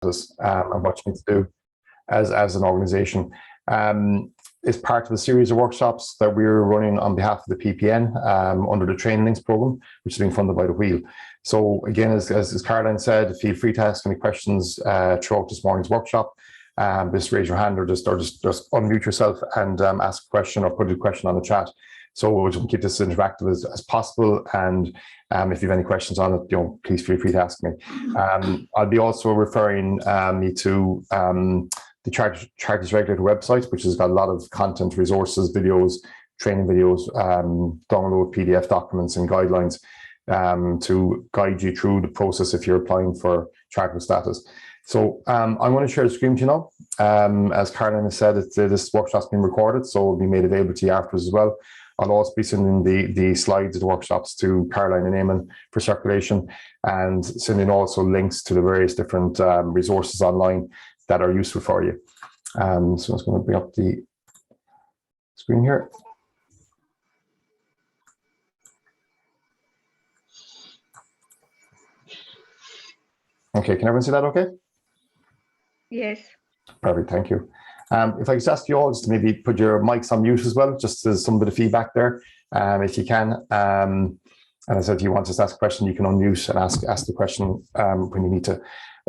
and what you need to do as an organisation. Is part of a series of workshops that we're running on behalf of the PPN under the Training Links programme, which is being funded by the Wheel. So again, as Caroline said, feel free to ask any questions throughout this morning's workshop. Just raise your hand or just unmute yourself and ask a question or put a question on the chat. So we'll keep this interactive as possible. And if you have any questions on it, please feel free to ask me. I'll be also referring me to the Charities Regulator website, which has got a lot of content, resources, videos, training videos, download PDF documents and guidelines to guide you through the process if you're applying for charitable status. So I'm going to share the screen with you now. As Caroline has said, this workshop's been recorded, so it'll be made available to you afterwards as well. I'll also be sending the slides of the workshops to Caroline and Eamon for circulation, and sending also links to the various different resources online that are useful for you. So I'm just going to bring up the screen here. Okay, can everyone see that okay? Yes. Perfect, thank you. If I could ask you all just to maybe put your mics on mute as well, just as some bit of feedback there, if you can. And as I said, if you want to ask a question, you can unmute and ask the question when you need to.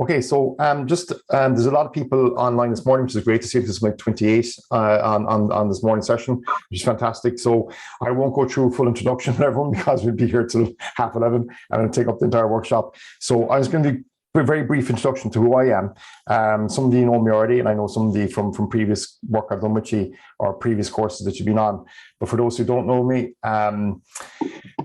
Okay, so there's a lot of people online this morning, which is great to see. This is like 28 on this morning session, which is fantastic. So I won't go through a full introduction to everyone because we'll be here till 11:30 and it'll take up the entire workshop. So I was going to do a very brief introduction to who I am. Some of you know me already, and I know some of you from previous work I've done with you or previous courses that you've been on. But for those who don't know me,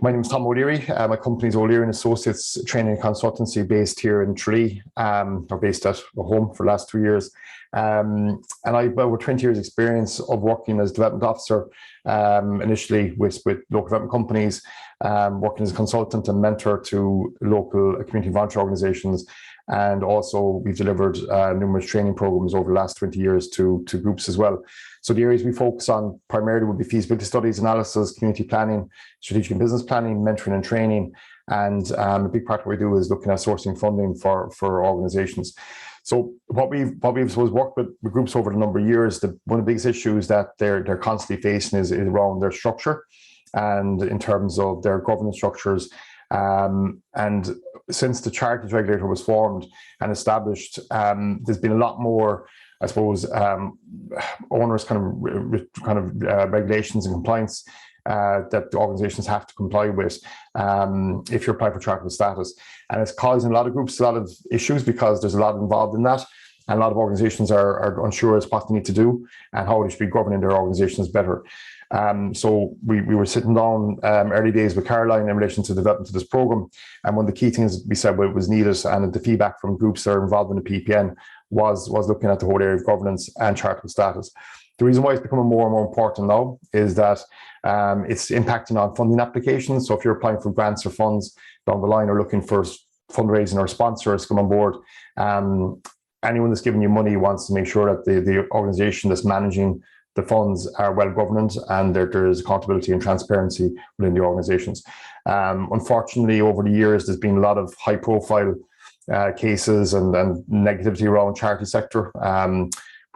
my name is Tom O'Leary. My company is O'Leary and Associates Training and Consultancy based here in Tralee, or based at home for the last 3 years. And I've over 20 years experience of working as development officer, initially with local development companies, working as a consultant and mentor to local community voluntary organisations. And also we've delivered numerous training programs over the last 20 years to groups as well. So the areas we focus on primarily would be feasibility studies, analysis, community planning, strategic and business planning, mentoring and training. And a big part of what we do is looking at sourcing funding for organisations. So what we've suppose worked with groups over a number of years, one of the biggest issues that they're constantly facing is around their structure and in terms of their governance structures. And since the Charities Regulator was formed and established, there's been a lot more, I suppose, onerous kind of regulations and compliance that the organisations have to comply with if you're applying for charitable status. And it's causing a lot of groups a lot of issues because there's a lot involved in that. And a lot of organisations are unsure as what they need to do and how they should be governing their organisations better. So we were sitting down early days with Caroline in relation to the development of this programme. And one of the key things we said was needed, and the feedback from groups that are involved in the PPN was looking at the whole area of governance and charitable status. The reason why it's becoming more and more important now is that it's impacting on funding applications. So if you're applying for grants or funds down the line or looking for fundraising or sponsors to come on board, anyone that's giving you money wants to make sure that the organisation that's managing the funds are well governed and there is accountability and transparency within the organisations. Unfortunately, over the years, there's been a lot of high profile cases and negativity around charity sector,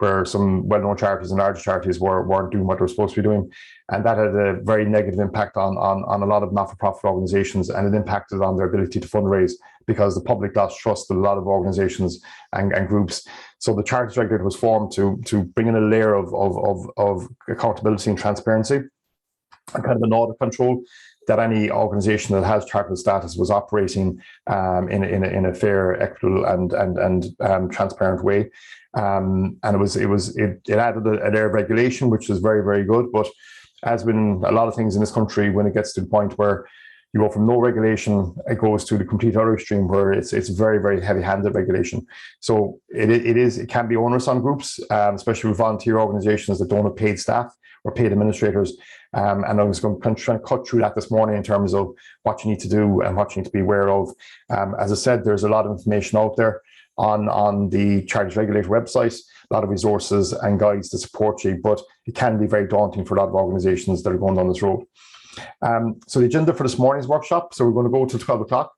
where some well-known charities and large charities weren't doing what they were supposed to be doing. And that had a very negative impact on a lot of not-for-profit organisations, and it impacted on their ability to fundraise because the public lost trust in a lot of organisations and groups. So the Charities Regulator was formed to bring in a layer of accountability and transparency and kind of an audit control that any organisation that has charitable status was operating in a fair, equitable and transparent way. And it added a layer of regulation, which was very, very good. But as been a lot of things in this country, when it gets to the point where you go from no regulation, it goes to the complete other extreme where it's very, very heavy-handed regulation. So it can be onerous on groups, especially with volunteer organisations that don't have paid staff or paid administrators. And I was going to try and cut through that this morning in terms of what you need to do and what you need to be aware of. As I said, there's a lot of information out there on the Charities Regulator website, a lot of resources and guides to support you, but it can be very daunting for a lot of organisations that are going down this road. So the agenda for this morning's workshop, so we're going to go to 12 o'clock.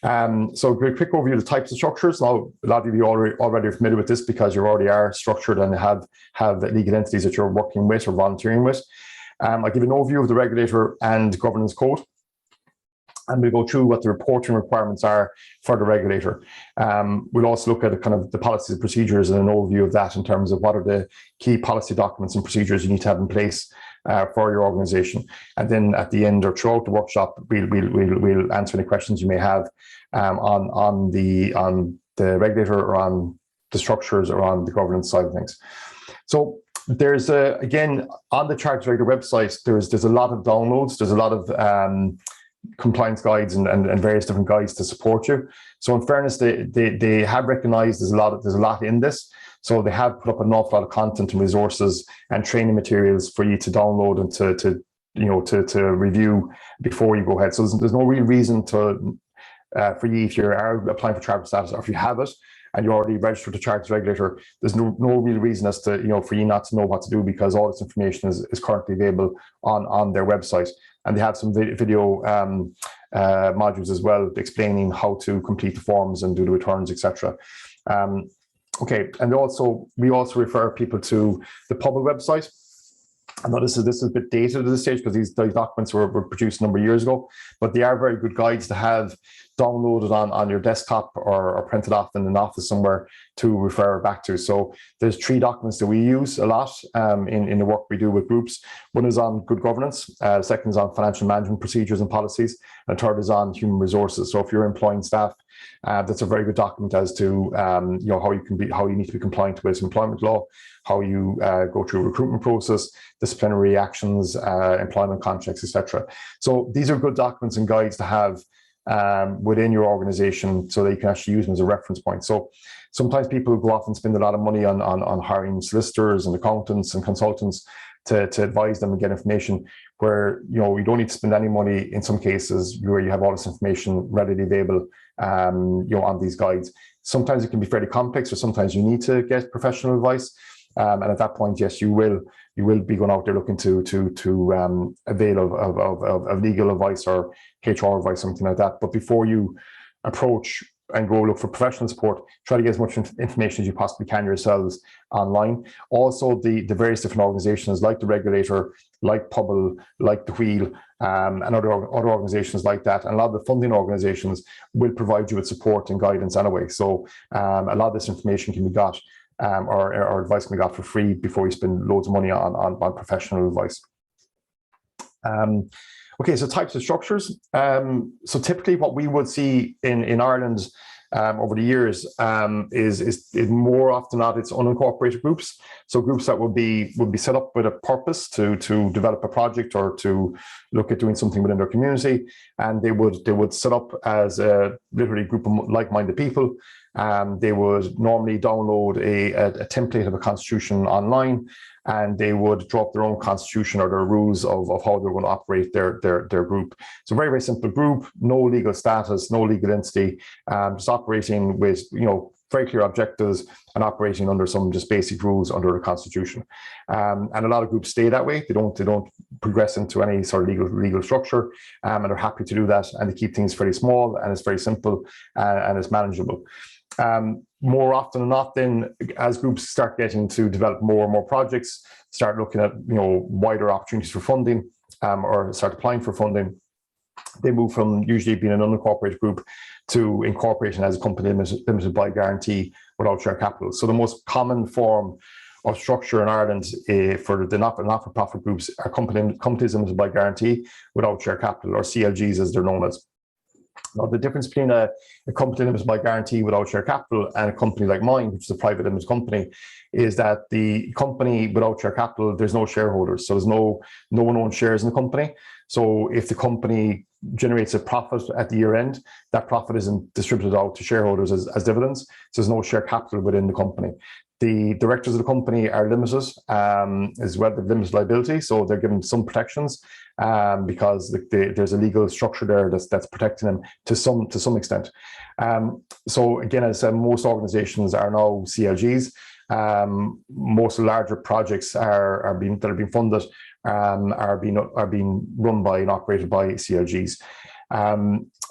So a quick overview of the types of structures. Now, a lot of you already are familiar with this because you already are structured and have legal entities that you're working with or volunteering with. I'll give an overview of the Regulator and Governance Code. And we'll go through what the reporting requirements are for the regulator. We'll also look at kind of the policies and procedures and an overview of that in terms of what are the key policy documents and procedures you need to have in place for your organization. And then at the end or throughout the workshop, we'll answer any questions you may have on the regulator or on the structures or on the governance side of things. So there's again, on the Charities Regulator website, there's a lot of downloads. There's a lot of compliance guides and various different guides to support you. So in fairness, they have recognized there's a lot in this. So they have put up an awful lot of content and resources and training materials for you to download and to review before you go ahead. So there's no real reason to for you, if you are applying for charitable status or if you have it and you're already registered to Charities Regulator, there's no real reason as to for you not to know what to do, because all this information is currently available on their website. And they have some video modules as well explaining how to complete the forms and do the returns, etc. Okay, and we also refer people to the public website. I know this is a bit dated at this stage because these documents were produced a number of years ago, but they are very good guides to have downloaded on your desktop or printed off in an office somewhere to refer back to. So there's 3 documents that we use a lot in the work we do with groups. One is on good governance, second is on financial management procedures and policies, and third is on human resources. So if you're employing staff, that's a very good document as to how you need to be compliant with employment law, how you go through a recruitment process, disciplinary actions, employment contracts, etc. So these are good documents and guides to have within your organization so that you can actually use them as a reference point. So sometimes people go off and spend a lot of money on hiring solicitors and accountants and consultants to advise them and get information where you don't need to spend any money in some cases where you have all this information readily available on these guides. Sometimes it can be fairly complex, or sometimes you need to get professional advice. And at that point, yes, you will be going out there looking to avail of legal advice or HR advice, something like that. But before you approach and go look for professional support, try to get as much information as you possibly can yourselves online. Also, the various different organizations like the Regulator, like Pubble, like the Wheel, and other organizations like that, and a lot of the funding organizations will provide you with support and guidance anyway. So a lot of this information can be got or advice can be got for free before you spend loads of money on professional advice. Okay, so types of structures. So typically what we would see in Ireland over the years is more often not it's unincorporated groups. So groups that would be set up with a purpose to develop a project or to look at doing something within their community, and they would set up as a literally group of like-minded people. They would normally download a template of a constitution online, and they would draw up their own constitution or their rules of how they're going to operate their group. So very, very simple group, no legal status, no legal entity, just operating with very clear objectives and operating under some just basic rules under the constitution. And a lot of groups stay that way. They don't progress into any sort of legal structure, and they're happy to do that. And they keep things very small, and it's very simple, and it's manageable. More often than not, then, as groups start getting to develop more and more projects, start looking at wider opportunities for funding, or start applying for funding, they move from usually being an unincorporated group to incorporation as a company limited by guarantee without share capital. So the most common form of structure in Ireland for the not-for-profit groups are companies limited by guarantee without share capital, or CLGs as they're known as. Now, the difference between a company limited by guarantee without share capital and a company like mine, which is a private limited company, is that the company without share capital, there's no shareholders. So there's no one owns shares in the company. So if the company generates a profit at the year end, that profit isn't distributed out to shareholders as dividends. So there's no share capital within the company. The directors of the company are limited as well, the limited liability, so they're given some protections because there's a legal structure there that's protecting them to some extent. So again, as I said, most organizations are now CLGs. Most larger projects that are being funded are being run by and operated by CLGs. A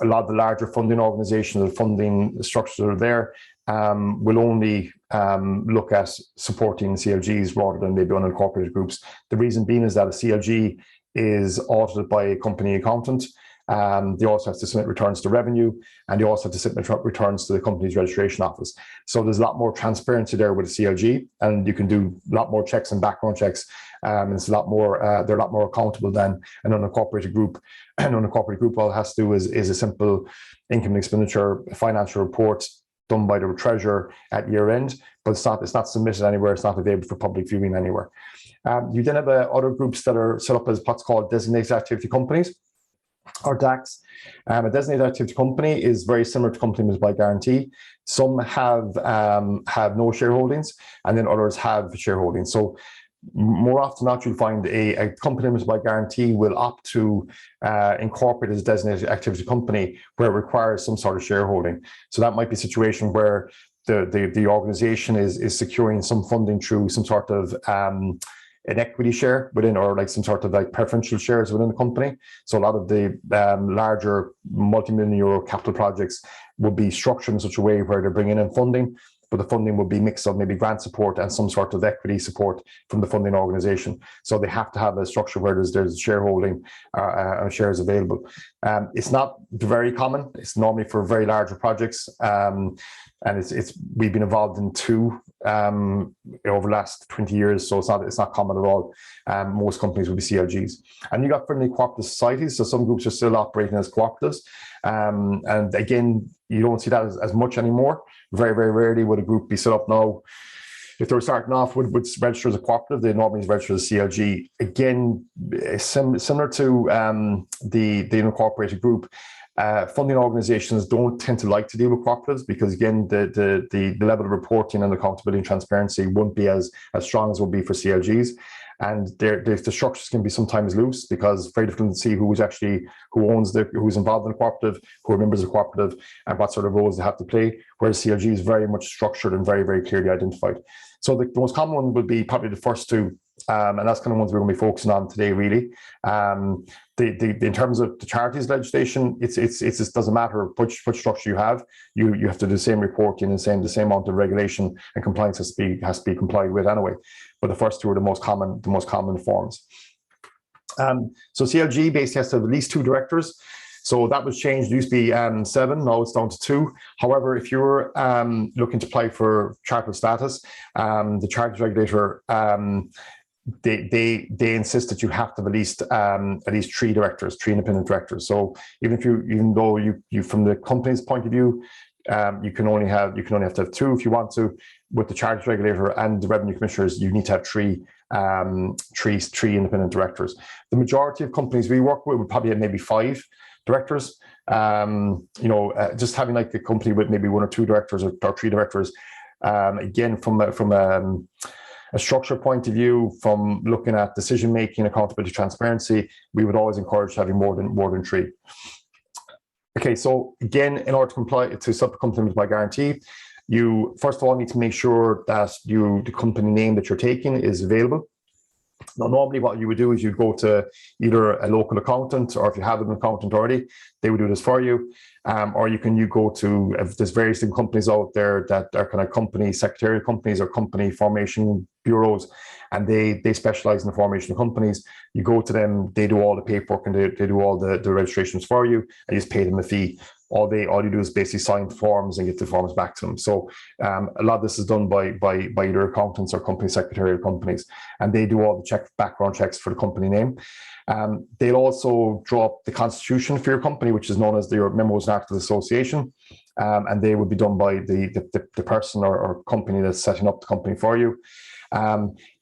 lot of the larger funding organizations or funding structures that are there will only look at supporting CLGs rather than maybe unincorporated groups. The reason being is that a CLG is audited by a company accountant. They also have to submit returns to revenue, and they also have to submit returns to the company's registration office. So there's a lot more transparency there with a CLG, and you can do a lot more checks and background checks. It's a lot more. They're a lot more accountable than an unincorporated group. An unincorporated group, all it has to do is a simple income and expenditure financial report done by the treasurer at year end, but it's not submitted anywhere. It's not available for public viewing anywhere. You then have other groups that are set up as what's called designated activity companies, or DACs. A designated activity company is very similar to company limits by guarantee. Some have no shareholdings, and then others have shareholdings. So more often than not, you'll find a company limits by guarantee will opt to incorporate as a designated activity company where it requires some sort of shareholding. So that might be a situation where the organization is securing some funding through some sort of an equity share within, or like some sort of like preferential shares within the company. So a lot of the larger multi-million euro capital projects would be structured in such a way where they're bringing in funding, but the funding will be mixed of maybe grant support and some sort of equity support from the funding organization. So they have to have a structure where there's shareholding shares available. It's not very common. It's normally for very larger projects, and we've been involved in two over the last 20 years, so it's not common at all. Most companies will be CLGs. And you got friendly cooperative societies, so some groups are still operating as cooperatives. And again, you don't see that as much anymore. Very, very rarely would a group be set up now. If they were starting off with register as a cooperative, they normally register as a CLG. Again, similar to the unincorporated group, funding organizations don't tend to like to deal with cooperatives because, again, the level of reporting and accountability and transparency won't be as strong as it would be for CLGs. And the structures can be sometimes loose because it's very difficult to see who's involved in a cooperative, who are members of the cooperative, and what sort of roles they have to play. Whereas CLG is very much structured and very, very clearly identified. So the most common one would be probably the first two, and that's kind of ones we're going to be focusing on today, really. In terms of the charities legislation, it doesn't matter which structure you have. You have to do the same reporting and the same amount of regulation and compliance has to be complied with anyway. But the first two are the most common forms. So CLG basically has to have at least 2 directors. So that was changed. It used to be 7, now it's down to 2. However, if you're looking to apply for charitable status, the Charities Regulator, they insist that you have to have at least 3 directors, 3 independent directors. So even though you from the company's point of view, you can only have to have 2 if you want to. With the Charities Regulator and the Revenue Commissioners, you need to have 3 independent directors. The majority of companies we work with would probably have maybe 5 directors. Just having like a company with maybe 1 or 2 directors or 3 directors. Again, from a structure point of view, from looking at decision making, accountability, transparency, we would always encourage having more than 3. Okay, so again, in order to comply to set up a company limits by guarantee, you first of all need to make sure that the company name that you're taking is available. Now, normally what you would do is you'd go to either a local accountant, or if you have an accountant already, they would do this for you. Or you go to, there's various different companies out there that are kind of company secretarial companies or company formation bureaus, and they specialize in the formation of companies. You go to them, they do all the paperwork and they do all the registrations for you, and you just pay them a fee. All you do is basically sign forms and get the forms back to them. So a lot of this is done by either accountants or company secretarial companies, and they do all the background checks for the company name. They'll also draw up the constitution for your company, which is known as your memos and acts of association, and they would be done by the person or company that's setting up the company for you.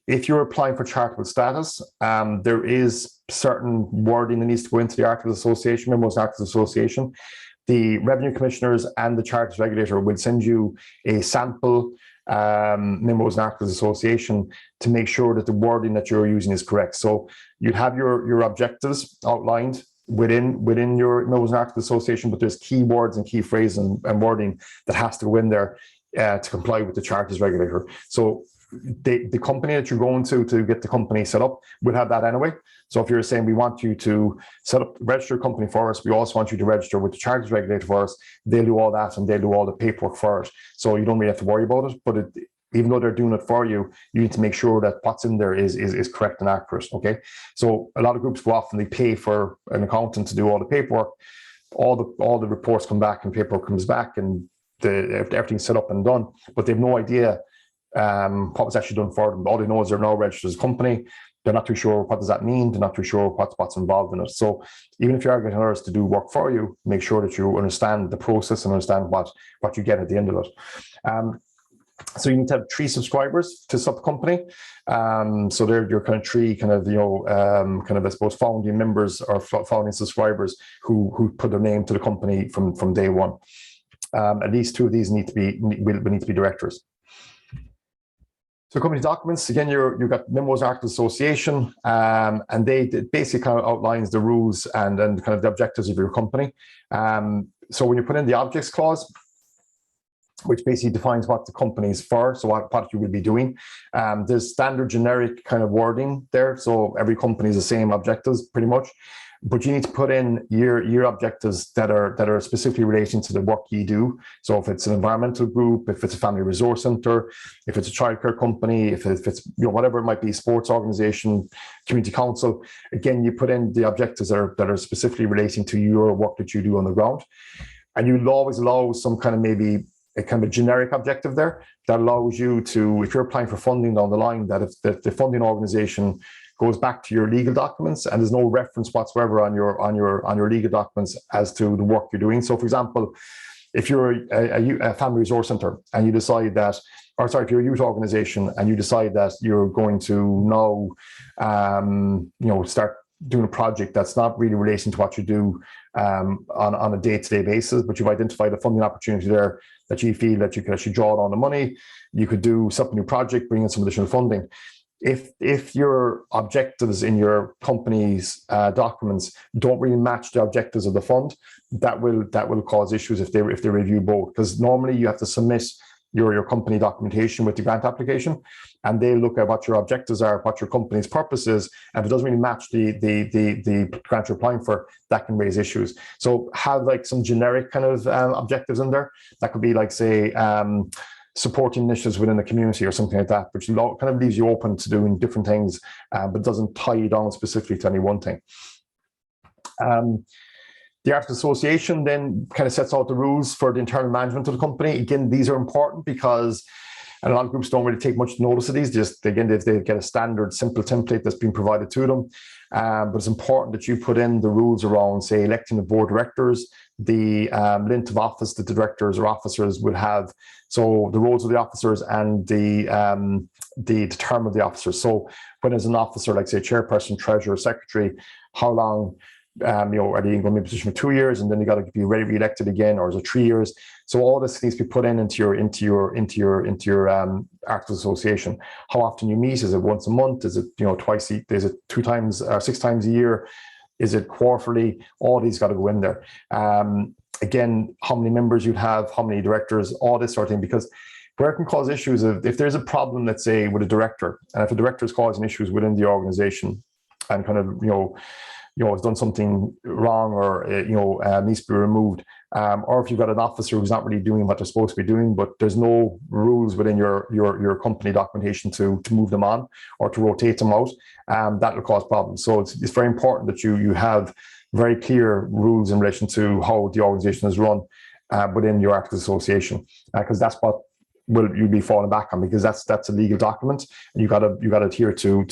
If you're applying for charitable status, there is certain wording that needs to go into the Articles of Association, memos and acts of association. The Revenue Commissioners and the Charities Regulator will send you a sample memos and articles of association to make sure that the wording that you're using is correct. So you'd have your objectives outlined within your memos and articles of association, but there's key words and key phrases and wording that has to go in there to comply with the Charities Regulator. So the company that you're going to get the company set up will have that anyway. So if you're saying we want you to register a company for us, we also want you to register with the Charities Regulator for us, they'll do all that and they'll do all the paperwork for it. So you don't really have to worry about it. But even though they're doing it for you, you need to make sure that what's in there is correct and accurate. Okay. So a lot of groups go off and they pay for an accountant to do all the paperwork. All the reports come back and paperwork comes back and everything's set up and done, but they have no idea what was actually done for them. All they know is they're now registered as a company. They're not too sure what does that mean. They're not too sure what's involved in it. So even if you are getting others to do work for you, make sure that you understand the process and understand what you get at the end of it. So you need to have 3 subscribers to sub company. So they're your kind of 3 kind of I suppose founding members or founding subscribers who put their name to the company from day one. At least 2 of these will need to be directors. So company documents, again, you've got memos, articles of association, and they basically kind of outlines the rules and kind of the objectives of your company. So when you put in the objects clause, which basically defines what the company is for, so what you will be doing. There's standard generic kind of wording there, so every company is the same objectives pretty much, but you need to put in your objectives that are specifically relating to the work you do. So if it's an environmental group, if it's a family resource center, if it's a childcare company, if it's whatever it might be, sports organization, community council, again, you put in the objectives that are specifically relating to your work that you do on the ground. And you'll always allow some kind of maybe a kind of a generic objective there that allows you to, if you're applying for funding down the line, that if the funding organization goes back to your legal documents and there's no reference whatsoever on your legal documents as to the work you're doing. So for example, if you're a family resource center and you decide that, or sorry, if you're a youth organization and you decide that you're going to now, start doing a project that's not really relating to what you do on a day-to-day basis, but you've identified a funding opportunity there that you feel that you could actually draw on the money, you could do some new project, bring in some additional funding. If your objectives in your company's documents don't really match the objectives of the fund, that will cause issues if they review both, because normally you have to submit your company documentation with the grant application, and they look at what your objectives are, what your company's purpose is, and if it doesn't really match the grant you're applying for, that can raise issues. So have like some generic kind of objectives in there. That could be like, say, supporting initiatives within the community or something like that, which kind of leaves you open to doing different things, but doesn't tie you down specifically to any one thing. The Articles of Association then kind of sets out the rules for the internal management of the company. Again, these are important because a lot of groups don't really take much notice of these. They get a standard, simple template that's been provided to them. But it's important that you put in the rules around, say, electing the board directors, the length of office that the directors or officers will have. So the roles of the officers and the term of the officers. So when there's an officer, like say chairperson, treasurer, secretary, how long are they going to be in position for 2 years and then you got to be re-elected again, or is it 3 years? So all this needs to be put into your Articles of Association. How often you meet? Is it once a month? Is it twice? Is it 2 times or 6 times a year? Is it quarterly? All these got to go in there. Again, how many members you'd have, how many directors, all this sort of thing, because where it can cause issues if there's a problem, let's say, with a director, and if a director is causing issues within the organization and kind of has done something wrong or needs to be removed, or if you've got an officer who's not really doing what they're supposed to be doing, but there's no rules within your company documentation to move them on or to rotate them out, that will cause problems. So it's very important that you have very clear rules in relation to how the organization is run within your Articles of Association, because that's what you'll be falling back on, because that's a legal document, and you got to adhere to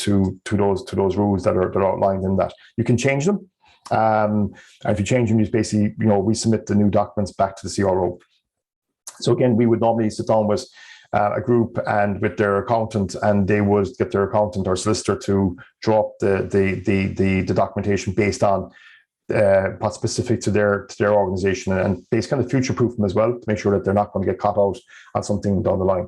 those rules that are outlined in that. You can change them, and if you change them, you basically we submit the new documents back to the CRO. So again, we would normally sit down with a group and with their accountant, and they would get their accountant or solicitor to draw up the documentation based on what's specific to their organization, and based kind of future-proof them as well, to make sure that they're not going to get caught out on something down the line.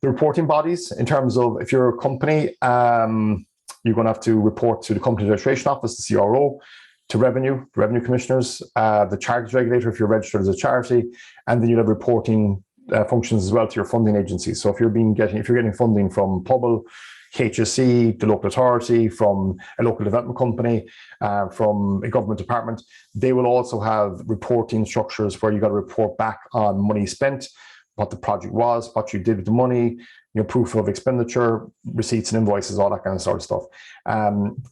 The reporting bodies, in terms of if you're a company, you're going to have to report to the Company Registration Office, the CRO, to revenue commissioners, the Charities Regulator if you're registered as a charity, and then you'll have reporting functions as well to your funding agencies. So if you're getting funding from Pobble, HSE, the local authority, from a local development company, from a government department, they will also have reporting structures where you got to report back on money spent, what the project was, what you did with the money, your proof of expenditure, receipts and invoices, all that kind of sort of stuff.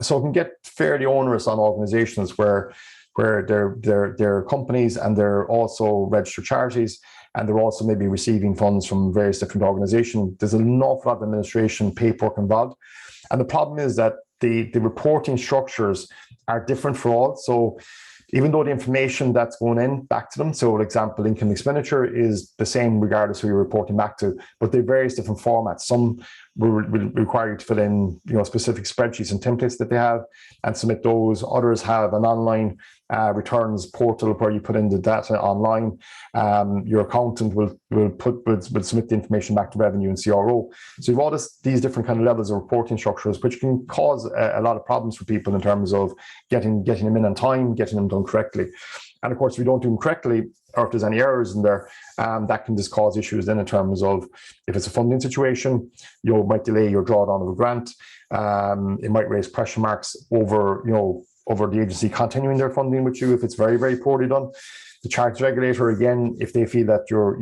So it can get fairly onerous on organizations where they're companies and they're also registered charities, and they're also maybe receiving funds from various different organizations. There's an awful lot of administration paperwork involved. And the problem is that the reporting structures are different for all. So even though the information that's going in back to them, so for example, income expenditure is the same regardless who you're reporting back to, but they're various different formats. Some will require you to fill in, specific spreadsheets and templates that they have and submit those. Others have an online returns portal where you put in the data online. Your accountant will submit the information back to revenue and CRO. So you've all these different kind of levels of reporting structures, which can cause a lot of problems for people in terms of getting them in on time, getting them done correctly. And of course, if you don't do them correctly, or if there's any errors in there, that can just cause issues then in terms of if it's a funding situation, you might delay your drawdown of a grant. It might raise question marks over the agency continuing their funding with you if it's very, very poorly done. The Charities Regulator, again, if they feel that you're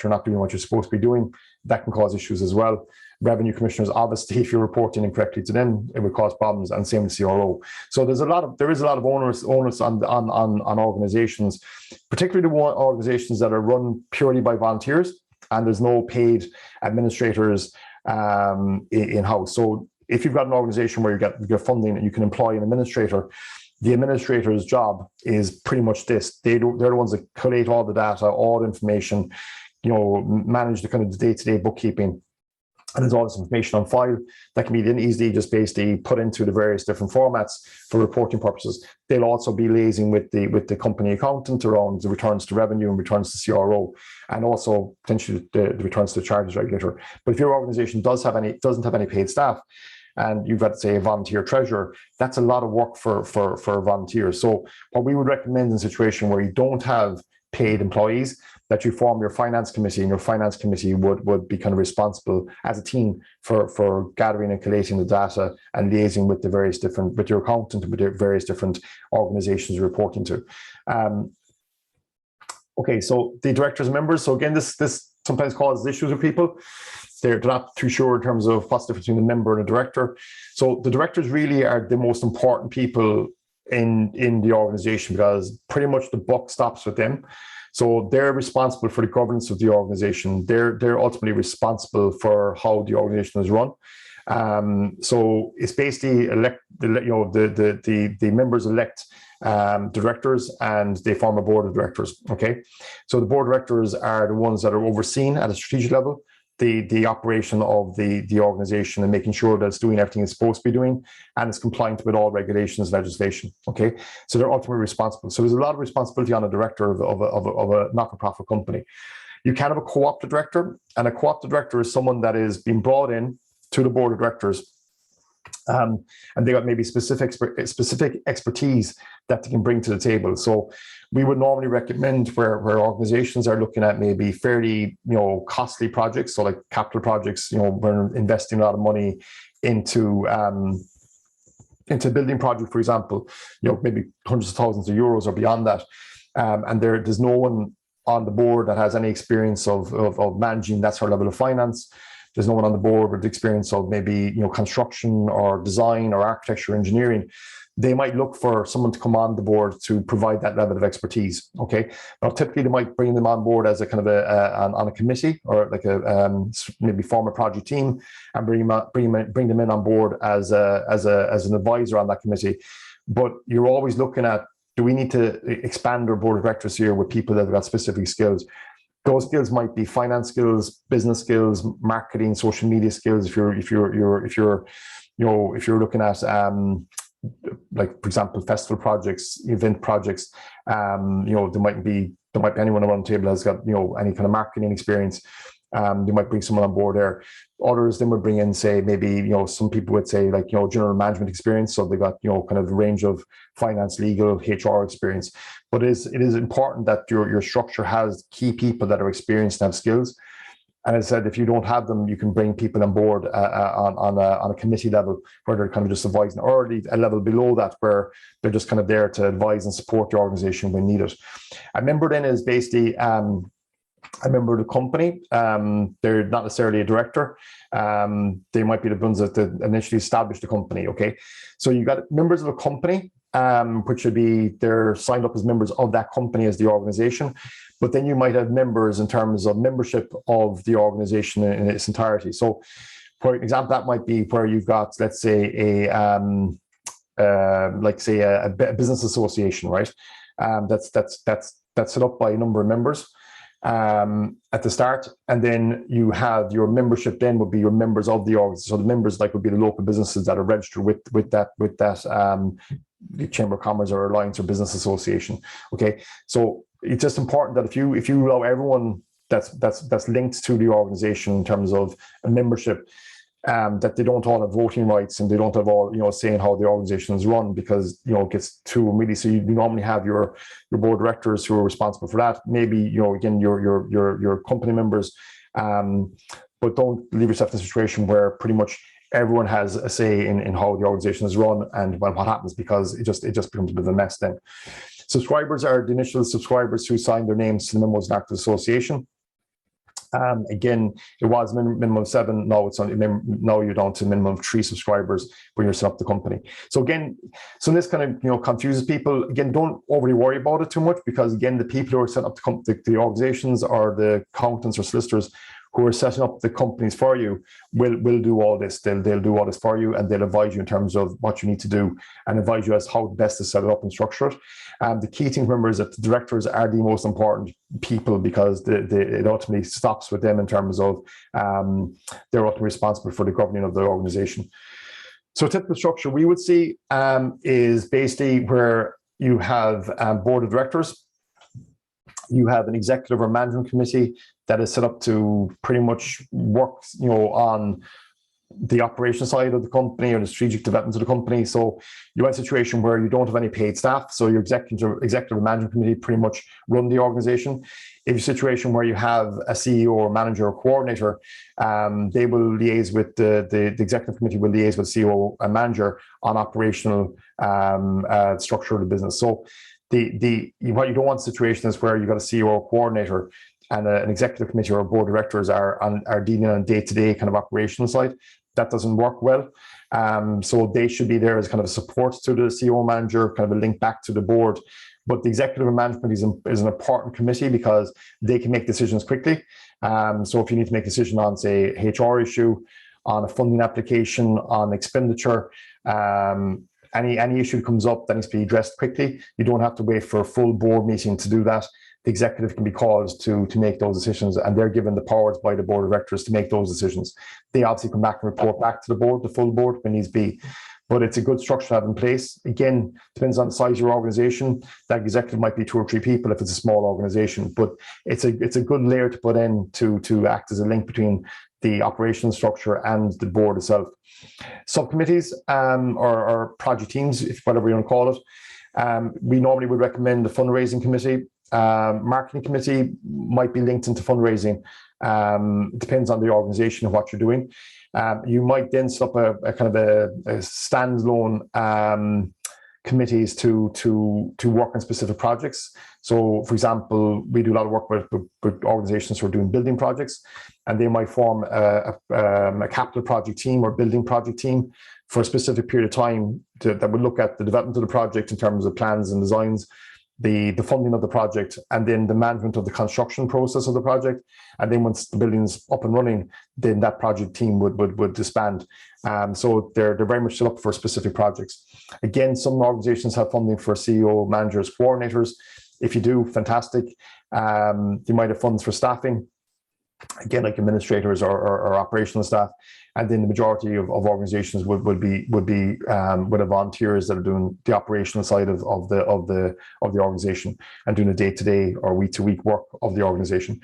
not doing what you're supposed to be doing, that can cause issues as well. Revenue commissioners, obviously, if you're reporting incorrectly to them, it would cause problems, and same with CRO. So there is a lot of onus on organizations, particularly the organizations that are run purely by volunteers, and there's no paid administrators in-house. So if you've got an organization where you get funding and you can employ an administrator, the administrator's job is pretty much this. They're the ones that collate all the data, all the information, manage the kind of the day-to-day bookkeeping. And there's all this information on file that can be then easily just basically put into the various different formats for reporting purposes. They'll also be liaising with the company accountant around the returns to revenue and returns to CRO, and also potentially the returns to the Charities Regulator. But if your organization doesn't have any paid staff, and you've got, say, a volunteer treasurer, that's a lot of work for volunteers. So what we would recommend in a situation where you don't have paid employees, that you form your finance committee, and your finance committee would be kind of responsible as a team for gathering and collating the data and liaising with with your accountant and with the various different organizations you're reporting to. Okay, so the directors and members. So again, this sometimes causes issues with people. They're not too sure in terms of what's the difference between a member and a director. So the directors really are the most important people in the organization, because pretty much the buck stops with them. So they're responsible for the governance of the organization. They're ultimately responsible for how the organization is run. So it's basically the members elect directors, and they form a board of directors. Okay, so the board of directors are the ones that are overseen at a strategic level the operation of the organization and making sure that it's doing everything it's supposed to be doing and it's compliant with all regulations, legislation. Okay, so they're ultimately responsible. So there's a lot of responsibility on a director of a not-for-profit company. You can have a co-opted director, and a co-opted director is someone that is being brought in to the board of directors, and they got maybe specific expertise that they can bring to the table. So we would normally recommend where organizations are looking at maybe fairly costly projects, so like capital projects, we're investing a lot of money into a building project, for example, maybe hundreds of thousands of euros or beyond that, and there's no one on the board that has any experience of managing that sort of level of finance. There's no one on the board with experience of maybe construction or design or architecture, engineering. They might look for someone to come on the board to provide that level of expertise. Okay, now typically they might bring them on board as a kind of on a committee, or like a maybe form a project team, and bring them in on board as an advisor on that committee. But you're always looking at, do we need to expand our board of directors here with people that have got specific skills? Those skills might be finance skills, business skills, marketing, social media skills. If you're looking at like, for example, festival projects, event projects, there might be anyone around the table that's got any kind of marketing experience. They might bring someone on board there. Others then would bring in, say, maybe, some people would say, like, general management experience. So they got, kind of the range of finance, legal, HR experience. But it is important that your structure has key people that are experienced and have skills. And as I said, if you don't have them, you can bring people on board on a committee level where they're kind of just advising, or a level below that where they're just kind of there to advise and support the organization when needed. A member then is basically a member of the company. They're not necessarily a director. They might be the ones that initially established the company. Okay, so you got members of a company, which would be they're signed up as members of that company as the organization. But then you might have members in terms of membership of the organization in its entirety. So, for example, that might be where you've got, let's say, a business association, right? That's set up by a number of members at the start, and then you have your membership. Then would be your members of the organization. So the members would be the local businesses that are registered with that the Chamber of Commerce or Alliance or Business Association. Okay, so it's just important that if you allow everyone that's linked to the organization in terms of a membership, that they don't all have voting rights and they don't have all saying how the organization is run, because it gets too really. So you normally have your board of directors who are responsible for that. Maybe again your company members, but don't leave yourself in a situation where pretty much everyone has a say in how the organization is run and what happens, because it just becomes a bit of a mess then. Subscribers are the initial subscribers who sign their names to the memos and act of association. Again, it was minimum of 7. Now you're down to a minimum of 3 subscribers when you're setting up the company. So again, this kind of confuses people. Again, don't overly worry about it too much, because again, the people who are setting up the organizations or the accountants or solicitors who are setting up the companies for you will do all this. They'll do all this for you, and they'll advise you in terms of what you need to do and advise you as how best to set it up and structure it. The key thing to remember is that the directors are the most important people, because it ultimately stops with them in terms of they're ultimately responsible for the governing of the organization. So a typical structure we would see is basically where you have board of directors. You have an executive or management committee that is set up to pretty much work, on the operation side of the company or the strategic development of the company. So you have a situation where you don't have any paid staff. So your executive and management committee pretty much run the organization. If you're a situation where you have a CEO or manager or coordinator, they will liaise with the executive committee will liaise with CEO and manager on operational structure of the business. So what you don't want situation is where you've got a CEO or coordinator and an executive committee or a board of directors are dealing on a day-to-day kind of operational side. That doesn't work well. So they should be there as kind of a support to the CEO manager, kind of a link back to the board. But the executive and management is an important committee because they can make decisions quickly. So if you need to make a decision on, say, HR issue, on a funding application, on expenditure, any issue comes up that needs to be addressed quickly, you don't have to wait for a full board meeting to do that. The executive can be called to make those decisions, and they're given the powers by the board of directors to make those decisions. They obviously come back and report back to the board, the full board, when needs be. But it's a good structure to have in place. Again, depends on the size of your organization. That executive might be 2 or 3 people if it's a small organization, but it's a good layer to put in to act as a link between the operational structure and the board itself. Subcommittees or project teams, if whatever you want to call it. We normally would recommend the fundraising committee. Marketing committee might be linked into fundraising. It depends on the organization and what you're doing. You might then set up a kind of a standalone committees to work on specific projects. So, for example, we do a lot of work with organizations who are doing building projects, and they might form a capital project team or building project team for a specific period of time that would look at the development of the project in terms of plans and designs, the funding of the project, and then the management of the construction process of the project. And then once the building's up and running, then that project team would disband. So they're very much set up for specific projects. Again, some organizations have funding for CEO, managers, coordinators. If you do, fantastic. You might have funds for staffing. again, like administrators or operational staff, and then the majority of organizations would have volunteers that are doing the operational side of the organization and doing the day-to-day or week-to-week work of the organization.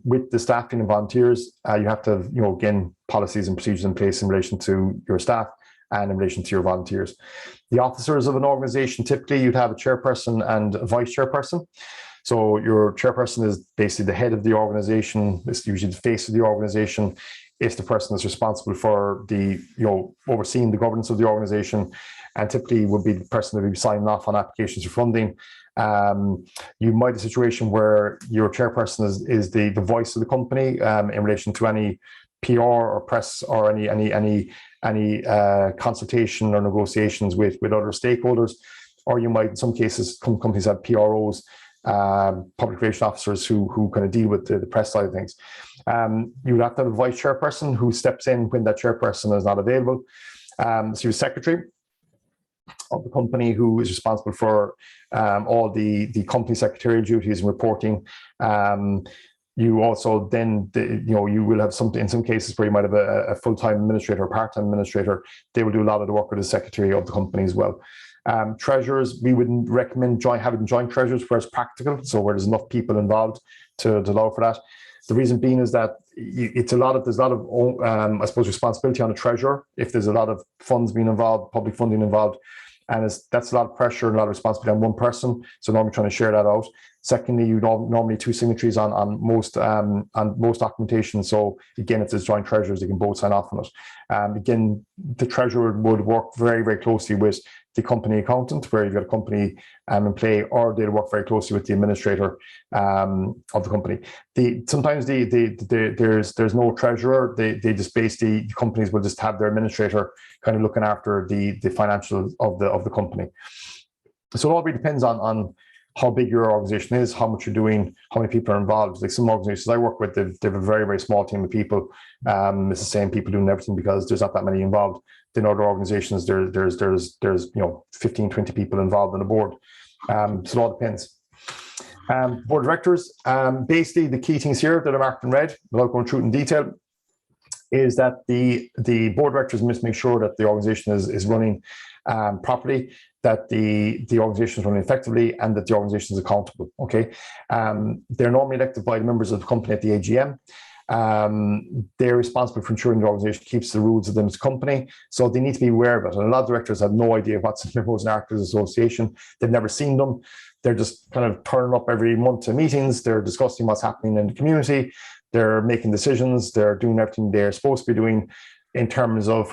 With the staffing and volunteers, you have to have, again, policies and procedures in place in relation to your staff and in relation to your volunteers. The officers of an organization, typically you'd have a chairperson and a vice chairperson. So your chairperson is basically the head of the organization. It's usually the face of the organization. It's the person that's responsible for the, overseeing the governance of the organization, and typically would be the person that would be signing off on applications for funding. You might have a situation where your chairperson is the voice of the company in relation to any PR or press or any consultation or negotiations with other stakeholders. Or you might, in some cases, companies have PROs, public relations officers who kind of deal with the press side of things. You would have to have a vice chairperson who steps in when that chairperson is not available. So you're secretary of the company who is responsible for all the company secretarial duties and reporting. You also then, you will have something in some cases where you might have a full-time administrator or part-time administrator. They will do a lot of the work with the secretary of the company as well. Treasurers, we wouldn't recommend having joint treasurers where it's practical, so where there's enough people involved to allow for that. The reason being is that there's a lot of I suppose responsibility on the treasurer if there's a lot of funds being involved, public funding involved, and that's a lot of pressure and a lot of responsibility on one person. So normally trying to share that out. Secondly, you normally two signatories on most documentation. So again, if there's joint treasurers, they can both sign off on it. Again, the treasurer would work very, very closely with the company accountant, where you've got a company in play, or they'll work very closely with the administrator of the company. Sometimes there's no treasurer. They just basically, the companies will just have their administrator kind of looking after the financials of the company. So it all really depends on how big your organization is, how much you're doing, how many people are involved. Like some organizations I work with, they have a very, very small team of people. It's the same people doing everything because there's not that many involved. In other organizations, there's 15, 20 people involved on the board. So it all depends. Board of directors, basically the key things here that are marked in red, without going through it in detail, is that the board of directors must make sure that the organization is running properly, that the organization is running effectively, and that the organization is accountable. Okay, they're normally elected by the members of the company at the AGM. They're responsible for ensuring the organization keeps the rules of the company, so they need to be aware of it. And a lot of directors have no idea what's in memos and articles of association. They've never seen them. They're just kind of turning up every month to meetings. They're discussing what's happening in the community. They're making decisions. They're doing everything they're supposed to be doing in terms of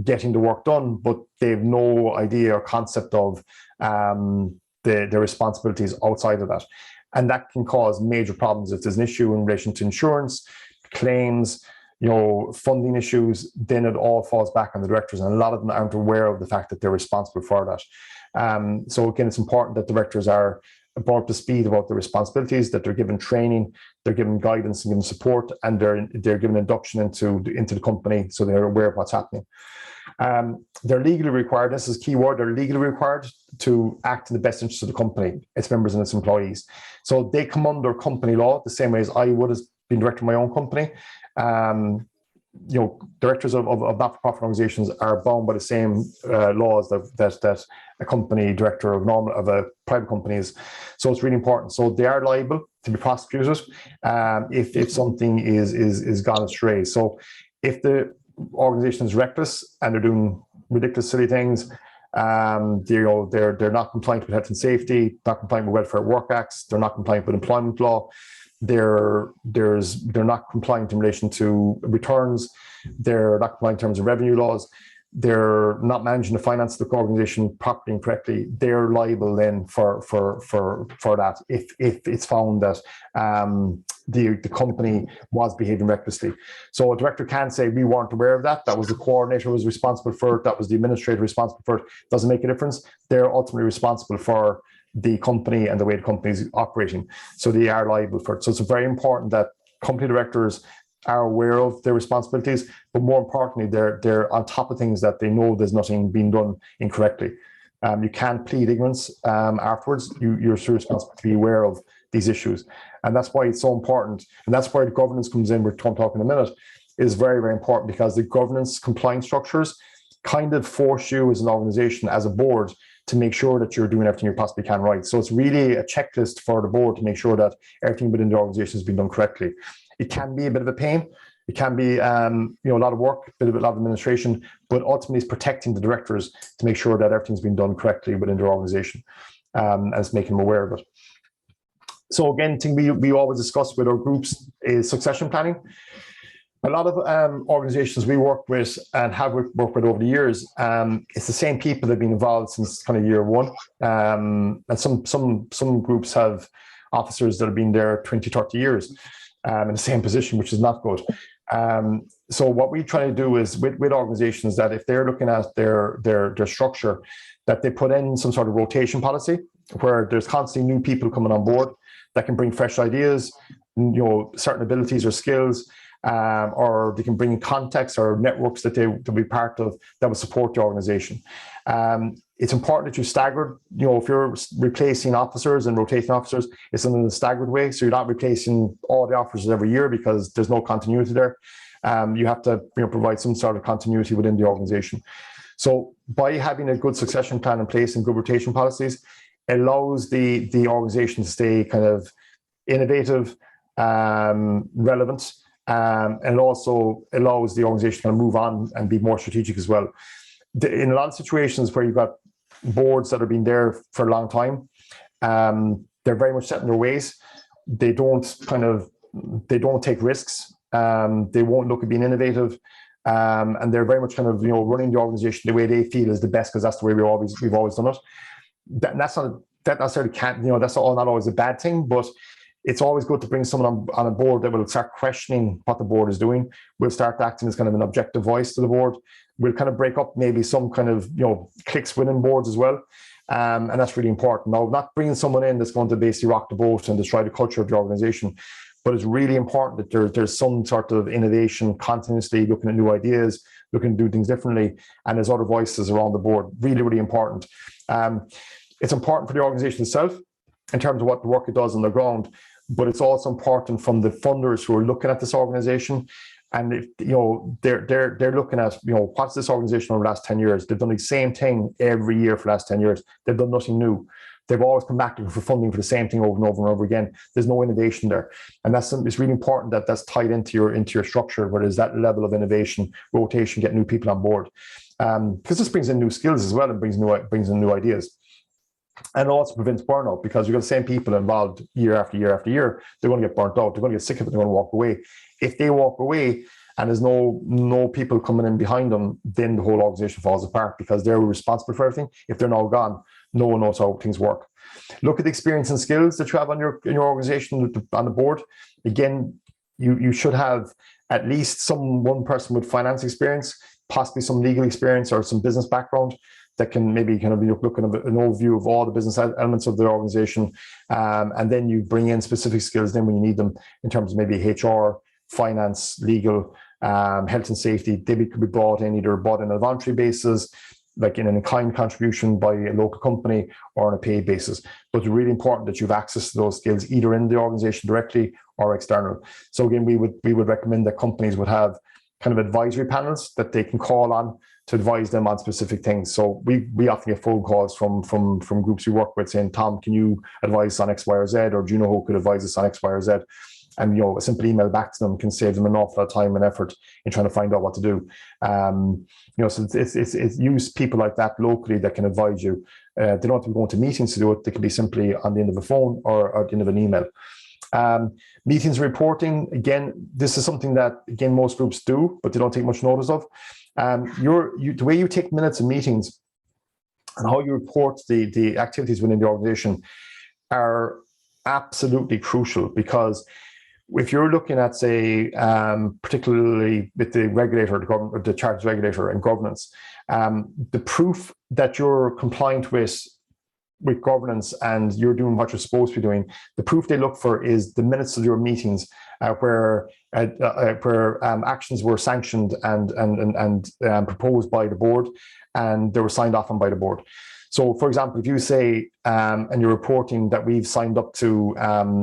getting the work done, but they have no idea or concept of their responsibilities outside of that. And that can cause major problems if there's an issue in relation to insurance, claims, funding issues. Then it all falls back on the directors, and a lot of them aren't aware of the fact that they're responsible for that. So again, it's important that directors are brought up to speed about their responsibilities, that they're given training, they're given guidance and given support, and they're given induction into the company, so they're aware of what's happening. They're legally required, this is a key word, they're legally required to act in the best interest of the company, its members and its employees. So they come under company law the same way as I would have been director of my own company. Directors of not-for-profit organizations are bound by the same laws that a company director of a private company is. So it's really important. So they are liable to be prosecuted if something is gone astray. So if the organization is reckless and they're doing ridiculous, silly things, they're not compliant with health and safety, not compliant with Welfare at Work Acts, they're not compliant with employment law, they're not compliant in relation to returns, they're not compliant in terms of revenue laws, they're not managing the finance of the organization properly and correctly, they're liable then for that if it's found that the company was behaving recklessly. So a director can say, we weren't aware of that, that was the coordinator who was responsible for it, that was the administrator responsible for it. Doesn't make a difference. They're ultimately responsible for the company and the way the company is operating. So they are liable for it. So it's very important that company directors are aware of their responsibilities, but more importantly, they're on top of things, that they know there's nothing being done incorrectly. You can't plead ignorance afterwards. You're responsible to be aware of these issues. And that's why it's so important. And that's where the governance comes in, we're talking in a minute, is very, very important, because the governance compliance structures kind of force you as an organization, as a board, to make sure that you're doing everything you possibly can right. So it's really a checklist for the board to make sure that everything within the organization has been done correctly. It can be a bit of a pain. It can be a lot of work, a lot of administration, but ultimately it's protecting the directors to make sure that everything's been done correctly within their organization, and it's making them aware of it. So again, thing we always discuss with our groups is succession planning. A lot of organizations we work with and have worked with over the years, it's the same people that have been involved since kind of year one. And some groups have officers that have been there 20, 30 years in the same position, which is not good. So what we try to do is with organizations, that if they're looking at their structure, that they put in some sort of rotation policy where there's constantly new people coming on board that can bring fresh ideas, certain abilities or skills, or they can bring in contacts or networks that they'll be part of that will support the organization. It's important that you stagger, if you're replacing officers and rotating officers, it's in a staggered way. So you're not replacing all the officers every year, because there's no continuity there. You have to provide some sort of continuity within the organization. So by having a good succession plan in place and good rotation policies, it allows the organization to stay kind of innovative, relevant, and it also allows the organization to kind of move on and be more strategic as well. In a lot of situations where you've got boards that have been there for a long time, they're very much set in their ways. They don't take risks. They won't look at being innovative, and they're very much kind of running the organization the way they feel is the best, because that's the way we've always done it. That's all not always a bad thing, but it's always good to bring someone on a board that will start questioning what the board is doing. We'll start acting as kind of an objective voice to the board. We'll kind of break up maybe some kind of cliques within boards as well, and that's really important. Now, not bringing someone in that's going to basically rock the boat and destroy the culture of the organization, but it's really important that there's some sort of innovation, continuously looking at new ideas, looking to do things differently, and there's other voices around the board. Really, really important. It's important for the organization itself in terms of what the work it does on the ground, but it's also important from the funders who are looking at this organization. And if, they're looking at, what's this organization over the last 10 years? They've done the same thing every year for the last 10 years. They've done nothing new. They've always come back to for funding for the same thing over and over and over again. There's no innovation there. And it's really important that that's tied into your structure, where there's that level of innovation, rotation, get new people on board. Because this brings in new skills as well, and brings in new ideas. And it also prevents burnout, because you've got the same people involved year after year after year. They're going to get burnt out. They're going to get sick of it. They're going to walk away. If they walk away and there's no people coming in behind them, then the whole organization falls apart, because they're responsible for everything. If they're now gone, no one knows how things work. Look at the experience and skills that you have in your organization on the board. Again, you should have at least one person with finance experience, possibly some legal experience or some business background, that can maybe kind of be looking at an overview of all the business elements of the organization. And then you bring in specific skills then when you need them, in terms of maybe HR, finance, legal, health and safety. They could be brought in on a voluntary basis, like in an in-kind contribution by a local company, or on a paid basis. But it's really important that you have access to those skills either in the organization directly or external. So again, we would recommend that companies would have kind of advisory panels that they can call on to advise them on specific things. So we often get phone calls from groups we work with saying, Tom, can you advise us on X, Y, or Z? Or do you know who could advise us on X, Y, or Z? And a simple email back to them can save them an awful lot of time and effort in trying to find out what to do. So it's use people like that locally that can advise you. They don't have to be going to meetings to do it. They can be simply on the end of a phone or at the end of an email. Meetings reporting, again, this is something that, again, most groups do, but they don't take much notice of. The way you take minutes of meetings and how you report the activities within the organization are absolutely crucial, because if you're looking at, say, particularly with the regulator, the Charities Regulator and Governance, the proof that you're compliant with governance and you're doing what you're supposed to be doing, the proof they look for is the minutes of your meetings where actions were sanctioned and proposed by the board, and they were signed off on by the board. So, for example, if you say and you're reporting that we've signed up to,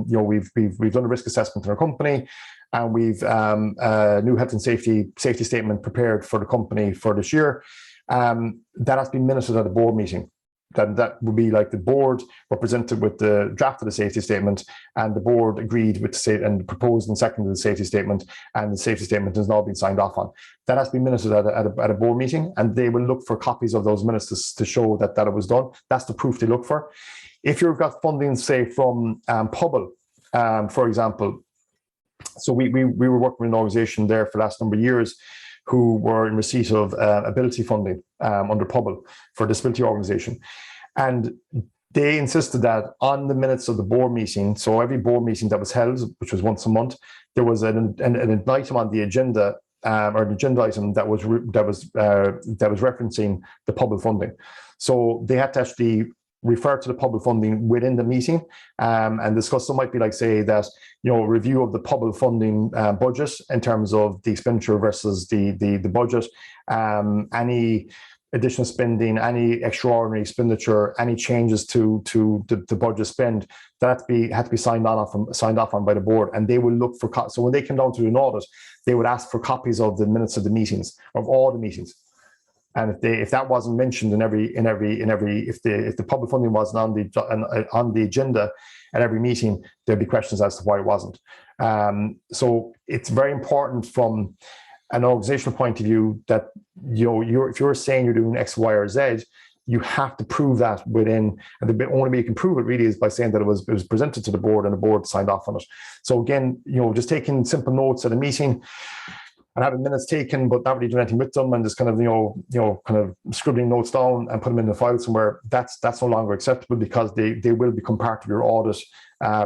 we've done a risk assessment in our company, and we've a new health and safety statement prepared for the company for this year, that has been minuted at a board meeting. That would be like the board represented with the draft of the safety statement, and the board agreed with the state and proposed and seconded the safety statement, and the safety statement has now been signed off on. That has been minuted at a board meeting, and they will look for copies of those minutes to show that it was done. That's the proof they look for. If you've got funding, say from Pobble, for example, so we were working with an organisation there for the last number of years who were in receipt of ability funding under Pobble for a disability organisation. And they insisted that on the minutes of the board meeting, so every board meeting that was held, which was once a month, there was an item on the agenda, or an agenda item that was referencing the Pobble funding. So they had to actually refer to the Pobble funding within the meeting and discuss. So it might be like, say, that review of the Pobble funding budget in terms of the expenditure versus the budget, any additional spending, any extraordinary expenditure, any changes to the budget spend, that had to be signed off on by the board, and they will look for. So when they came down to an audit, they would ask for copies of the minutes of the meetings, of all the meetings. And if that wasn't mentioned if the public funding wasn't on the agenda at every meeting, there'd be questions as to why it wasn't. So it's very important from an organizational point of view that if you're saying you're doing X, Y, or Z, you have to prove that within, and the only way you can prove it really is by saying that it was presented to the board and the board signed off on it. So again, just taking simple notes at a meeting and having minutes taken, but not really doing anything with them, and just kind of scribbling notes down and put them in the file somewhere. That's no longer acceptable, because they will become part of your audit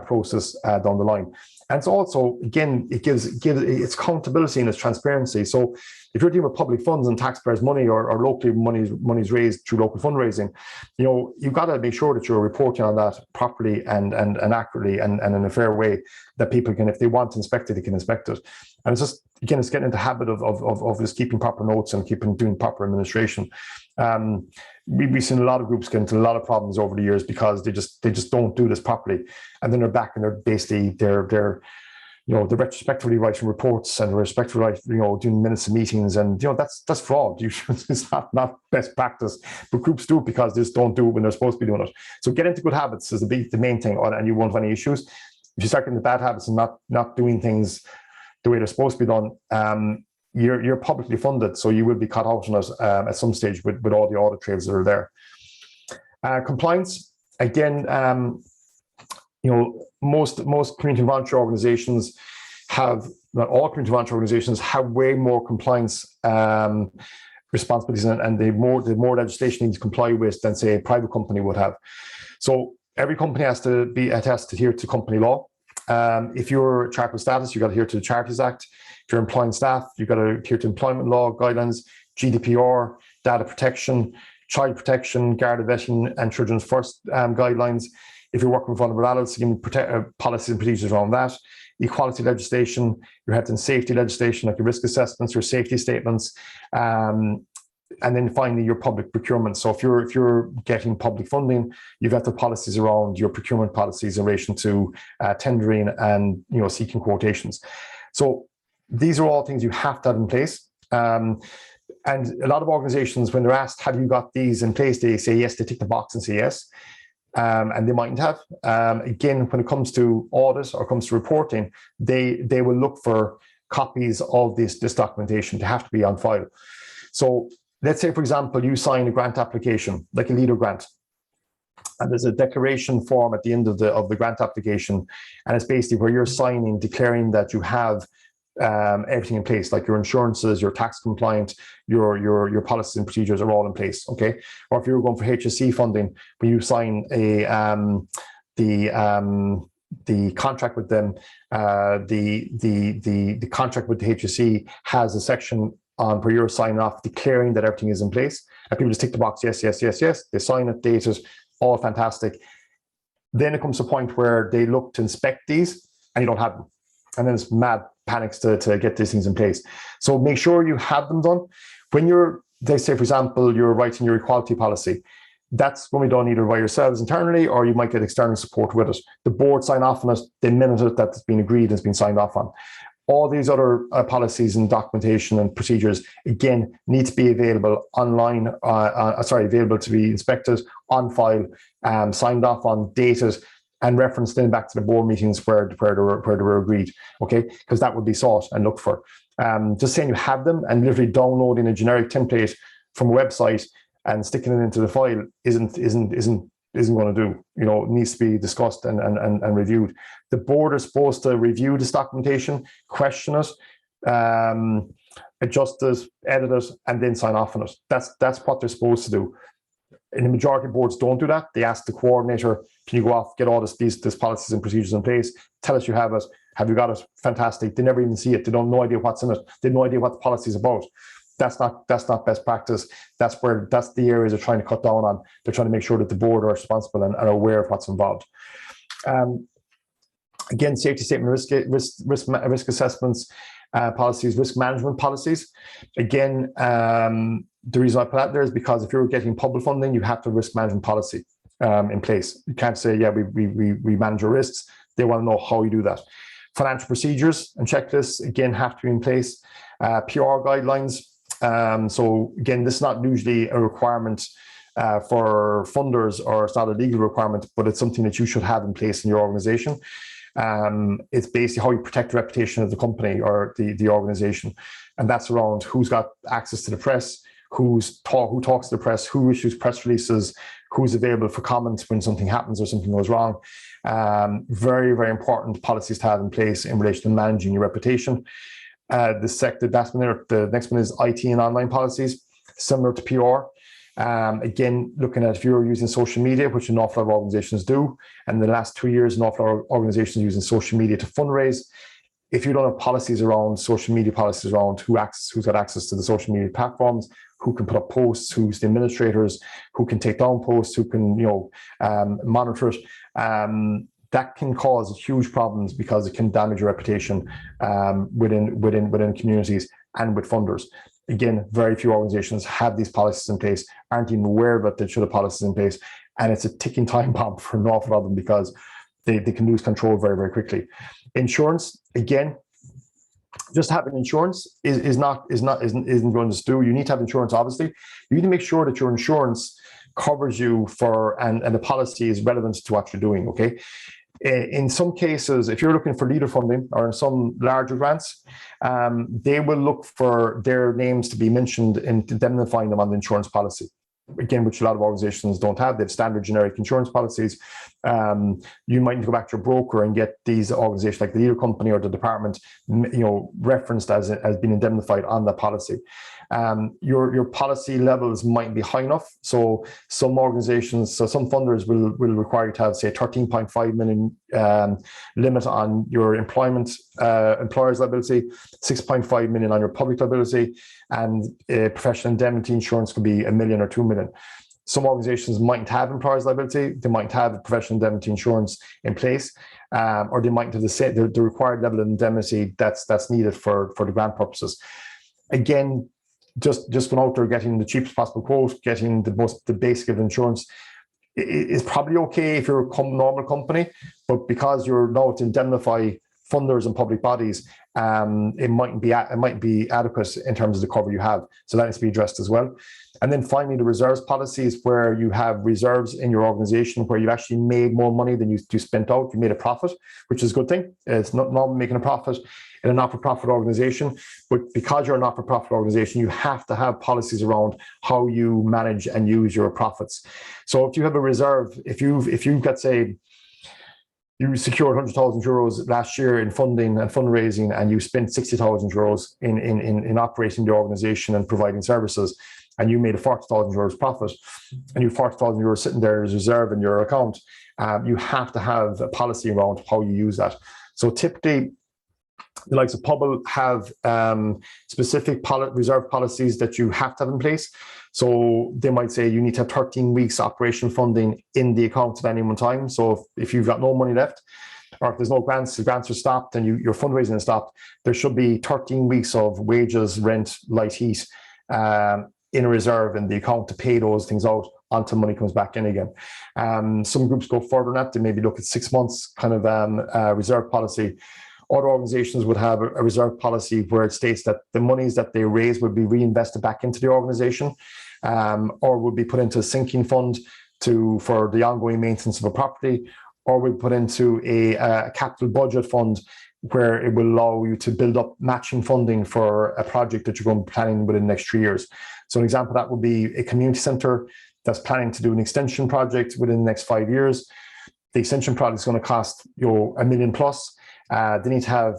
process down the line. And it's also, again, it gives its accountability and its transparency. So if you're dealing with public funds and taxpayers' money, or locally money's raised through local fundraising, you've got to make sure that you're reporting on that properly and accurately and in a fair way, that people can, if they want to inspect it, they can inspect it. And it's just, again, it's getting into the habit of just keeping proper notes and doing proper administration. We've seen a lot of groups get into a lot of problems over the years because they just don't do this properly, and then they're back and they're basically they're retrospectively writing reports and retrospectively doing minutes of meetings, and that's fraud. It's not best practice, but groups do it because they just don't do it when they're supposed to be doing it. So get into good habits is the main thing, and you won't have any issues. If you start getting the bad habits and not doing things the way they're supposed to be done, you're publicly funded, so you will be caught out on it at some stage with all the audit trails that are there. Compliance, again, most community voluntary organizations have, not all community voluntary organizations have way more compliance responsibilities, and the more legislation needs to comply with than, say, a private company would have. So every company has to adhere to company law. If you're charitable status, you've got to adhere to the Charities Act. If you're employing staff, you've got to adhere to employment law guidelines, GDPR, data protection, child protection, Garda vetting, and children's first guidelines. If you're working with vulnerable adults, you can policies and procedures around that. Equality legislation, your health and safety legislation, like your risk assessments, your safety statements, and then finally your public procurement. So if you're getting public funding, you've got the policies around your procurement policies in relation to tendering and seeking quotations. So these are all things you have to have in place. And a lot of organizations, when they're asked, have you got these in place, they say yes, they tick the box and say yes. And they mightn't have. Again, when it comes to audit or comes to reporting, they will look for copies of this documentation. They have to be on file. So let's say, for example, you sign a grant application, like a leader grant, and there's a declaration form at the end of the grant application, and it's basically where you're signing, declaring that you have everything in place, like your insurances, your tax compliant, your policies and procedures are all in place. Okay, or if you're going for HSC funding, when you sign the contract with them, the contract with the HSC has a section on where you're signing off, declaring that everything is in place, and people just tick the box, yes, yes, yes, yes. They sign it, date it, all fantastic. Then it comes to a point where they look to inspect these, and you don't have them, and then it's mad panics to get these things in place. So make sure you have them done. When they say, for example, you're writing your equality policy, That's going to be done either by yourselves internally, or you might get external support with it. The board sign off on it, they minute it that it's been agreed and it's been signed off on. All these other policies and documentation and procedures, again, need to be available online, available to be inspected, on file, signed off on, dated, and referenced in back to the board meetings where they were agreed, okay? Because that would be sought and looked for. Just saying you have them and literally downloading a generic template from a website and sticking it into the file isn't going to do. You know, it needs to be discussed and reviewed. The board is supposed to review this documentation, question it, adjust it, edit it, and then sign off on it. That's what they're supposed to do. And the majority of boards don't do that. They ask the coordinator, can you go off, get all these policies and procedures in place, tell us you have it, have you got it? Fantastic. They never even see it. They don't no idea what's in it. They have no idea what the policy is about. That's not best practice. That's the areas they're trying to cut down on. They're trying to make sure that the board are responsible and are aware of what's involved. Again, safety statement, risk assessments, policies, risk management policies. Again, the reason I put that there is because if you're getting public funding, you have to risk management policy in place. You can't say, yeah, we manage your risks. They want to know how you do that. Financial procedures and checklists, again, have to be in place. PR guidelines. So again, this is not usually a requirement for funders, or it's not a legal requirement, but it's something that you should have in place in your organization. It's basically how you protect the reputation of the company or the organization. And that's around who's got access to the press, who talks to the press, who issues press releases, who's available for comments when something happens or something goes wrong. Very, very important policies to have in place in relation to managing your reputation. The next one is IT and online policies, similar to PR. Again, looking at if you're using social media, which an awful lot of organizations do, and in the last 2 years, an awful lot of organizations are using social media to fundraise. If you don't have policies around social media, policies around who's got access to the social media platforms, who can put up posts, who's the administrators, who can take down posts, who can monitor it, that can cause huge problems because it can damage your reputation within communities and with funders. Again, very few organizations have these policies in place, aren't even aware that they should have policies in place, and it's a ticking time bomb for an awful lot of them because they can lose control very, very quickly. Insurance, again, just having insurance isn't going to do. You need to have insurance, obviously. You need to make sure that your insurance covers you and the policy is relevant to what you're doing, okay? In some cases, if you're looking for leader funding or in some larger grants, they will look for their names to be mentioned in indemnifying them on the insurance policy. Again, which a lot of organizations don't have. They have standard generic insurance policies. You might need to go back to your broker and get these organizations like the leader company or the department, referenced as being indemnified on that policy. Your policy levels might be high enough. So some organizations, some funders will require you to have, say, 13.5 million limit on your employer's liability, 6.5 million on your public liability, and professional indemnity insurance could be $1 million or $2 million. Some organizations mightn't have employer's liability, they might have professional indemnity insurance in place, or they might have the required level of indemnity that's needed for the grant purposes. Again, just going out there, getting the cheapest possible quote, getting the basic of insurance is probably okay if you're a normal company, but because you're now to indemnify funders and public bodies, it might be adequate in terms of the cover you have. So that needs to be addressed as well. And then finally, the reserves policies, where you have reserves in your organization where you actually made more money than you spent out. You made a profit, which is a good thing. It's not normal making a profit in a not-for-profit organization, but because you're a not-for-profit organization, you have to have policies around how you manage and use your profits. So if you have a reserve, if you've got, say, you secured €100,000 last year in funding and fundraising, and you spent €60,000 in operating the organization and providing services, and you made a €40,000 profit, and you have €40,000 sitting there as reserve in your account, you have to have a policy around how you use that. So typically, the likes of Pubble have specific reserve policies that you have to have in place. So they might say you need to have 13 weeks operational funding in the account at any one time. So if you've got no money left, or if there's no grants, the grants are stopped and your fundraising is stopped, there should be 13 weeks of wages, rent, light, heat in a reserve in the account to pay those things out until money comes back in again. Some groups go further than that. They maybe look at 6 months kind of reserve policy. Other organizations would have a reserve policy where it states that the monies that they raise would be reinvested back into the organization, or would be put into a sinking fund for the ongoing maintenance of a property, or would put into a capital budget fund where it will allow you to build up matching funding for a project that you're going to be planning within the next 3 years. So an example of that would be a community centre that's planning to do an extension project within the next 5 years. The extension project is going to cost $1 million plus. They need to have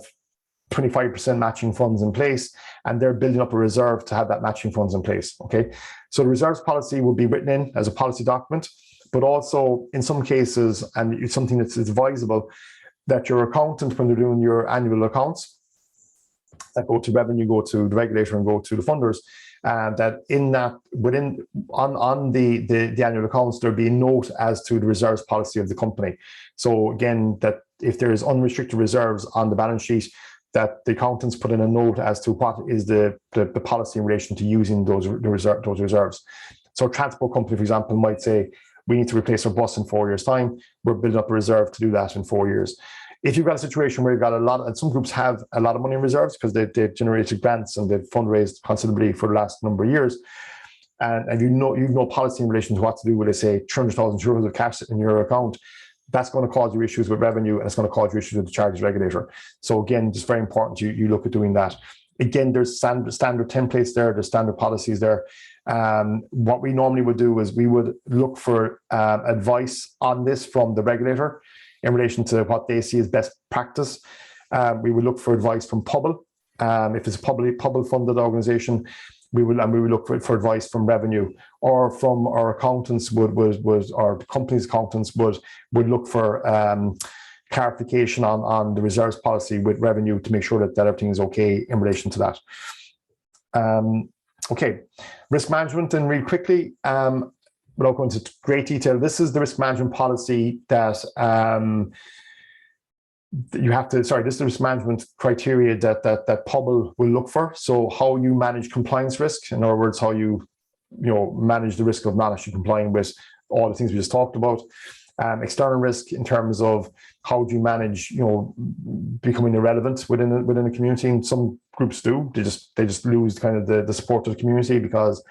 25% matching funds in place, and they're building up a reserve to have that matching funds in place. Okay, so the reserves policy will be written in as a policy document, but also in some cases, and it's something that's advisable, that your accountant, when they're doing your annual accounts that go to revenue, go to the regulator, and go to the funders, that in that on the annual accounts there'll be a note as to the reserves policy of the company. So again, that if there is unrestricted reserves on the balance sheet, that the accountants put in a note as to what is the policy in relation to using those reserves. So a transport company, for example, might say, we need to replace our bus in 4 years' time. We're building up a reserve to do that in 4 years. If you've got a situation where you've got and some groups have a lot of money in reserves because they've generated grants and they've fundraised considerably for the last number of years, and you've no policy in relation to what to do with, say, 300,000 euros of cash in your account, that's going to cause you issues with revenue, and it's going to cause you issues with the Charities Regulator. So again, just very important you look at doing that. Again, there's standard templates there, there's standard policies there. What we normally would do is we would look for advice on this from the regulator in relation to what they see as best practice. We would look for advice from Public. If it's a public funded organization, we would look for advice from revenue, or from our accountants or the company's accountants would look for clarification on the reserves policy with revenue to make sure that everything is okay in relation to that. Okay, risk management, and really quickly, without going into great detail, this is the risk management policy that this is the risk management criteria that Public will look for. So how you manage compliance risk, in other words, how you manage the risk of not actually complying with all the things we just talked about. External risk in terms of how do you manage, becoming irrelevant within a community. And some groups do. They just lose kind of the support of the community because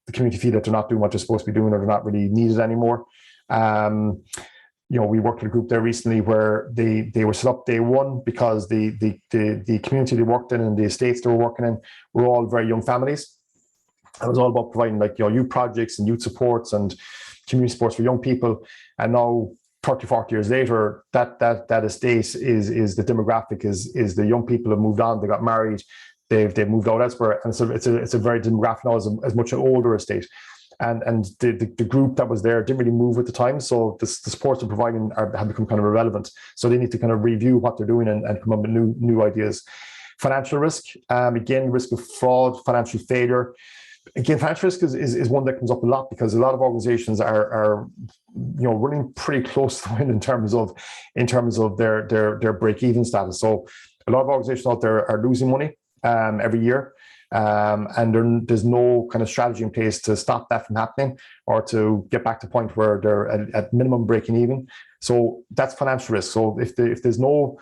the community feel that they're not doing what they're supposed to be doing, or they're not really needed anymore. We worked with a group there recently where they were set up day one because the community they worked in and the estates they were working in were all very young families. It was all about providing youth projects and youth supports and community supports for young people. And now 30, 40 years later, that estate is the demographic is the young people have moved on, they got married, they've moved out elsewhere. And so it's a very demographic now, as much an older estate. And the group that was there didn't really move with the time. So the supports they're providing have become kind of irrelevant. So they need to kind of review what they're doing and come up with new ideas. Financial risk, again, risk of fraud, financial failure. Again, financial risk is one that comes up a lot because a lot of organizations are running pretty close to it in terms of their break-even status. So a lot of organizations out there are losing money every year. And there's no kind of strategy in place to stop that from happening or to get back to the point where they're at minimum breaking even. So that's financial risk. So if there's no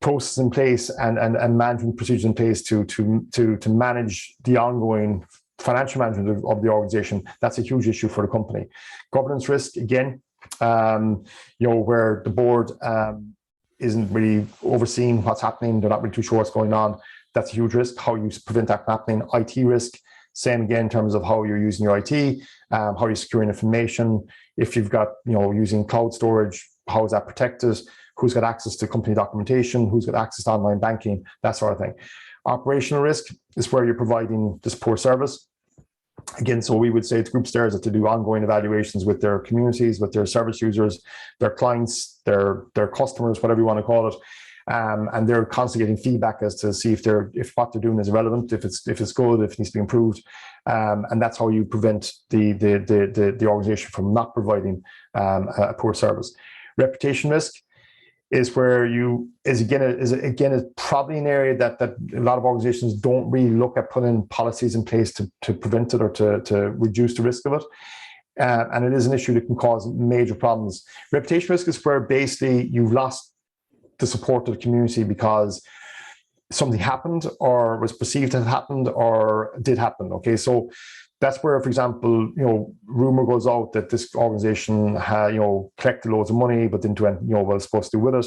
process in place and management procedures in place to manage the ongoing financial management of the organization, that's a huge issue for the company. Governance risk, again, where the board isn't really overseeing what's happening, they're not really too sure what's going on. That's a huge risk. How you prevent that from happening. IT risk, same again in terms of how you're using your IT, how you're securing information. If you've got, using cloud storage, how is that protected? Who's got access to company documentation? Who's got access to online banking? That sort of thing. Operational risk is where you're providing this poor service. Again, so we would say to groups there is that to do ongoing evaluations with their communities, with their service users, their clients, their customers, whatever you want to call it. And they're constantly getting feedback as to see if what they're doing is relevant, if it's good, if it needs to be improved, and that's how you prevent the organization from not providing a poor service. Reputation risk is where is probably an area that a lot of organizations don't really look at putting policies in place to prevent it or to reduce the risk of it. and it is an issue that can cause major problems. Reputation risk is where basically you've lost the support of the community because something happened or was perceived to have happened or did happen. Okay, so that's where, for example, rumor goes out that this organization had, collected loads of money, but didn't do anything, what it's supposed to do with it,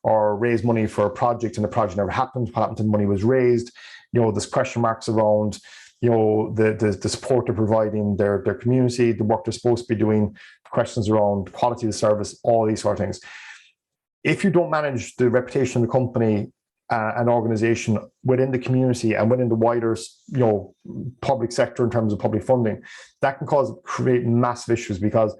or raise money for a project and the project never happened. What happened to the money was raised. There's question marks around, the support they're providing their community, the work they're supposed to be doing, questions around quality of the service, all these sort of things. If you don't manage the reputation of the company, an organization within the community and within the wider, public sector in terms of public funding, that can create massive issues because,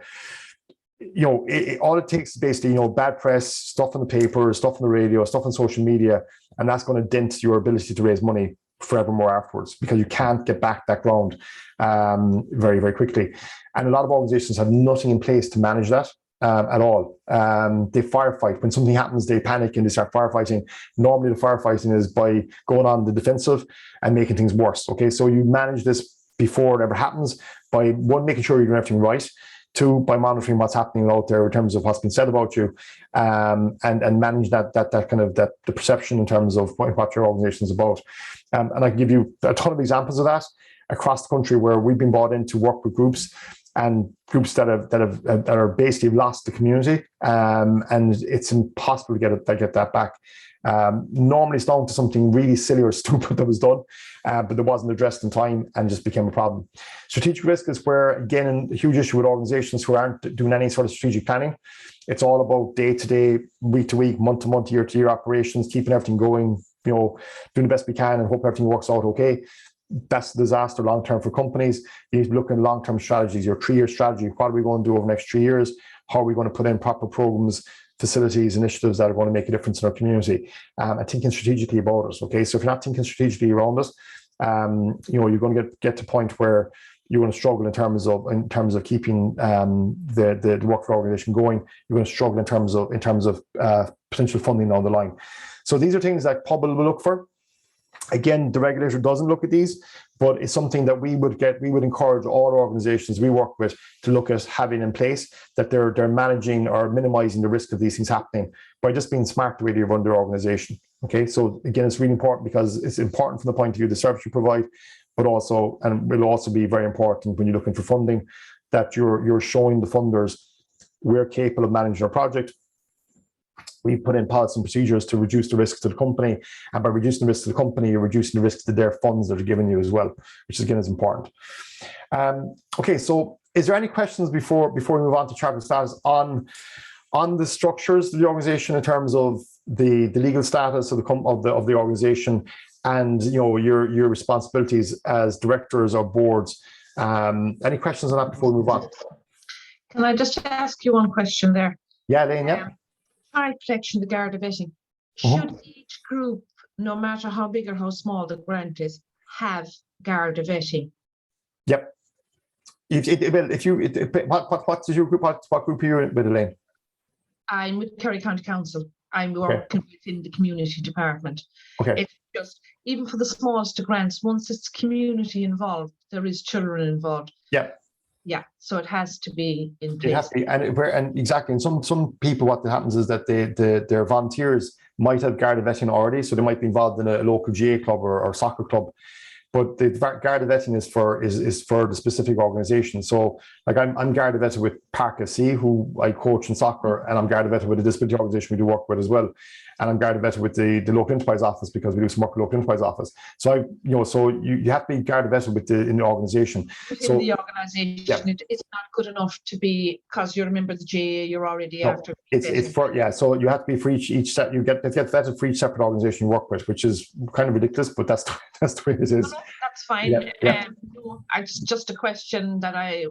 all it takes is basically, bad press, stuff in the paper, stuff on the radio, stuff on social media, and that's going to dent your ability to raise money forevermore afterwards because you can't get back that ground very, very quickly. And a lot of organizations have nothing in place to manage that. At all. They firefight. When something happens, they panic and they start firefighting. Normally the firefighting is by going on the defensive and making things worse. Okay, so you manage this before it ever happens by, one, making sure you're doing everything right, two, by monitoring what's happening out there in terms of what's been said about you, and manage that kind of the perception in terms of what your organization is about. And I can give you a ton of examples of that across the country where we've been brought in to work with groups and groups that are basically lost the community, and it's impossible to get that back. Normally, it's down to something really silly or stupid that was done, but that wasn't addressed in time and just became a problem. Strategic risk is where, again, a huge issue with organizations who aren't doing any sort of strategic planning. It's all about day-to-day, week-to-week, month-to-month, year-to-year operations, keeping everything going, doing the best we can and hope everything works out okay. That's a disaster long-term for companies. You need to look at long-term strategies, your 3-year strategy. What are we going to do over the next 3 years? How are we going to put in proper programs, facilities, initiatives that are going to make a difference in our community? And thinking strategically about it. Okay, so if you're not thinking strategically around it, you're going to get to a point where you're going to struggle in terms of keeping the work for organization going. You're going to struggle in terms of potential funding down the line. So these are things that public will look for. Again, the regulator doesn't look at these, but it's something that we would encourage all organizations we work with to look at having in place, that they're managing or minimizing the risk of these things happening by just being smart the way they run their organization. Okay, so again, it's really important because it's important from the point of view of the service you provide, but also, and will also be very important when you're looking for funding, that you're showing the funders we're capable of managing our project. We put in policies and procedures to reduce the risks to the company, and by reducing the risks to the company, you're reducing the risks to their funds that are given you as well, which again is important. Okay, so is there any questions before we move on to charitable status on the structures of the organization in terms of the legal status of the organization and your responsibilities as directors or boards? Any questions on that before we move on? Can I just ask you one question there? Yeah, Elaine, yeah. Child protection, the Garda vetting. Should each group, no matter how big or how small the grant is, have Garda vetting? Yep. What's your group? What group are you with, Elaine? I'm with Kerry County Council. I'm working within the community department. Okay. It's just, even for the smallest grants, once it's community involved, there is children involved. Yeah. Yeah, so it has to be in place. It has to be, and exactly. And some people, what happens is that their volunteers might have Garda vetting already, so they might be involved in a local GA club or soccer club. But the Garda vetting is for the specific organisation. So, like I'm Garda vetted with Park FC, who I coach in soccer, and I'm Garda vetted with a disability organisation we do work with as well. And I'm Garda vetted with the local enterprise office because we do some work with the local enterprise office. So so you have to be Garda vetted in the organisation. Within the organisation, it's not good enough to be because you're a member of the GA. You're already after. It's for So you have to be for each set. You get vetted for each separate organisation you work with, which is kind of ridiculous, but that's the way it is. No, that's fine. Yeah. It's just a question that I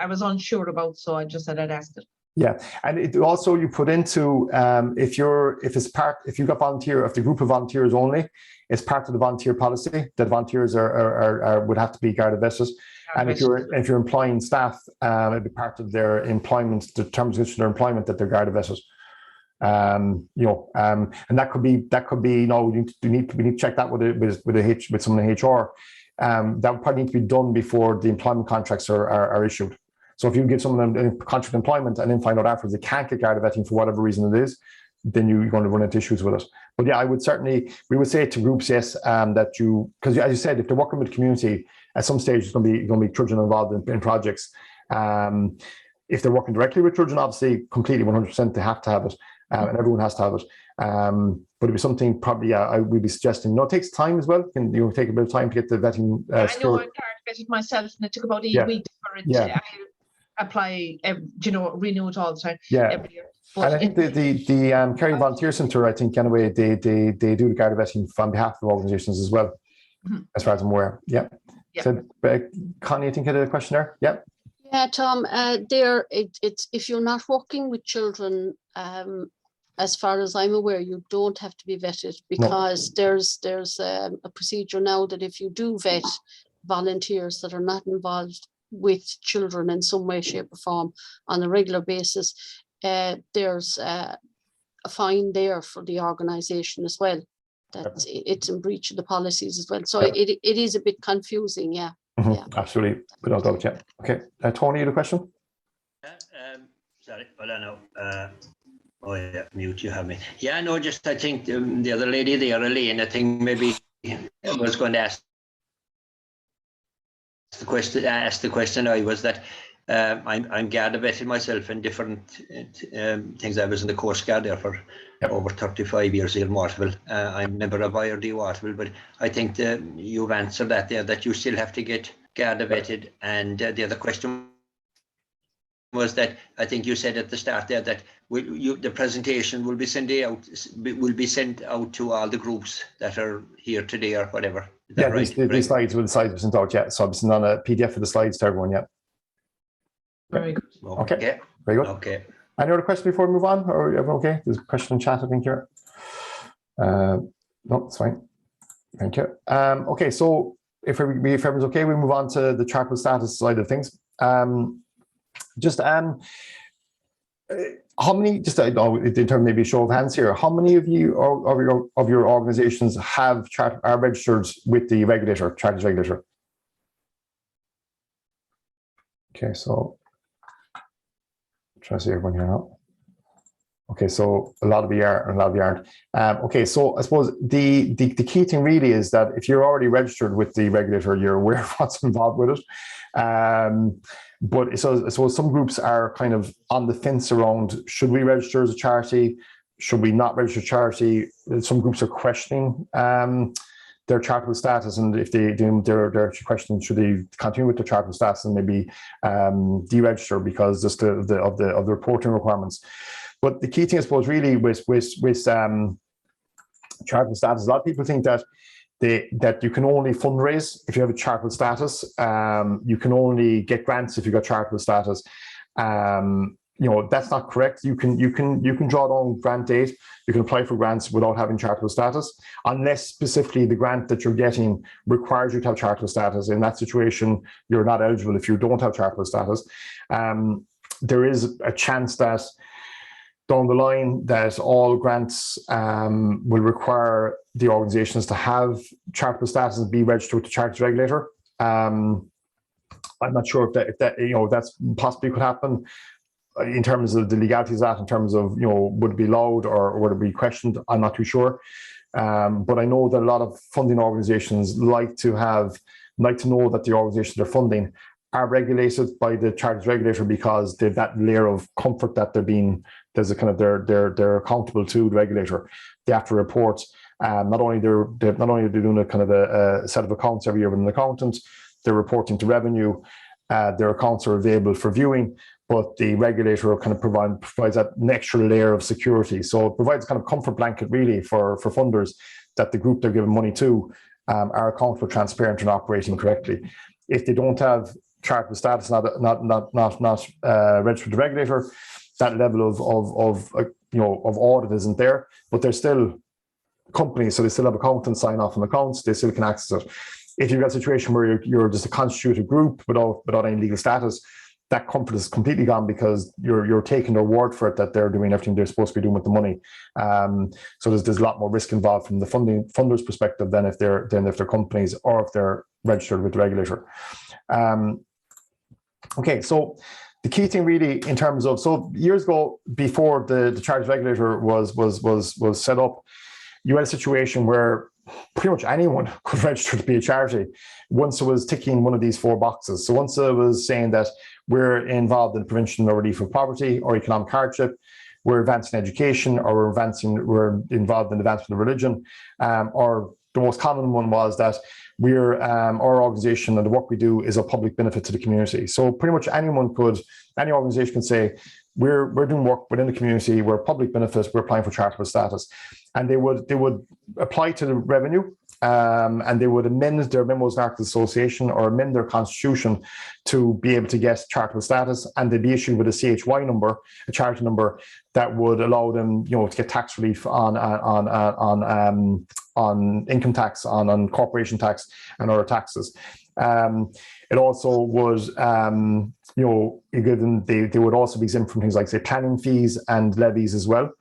was unsure about, so I just said I'd ask it. Yeah, and it also you put into if you've got volunteer, if the group of volunteers only, it's part of the volunteer policy that volunteers would have to be Garda vetted, and if you're employing staff, it'd be part of their employment, the terms of their employment that they're Garda vetted. And that could be we need to check that with someone in HR. That would probably need to be done before the employment contracts are issued. So if you give someone a contract employment and then find out afterwards they can't get Garda vetting for whatever reason it is, then you're going to run into issues with it. But yeah, we would say to groups, yes, that because as you said, if they're working with the community, at some stage it's going to be children involved in projects. If they're working directly with children, obviously completely 100% they have to have it, and everyone has to have it. But it'd be something probably I would be suggesting. No, it takes time as well. You take a bit of time to get the vetting. I know I vetted myself, and it took about 8 weeks for it. Yeah. I apply, renew it all the time. Yeah. Every year. But and I think the Community Volunteer Sector, I think anyway, they do the Garda vetting on behalf of organisations as well, as far as I'm aware. Yeah. So, Connie, I think you had a question there. Yeah. Yeah, Tom. It's if you're not working with children, as far as I'm aware, you don't have to be vetted, because there's a procedure now that if you do vet volunteers that are not involved with children in some way, shape, or form on a regular basis, there's a fine there for the organisation as well. That it's in breach of the policies as well. So it is a bit confusing, yeah. Absolutely, without doubt, yeah. Okay, Tony, you had a question? Sorry, well, I know. Oh yeah, mute, you have me. Yeah, no, just I think the other lady there, Elaine, I think maybe I was going to ask the question. I was that I'm Garda vetted myself in different things. I was in the Coast Guard there for over 35 years here in Waterville. I'm a member of IRD Waterville, but I think you've answered that there, that you still have to get Garda vetted. And the other question was that I think you said at the start there that the presentation will be sent out to all the groups that are here today or whatever. Yeah, right? These slides will sent out, yeah. So I've sent on a PDF for the slides to everyone, yeah. Very good. Okay. Very good. Okay. Any other questions before we move on? Or are everyone okay? There's a question in chat, I think, here. No, it's fine. Thank you. Okay, so if everyone's okay, we move on to the charitable status side of things. How many, just in terms of maybe a show of hands here, how many of you of your organizations are registered with the regulator, Charities Regulator? Okay, so try to see everyone here now. Okay, so a lot of you are, and a lot of you aren't. Okay, so I suppose the key thing really is that if you're already registered with the regulator, you're aware of what's involved with it. But so some groups are kind of on the fence around, should we register as a charity? Should we not register a charity? Some groups are questioning their charitable status, and if they're questioning, should they continue with their charitable status and maybe deregister because just of the reporting requirements. But the key thing, I suppose, really with charitable status, a lot of people think that that you can only fundraise if you have a charitable status. You can only get grants if you got charitable status. That's not correct. You can draw down grant aid. You can apply for grants without having charitable status, unless specifically the grant that you're getting requires you to have charitable status. In that situation, you're not eligible if you don't have charitable status. There is a chance that down the line that all grants will require the organisations to have charitable status and be registered with the Charities Regulator. I'm not sure if that that's possibly could happen in terms of the legalities of that, in terms of would it be allowed or would it be questioned. I'm not too sure, but I know that a lot of funding organisations like to know that the organisations they're funding are regulated by the Charities Regulator, because they've that layer of comfort that they're accountable to the regulator. They have to report. Not only they're doing a kind of a set of accounts every year with an accountant, they're reporting to revenue. Their accounts are available for viewing, but the regulator kind of provides that extra layer of security. So it provides kind of comfort blanket really for funders that the group they're giving money to are accountable, transparent, and operating correctly. If they don't have charitable status, not registered with the regulator, that level of audit isn't there, but they're still companies, so they still have accountants sign off on accounts, they still can access it. If you've got a situation where you're just a constituted group without any legal status, that comfort is completely gone, because you're taking their word for it that they're doing everything they're supposed to be doing with the money. So there's a lot more risk involved from the funder's perspective than if they're companies or if they're registered with the regulator. Okay, so the key thing really in terms of, so years ago, before the Charities Regulator was set up, you had a situation where pretty much anyone could register to be a charity once it was ticking one of these 4 boxes. So once it was saying that we're involved in the prevention or relief of poverty or economic hardship, we're advancing education, or we're involved in advancement of religion, or the most common one was that we're our organisation and the work we do is of public benefit to the community. So pretty much any organisation can say we're doing work within the community, we're public benefit, we're applying for charitable status, and they would apply to the revenue, and they would amend their memos of association or amend their constitution to be able to get charitable status, and they'd be issued with a CHY number, a charity number that would allow them, to get tax relief on income tax, on corporation tax, and other taxes. It also was, they would also be exempt from things like, say, planning fees and levies as well.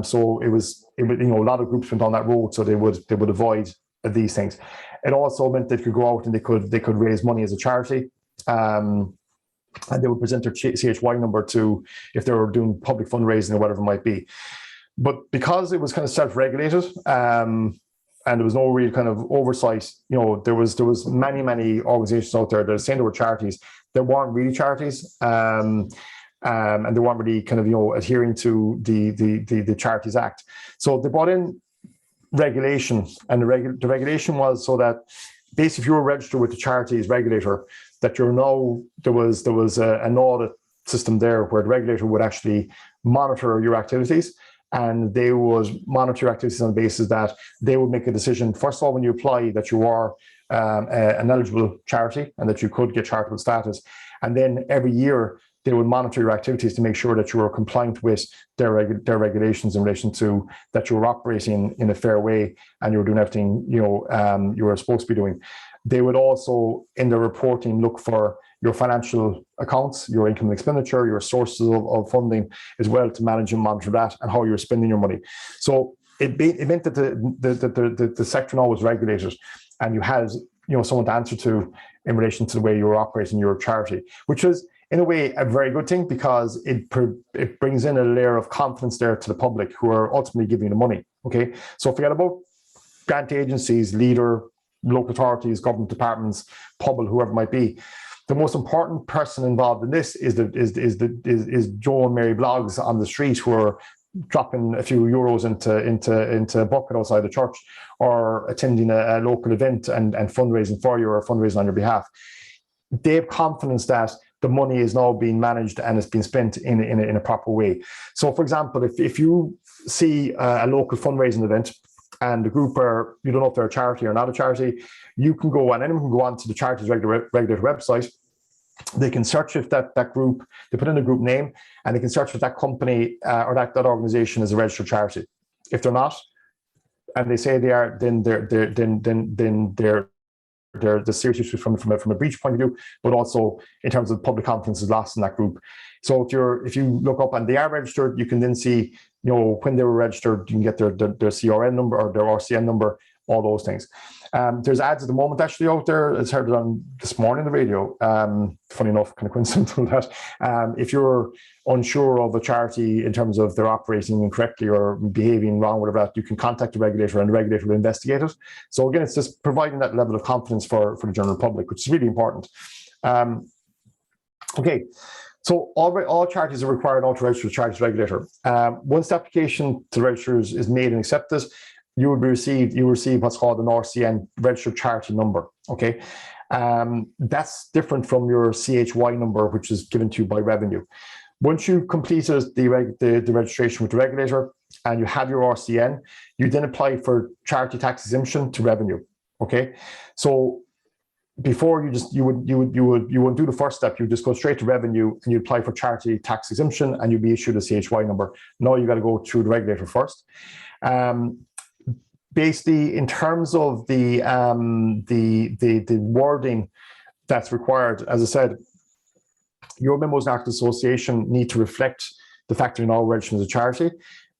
So it was, a lot of groups went on that road, so they would avoid these things. It also meant they could go out and they could raise money as a charity, and they would present their CHY number to, if they were doing public fundraising or whatever it might be. But because it was kind of self-regulated, and there was no real kind of oversight, there was many organizations out there that were saying they were charities. They weren't really charities, and they weren't really kind of adhering to the Charities Act. So they brought in regulation, and the regulation was so that basically if you were registered with the Charities Regulator, that there was an audit system there where the regulator would actually monitor your activities, and they would monitor your activities on the basis that they would make a decision, first of all, when you apply, that you are an eligible charity and that you could get charitable status. And then every year they would monitor your activities to make sure that you were compliant with their regulations in relation to that you were operating in a fair way and you were doing everything you were supposed to be doing. They would also, in their reporting, look for your financial accounts, your income and expenditure, your sources of funding as well, to manage and monitor that and how you're spending your money. So it meant that the sector now was regulated, and you had someone to answer to in relation to the way you were operating your charity, which is in a way a very good thing, because it brings in a layer of confidence there to the public who are ultimately giving you the money. Okay, so forget about grant agencies, leader, local authorities, government departments, public, whoever it might be. The most important person involved in this is Joe and Mary Bloggs on the street, who are dropping a few euros into a bucket outside the church, or attending a local event and fundraising for you, or fundraising on your behalf. They have confidence that the money is now being managed and it's being spent in a proper way. So, for example, if you see a local fundraising event and the group you don't know if they're a charity or not a charity, you can go, and anyone can go on to the Charities Regulator website. They can search if that group, they put in a group name, and they can search if that company or that organization is a registered charity. If they're not, and they say they are, then the serious issues from a breach point of view, but also in terms of public confidence is lost in that group. So if you look up and they are registered, you can then see when they were registered, you can get their CRN number or their RCN number, all those things. There's ads at the moment actually out there. It's heard it on this morning on the radio. Funny enough, kind of coincidental that if you're unsure of a charity in terms of they're operating incorrectly or behaving wrong, whatever that, you can contact the regulator and the regulator will investigate it. So again, it's just providing that level of confidence for the general public, which is really important. Okay. So all charities are required now to register with Charities Regulator. Once the application to register is made and accepted, you receive what's called an RCN, registered charity number. Okay, that's different from your CHY number, which is given to you by revenue. Once you completed the registration with the regulator and you have your RCN, you then apply for charity tax exemption to revenue. Okay, so before you wouldn't do the first step. You just go straight to revenue and you apply for charity tax exemption and you'll be issued a CHY number. Now you got to go through the regulator first. Basically, in terms of the wording that's required, as I said, your memos and acts of association need to reflect the fact that you're now registered as a charity.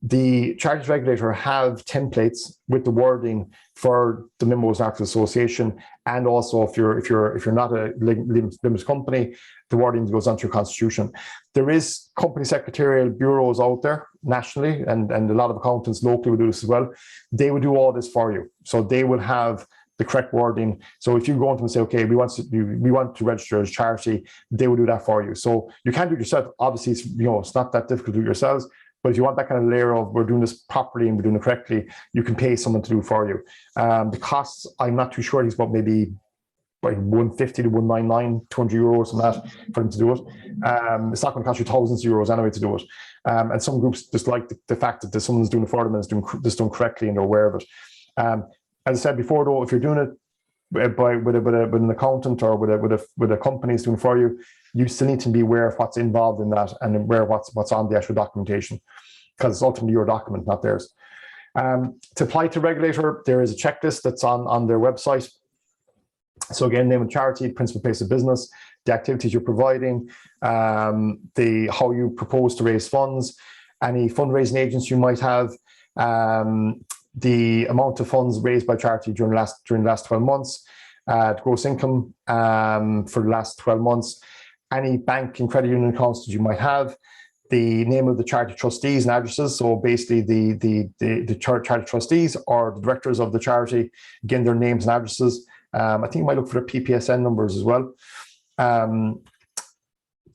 the Charities Regulator have templates with the wording for the memos and articles of association, and also if you're not a limited company, the wording goes onto your constitution. There is company secretarial bureaus out there nationally, and a lot of accountants locally will do this as well. They will do all this for you, so they will have the correct wording. So if you go to them and say, okay, we want to register as charity, they will do that for you. So you can't do it yourself. Obviously, it's not that difficult to do it yourselves. But if you want that kind of layer of we're doing this properly and we're doing it correctly, you can pay someone to do it for you. The costs, I'm not too sure. It's about maybe like 150 to 199, 200 euros and that for them to do it. It's not going to cost you thousands of euros anyway to do it. And some groups just like the fact that someone's doing it for them and it's done correctly and they're aware of it. As I said before, though, if you're doing it with an accountant or with a company is doing it for you, you still need to be aware of what's involved in that and aware of what's on the actual documentation, because it's ultimately your document, not theirs. To apply to regulator, there is a checklist that's on their website. So again, name of charity, principal place of business, the activities you're providing, how you propose to raise funds, any fundraising agents you might have, the amount of funds raised by charity during the last 12 months, gross income for the last 12 months, any bank and credit union accounts that you might have, the name of the charity trustees and addresses. So basically the charity trustees or the directors of the charity, again, their names and addresses. I think you might look for their PPSN numbers as well.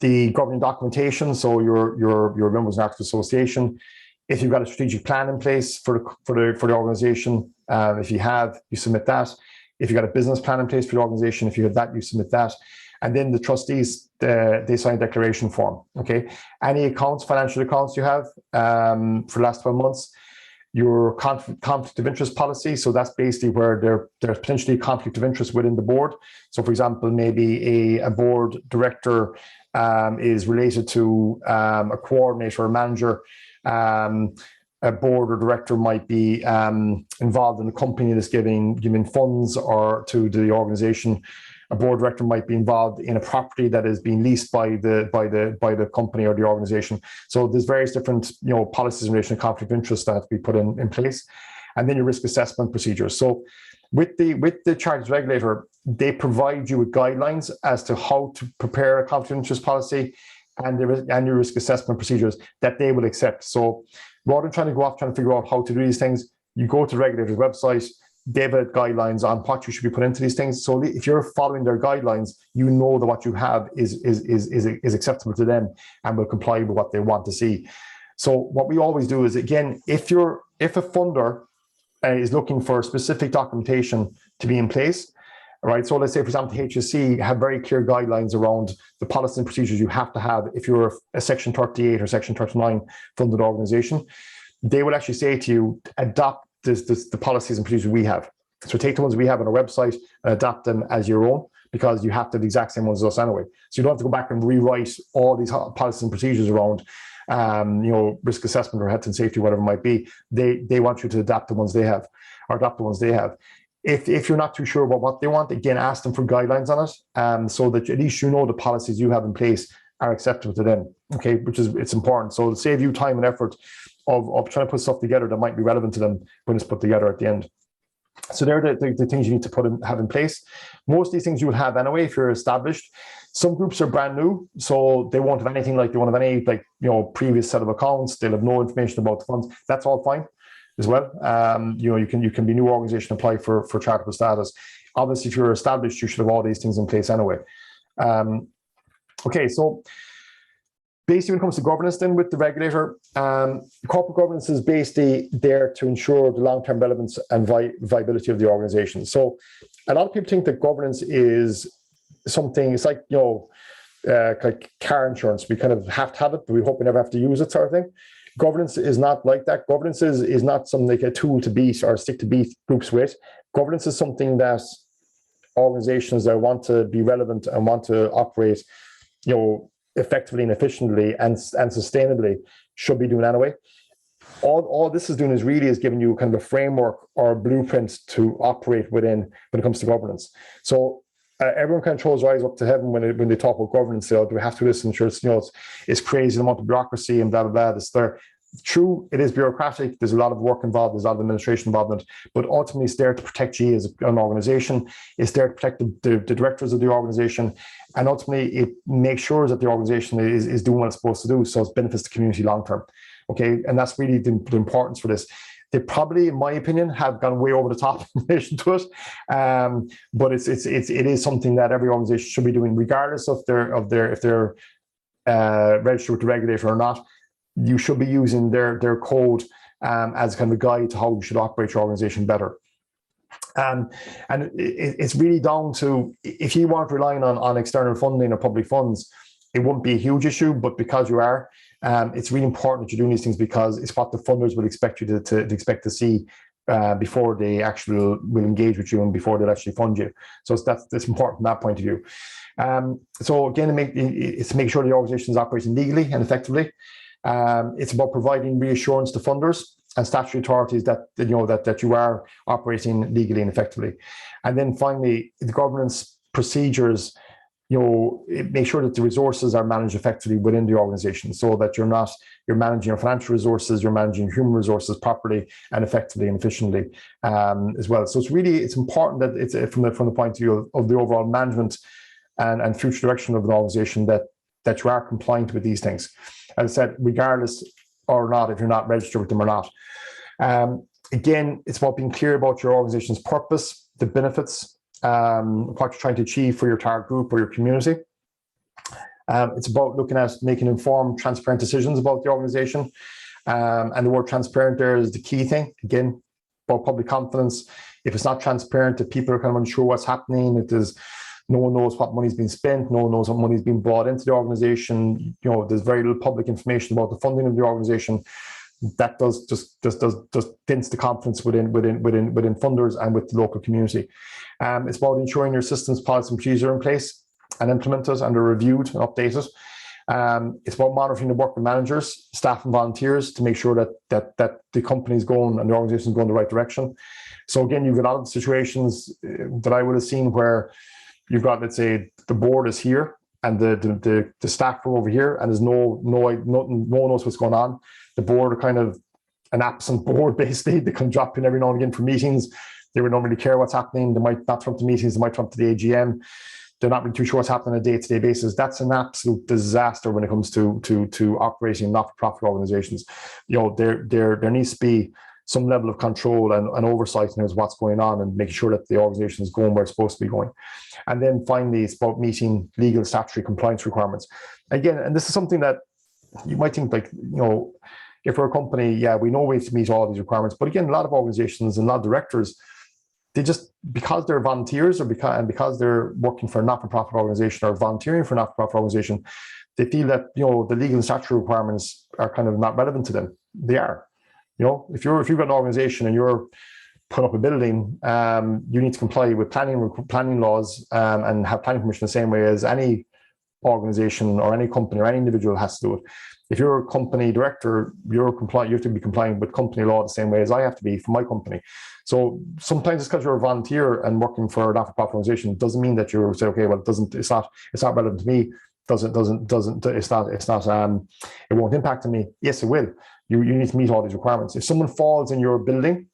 The governing documentation, so your members and articles of association. If you've got a strategic plan in place for the organization, if you have, you submit that. If you've got a business plan in place for the organization, if you have that, you submit that. And then the trustees, they sign a declaration form, okay? Any accounts, financial accounts you have for the last 12 months, your conflict of interest policy, so that's basically where there's potentially conflict of interest within the board. So for example, maybe a board director is related to a coordinator or manager. A board or director might be involved in a company that's giving funds or to the organization. A board director might be involved in a property that is being leased by the company or the organization. So there's various different policies in relation to conflict of interest that have to be put in place, and then your risk assessment procedures. So with the Charities Regulator, they provide you with guidelines as to how to prepare a conflict of interest policy and your risk assessment procedures that they will accept. So rather than trying to figure out how to do these things, you go to the regulator's website, they've got guidelines on what you should be put into these things. So if you're following their guidelines, you know that what you have is acceptable to them and will comply with what they want to see. So what we always do is, again, if a funder is looking for specific documentation to be in place, right? So let's say, for example, HSC have very clear guidelines around the policies and procedures you have to have if you're a Section 38 or Section 39 funded organization. They will actually say to you, adopt the policies and procedures we have. So take the ones we have on our website and adapt them as your own, because you have to have the exact same ones as us anyway. So you don't have to go back and rewrite all these policies and procedures around risk assessment or health and safety, whatever it might be. They want you to adapt the ones they have, or adopt the ones they have. If you're not too sure about what they want, again, ask them for guidelines on it, so that at least you know the policies you have in place are acceptable to them, okay, it's important. So it'll save you time and effort of trying to put stuff together that might be relevant to them when it's put together at the end. So they're the things you need to have in place. Most of these things you will have anyway if you're established. Some groups are brand new, so they won't have anything they won't have any previous set of accounts. They'll have no information about the funds. That's all fine as well. You can be a new organization, apply for charitable status. Obviously, if you're established, you should have all these things in place anyway. Okay, so basically when it comes to governance then with the regulator, corporate governance is basically there to ensure the long-term relevance and viability of the organization. So a lot of people think that governance is something, it's like car insurance. We kind of have to have it, but we hope we never have to use it, sort of thing. Governance is not like that. Governance is not something like a tool to beat or stick to beat groups with. Governance is something that organizations that want to be relevant and want to operate, effectively and efficiently and sustainably should be doing anyway. All this is doing is giving you kind of a framework or a blueprint to operate within when it comes to governance. So everyone kind of throws their eyes up to heaven when they talk about governance. Do we have to listen? Sure, it's crazy the amount of bureaucracy and blah blah blah. This there. True, it is bureaucratic. There's a lot of work involved. There's a lot of administration involved in it. But ultimately, it's there to protect you as an organisation. It's there to protect the directors of the organisation, and ultimately, it makes sure that the organisation is doing what it's supposed to do. So it benefits the community long term. Okay, and that's really the importance for this. They probably, in my opinion, have gone way over the top in relation to it, but it is something that every organisation should be doing, regardless of if they're registered with the regulator or not. You should be using their code as kind of a guide to how you should operate your organisation better. And it's really down to, if you weren't relying on external funding or public funds, it wouldn't be a huge issue. But because you are, it's really important that you're doing these things, because it's what the funders will expect you to expect to see before they actually will engage with you and before they'll actually fund you. So that's important from that point of view. So again, it's to make sure the organisation is operating legally and effectively. It's about providing reassurance to funders and statutory authorities that you are operating legally and effectively. And then finally, the governance procedures, make sure that the resources are managed effectively within the organisation, so that you're managing your financial resources, you're managing human resources properly and effectively and efficiently as well. So it's important that it's from the point of view of the overall management and future direction of an organisation that you are compliant with these things. As I said, regardless or not, if you're not registered with them or not. Again, it's about being clear about your organization's purpose, the benefits, what you're trying to achieve for your target group or your community. It's about looking at making informed, transparent decisions about the organization. And the word transparent there is the key thing. Again, about public confidence. If it's not transparent, if people are kind of unsure what's happening, no one knows what money's been spent, no one knows what money's been brought into the organization, there's very little public information about the funding of the organization. That does just dents the confidence within funders and with the local community. It's about ensuring your systems, policies and procedures are in place and implemented and are reviewed and updated. It's about monitoring the work of managers, staff and volunteers to make sure that the company's going and the organization is going the right direction. So again, you've got a lot of situations that I would have seen where you've got, let's say, the board is here and the staff are over here, and there's no one knows what's going on. The board are kind of an absent board, basically. They can drop in every now and again for meetings. They don't really care what's happening. They might not come to meetings. They might come to the AGM. They're not really too sure what's happening on a day-to-day basis. That's an absolute disaster when it comes to operating not-for-profit organizations. There needs to be some level of control and oversight in what's going on and making sure that the organization is going where it's supposed to be going. And then finally, it's about meeting legal statutory compliance requirements. Again, and this is something that you might think if we're a company, we know we have to meet all these requirements. But again, a lot of organizations and a lot of directors, they just, because they're volunteers or because they're working for a not-for-profit organization or volunteering for a not-for-profit organization, they feel that the legal and statutory requirements are kind of not relevant to them. They are. If you've got an organization and you're putting up a building, you need to comply with planning laws and have planning permission the same way as any organization or any company or any individual has to do it. If you're a company director, you have to be complying with company law the same way as I have to be for my company. So sometimes it's because you're a volunteer and working for a not-for-profit organization doesn't mean that you say, okay, well, it's not relevant to me. It won't impact on me. Yes, it will. You need to meet all these requirements. If someone falls in your building,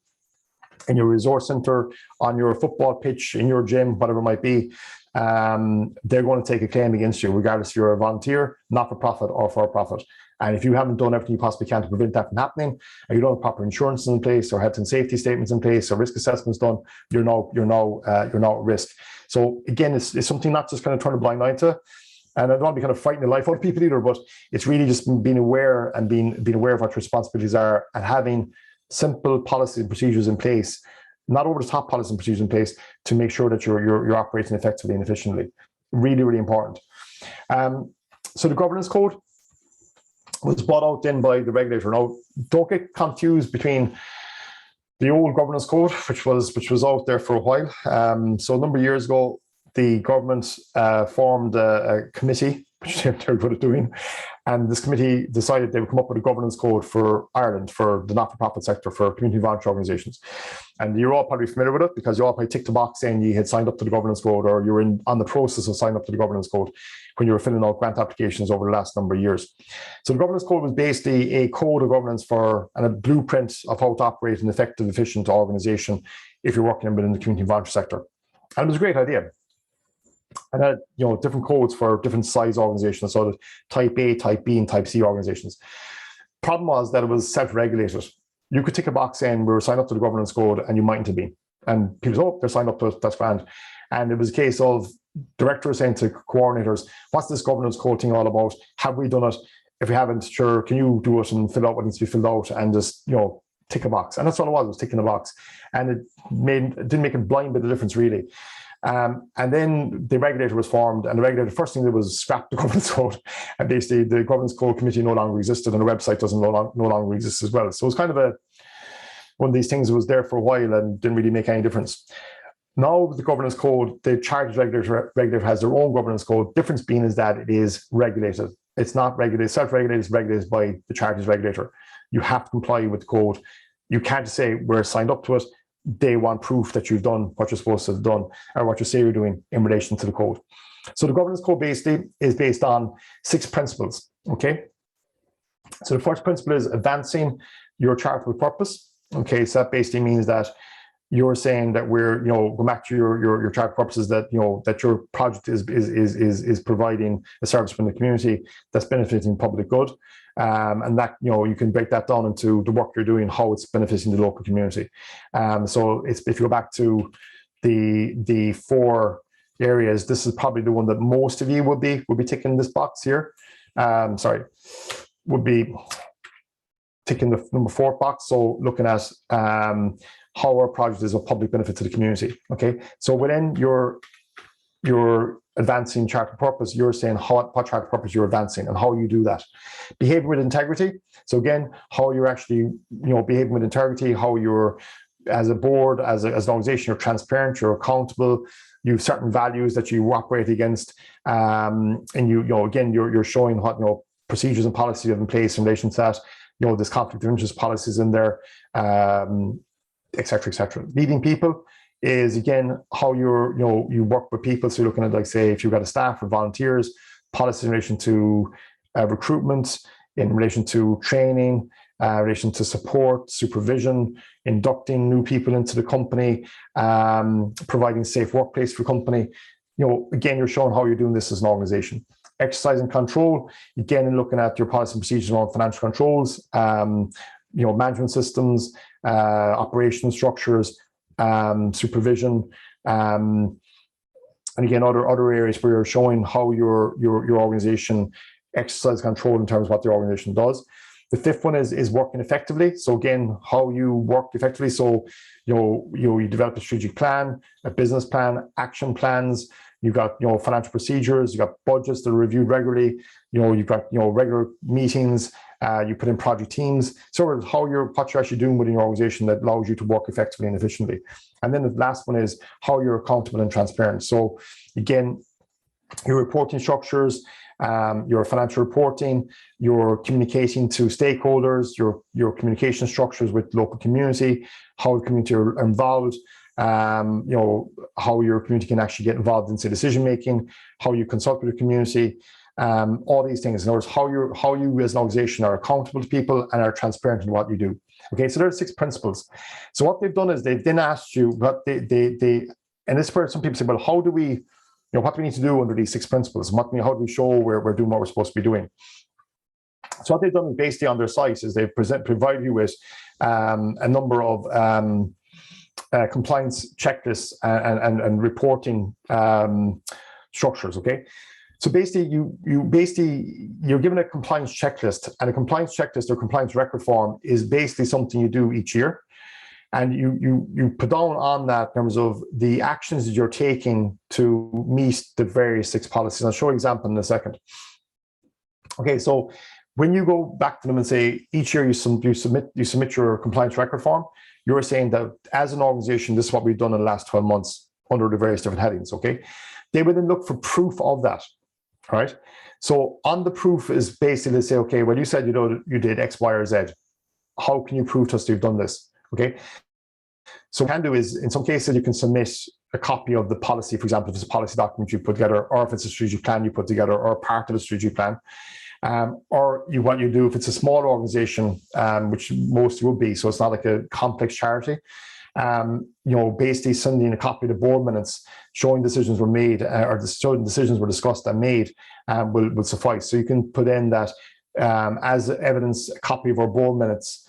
in your resource center, on your football pitch, in your gym, whatever it might be, they're going to take a claim against you, regardless if you're a volunteer, not-for-profit or for-profit. And if you haven't done everything you possibly can to prevent that from happening, and you don't have proper insurance in place, or health and safety statements in place, or risk assessments done, you're now at risk. So again, it's something not just kind of turn a blind eye to. And I don't want to be kind of frightening the life out of people either, but it's really just being aware and being aware of what your responsibilities are and having simple policies and procedures in place, not over the top policies and procedures in place, to make sure that you're operating effectively and efficiently. Really, really important. So the governance code was brought out then by the regulator. Now, don't get confused between the old governance code, which was out there for a while. So a number of years ago, the government formed a committee which they're very good at doing. And this committee decided they would come up with a governance code for Ireland, for the not-for-profit sector, for community voluntary organisations. And you're all probably familiar with it because you all probably ticked the box saying you had signed up to the governance code, or you were on the process of signing up to the governance code when you were filling out grant applications over the last number of years. So the governance code was basically a code of governance for and a blueprint of how to operate an effective, efficient organisation if you're working within the community voluntary sector. And it was a great idea. And had, you know, different codes for different size organizations, so that type A, type B, and type C organizations. Problem was that it was self-regulated. You could tick a box saying we were signed up to the governance code and you mightn't have been. And people said, oh, they're signed up to it, that's grand. And it was a case of directors saying to coordinators, what's this governance code thing all about? Have we done it? If we haven't, sure, can you do it and fill out what needs to be filled out and just, you know, tick a box? And that's all it was ticking a box. And it didn't make a blind bit of difference, really. And then the regulator was formed, and the regulator, first thing they did was scrap the governance code, and basically the governance code committee no longer existed, and the website no longer exists as well. So it was kind of one of these things that was there for a while and didn't really make any difference. Now with the governance code, the Charities Regulator has their own governance code. Difference being is that it is regulated. It's not regulated, self-regulated, it's regulated by the Charities Regulator. You have to comply with the code. You can't say we're signed up to it. They want proof that you've done what you're supposed to have done or what you say you're doing in relation to the code. So the governance code basically is based on 6 principles, okay? So the first principle is advancing your charitable purpose, okay? So that basically means that you're saying that we're, you know, go back to your charitable purposes, that, you know, that your project is providing a service from the community that's benefiting public good. And that, you know, you can break that down into the work you're doing, how it's benefiting the local community. So it's, if you go back to the 4 areas, this is probably the one that most of you would be ticking this box here. Would be ticking the number 4 box. So looking at how our project is of public benefit to the community. Okay, so within your advancing charitable purpose, you're saying what charitable purpose you're advancing and how you do that. Behaving with integrity. So again, how you're actually, you know, behaving with integrity, how you're, as a board, as an organization, you're transparent, you're accountable, you have certain values that you operate against, and you know, again, you're showing what, you know, procedures and policies you have in place in relation to that. You know, there's conflict of interest policies in there, et cetera, et cetera. Leading people is, again, how you're, you know, you work with people. So you're looking at, like, say, if you've got a staff or volunteers, policy in relation to recruitment, in relation to training, in relation to support, supervision, inducting new people into the company, providing safe workplace for company. You know, again, you're showing how you're doing this as an organization. Exercise and control, again, in looking at your policy and procedures around financial controls, you know, management systems, operational structures, supervision, and again, other areas where you're showing how your organization exercises control in terms of what the organization does. The 5th one is working effectively. So again, how you work effectively. So you develop a strategic plan, a business plan, action plans. You've got, you know, financial procedures. You've got budgets that are reviewed regularly. You know, you've got, you know, regular meetings. You put in project teams. So what you're actually doing within your organization that allows you to work effectively and efficiently. And then the last one is how you're accountable and transparent. So again, your reporting structures, your financial reporting, your communicating to stakeholders, your communication structures with local community, how the community are involved, you know, how your community can actually get involved in, say, decision making, how you consult with the community, all these things. In other words, how you as an organization are accountable to people and are transparent in what you do. Okay, so there are 6 principles. So what they've done is they've then asked you what they and this is where some people say, well, how do we, you know, what do we need to do under these 6 principles? How do we show we're doing what we're supposed to be doing? So what they've done basically on their site is they've provided you with a number of compliance checklists and reporting structures. Okay, so basically you're given a compliance checklist, and a compliance checklist or compliance record form is basically something you do each year, and you put down on that in terms of the actions that you're taking to meet the various 6 policies. I'll show you an example in a second. Okay, so when you go back to them and say each year you submit your compliance record form, you're saying that as an organization, this is what we've done in the last 12 months under the various different headings. Okay, they would then look for proof of that. All right. So on the proof is basically to say, okay, well, you said you did X, Y, or Z. How can you prove to us that you've done this? Okay. So what you can do is, in some cases, you can submit a copy of the policy, for example, if it's a policy document you put together, or if it's a strategic plan you put together, or part of a strategic plan. Or what you do if it's a small organization, which most will be, so it's not like a complex charity, basically sending a copy of the board minutes showing decisions were made or showing decisions were discussed and made will suffice. So you can put in that as evidence, a copy of our board minutes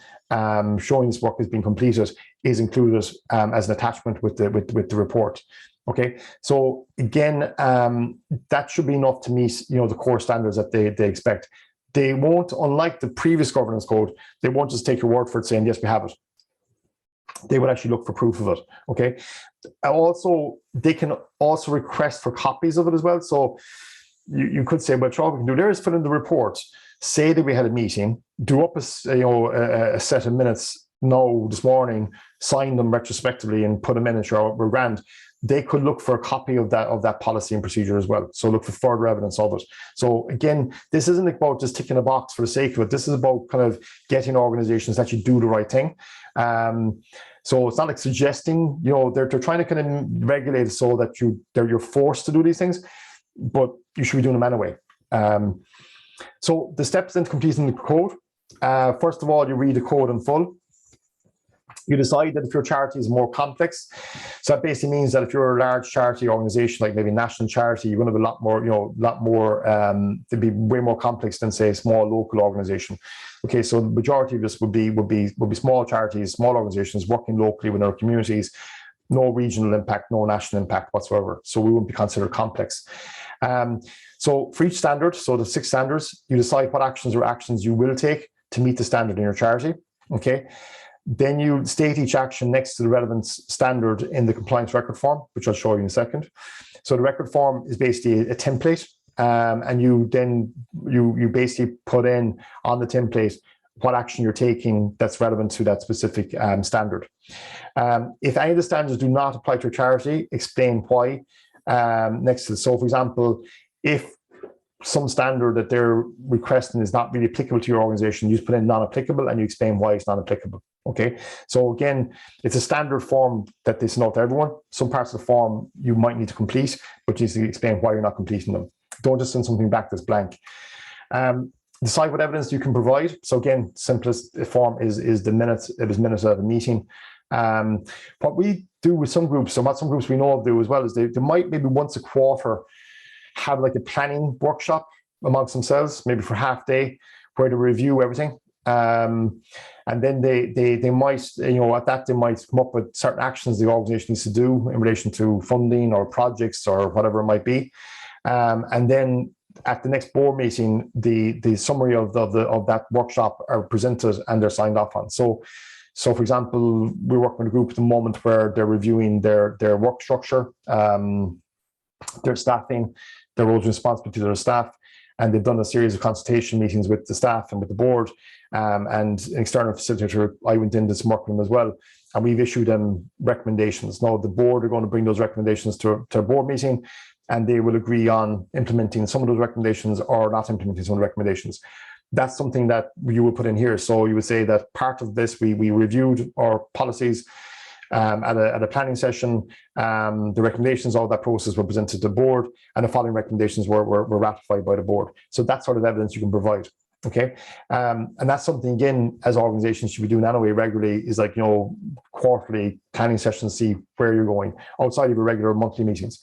showing this work has been completed is included as an attachment with the report. Okay, so again, that should be enough to meet the core standards that they expect. They won't, unlike the previous governance code, they won't just take your word for it saying yes, we have it. They would actually look for proof of it. Okay, also they can also request for copies of it as well. So you could say, well, what we can do there is fill in the report, say that we had a meeting, do up a set of minutes now this morning, sign them retrospectively and put them in and sure we're grand. They could look for a copy of that policy and procedure as well. So look for further evidence of it. So again, this isn't about just ticking a box for the sake of it. This is about kind of getting organizations that actually do the right thing. So it's not like suggesting, they're trying to kind of regulate it so that you're forced to do these things, but you should be doing them anyway. So the steps into completing the code. First of all, you read the code in full. You decide that if your charity is more complex, so that basically means that if you're a large charity organization, like maybe national charity, you're going to have a lot more, they'd be way more complex than say a small local organization. Okay, so the majority of this would be small charities, small organizations working locally within our communities, no regional impact, no national impact whatsoever. So we wouldn't be considered complex. So for each standard, so the 6 standards, you decide what actions you will take to meet the standard in your charity. Okay. Then you state each action next to the relevant standard in the compliance record form, which I'll show you in a second. So the record form is basically a template, and you basically put in on the template what action you're taking that's relevant to that specific standard. If any of the standards do not apply to a charity, explain why next to it. So for example, if some standard that they're requesting is not really applicable to your organization, you just put in non-applicable and you explain why it's not applicable. Okay, so again, it's a standard form that they send out to everyone. Some parts of the form you might need to complete, but you need to explain why you're not completing them. Don't just send something back that's blank. Decide what evidence you can provide. So again, simplest form is the minutes. It was minutes of a meeting. What we do with some groups, so what some groups we know of do as well, is they might maybe once a quarter have like a planning workshop amongst themselves, maybe for half day, where they review everything. And then they might, at that they might come up with certain actions the organization needs to do in relation to funding or projects or whatever it might be. And then at the next board meeting, the summary of that workshop are presented and they're signed off on. So for example, we're working with a group at the moment where they're reviewing their work structure, their staffing, their roles and responsibilities to their staff. And they've done a series of consultation meetings with the staff and with the board, and an external facilitator. I went in this work with them as well, and we've issued them recommendations. Now the board are going to bring those recommendations to a board meeting, and they will agree on implementing some of those recommendations or not implementing some of the recommendations. That's something that you will put in here. So you would say that part of this, we reviewed our policies at a planning session. The recommendations of that process were presented to the board, and the following recommendations were ratified by the board. So that's sort of evidence you can provide. Okay, and that's something again as organizations should be doing anyway regularly, is like quarterly planning sessions, see where you're going outside of your regular monthly meetings.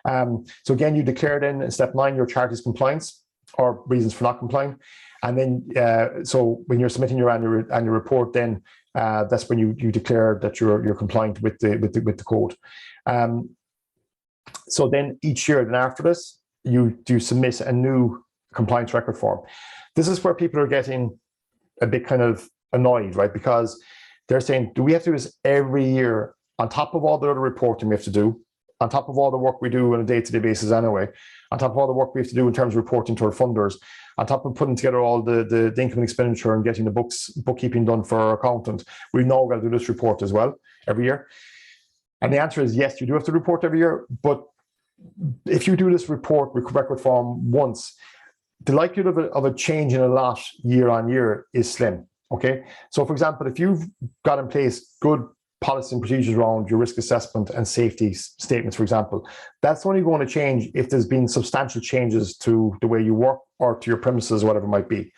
So again, you declared in step 9 your charity's compliance or reasons for not complying, and then so when you're submitting your annual report, then that's when you declare that you're compliant with the code. So then each year, then after this, you do submit a new compliance record form. This is where people are getting a bit kind of annoyed, right? Because they're saying, do we have to do this every year on top of all the other reporting we have to do, on top of all the work we do on a day-to-day basis anyway, on top of all the work we have to do in terms of reporting to our funders, on top of putting together all the income and expenditure and getting the bookkeeping done for our accountant, we now got to do this report as well every year? And the answer is yes, you do have to report every year, but if you do this record form once, the likelihood of a change in a lot year on year is slim. Okay, so for example, if you've got in place good policy and procedures around your risk assessment and safety statements, for example, that's only going to change if there's been substantial changes to the way you work or to your premises or whatever it might be.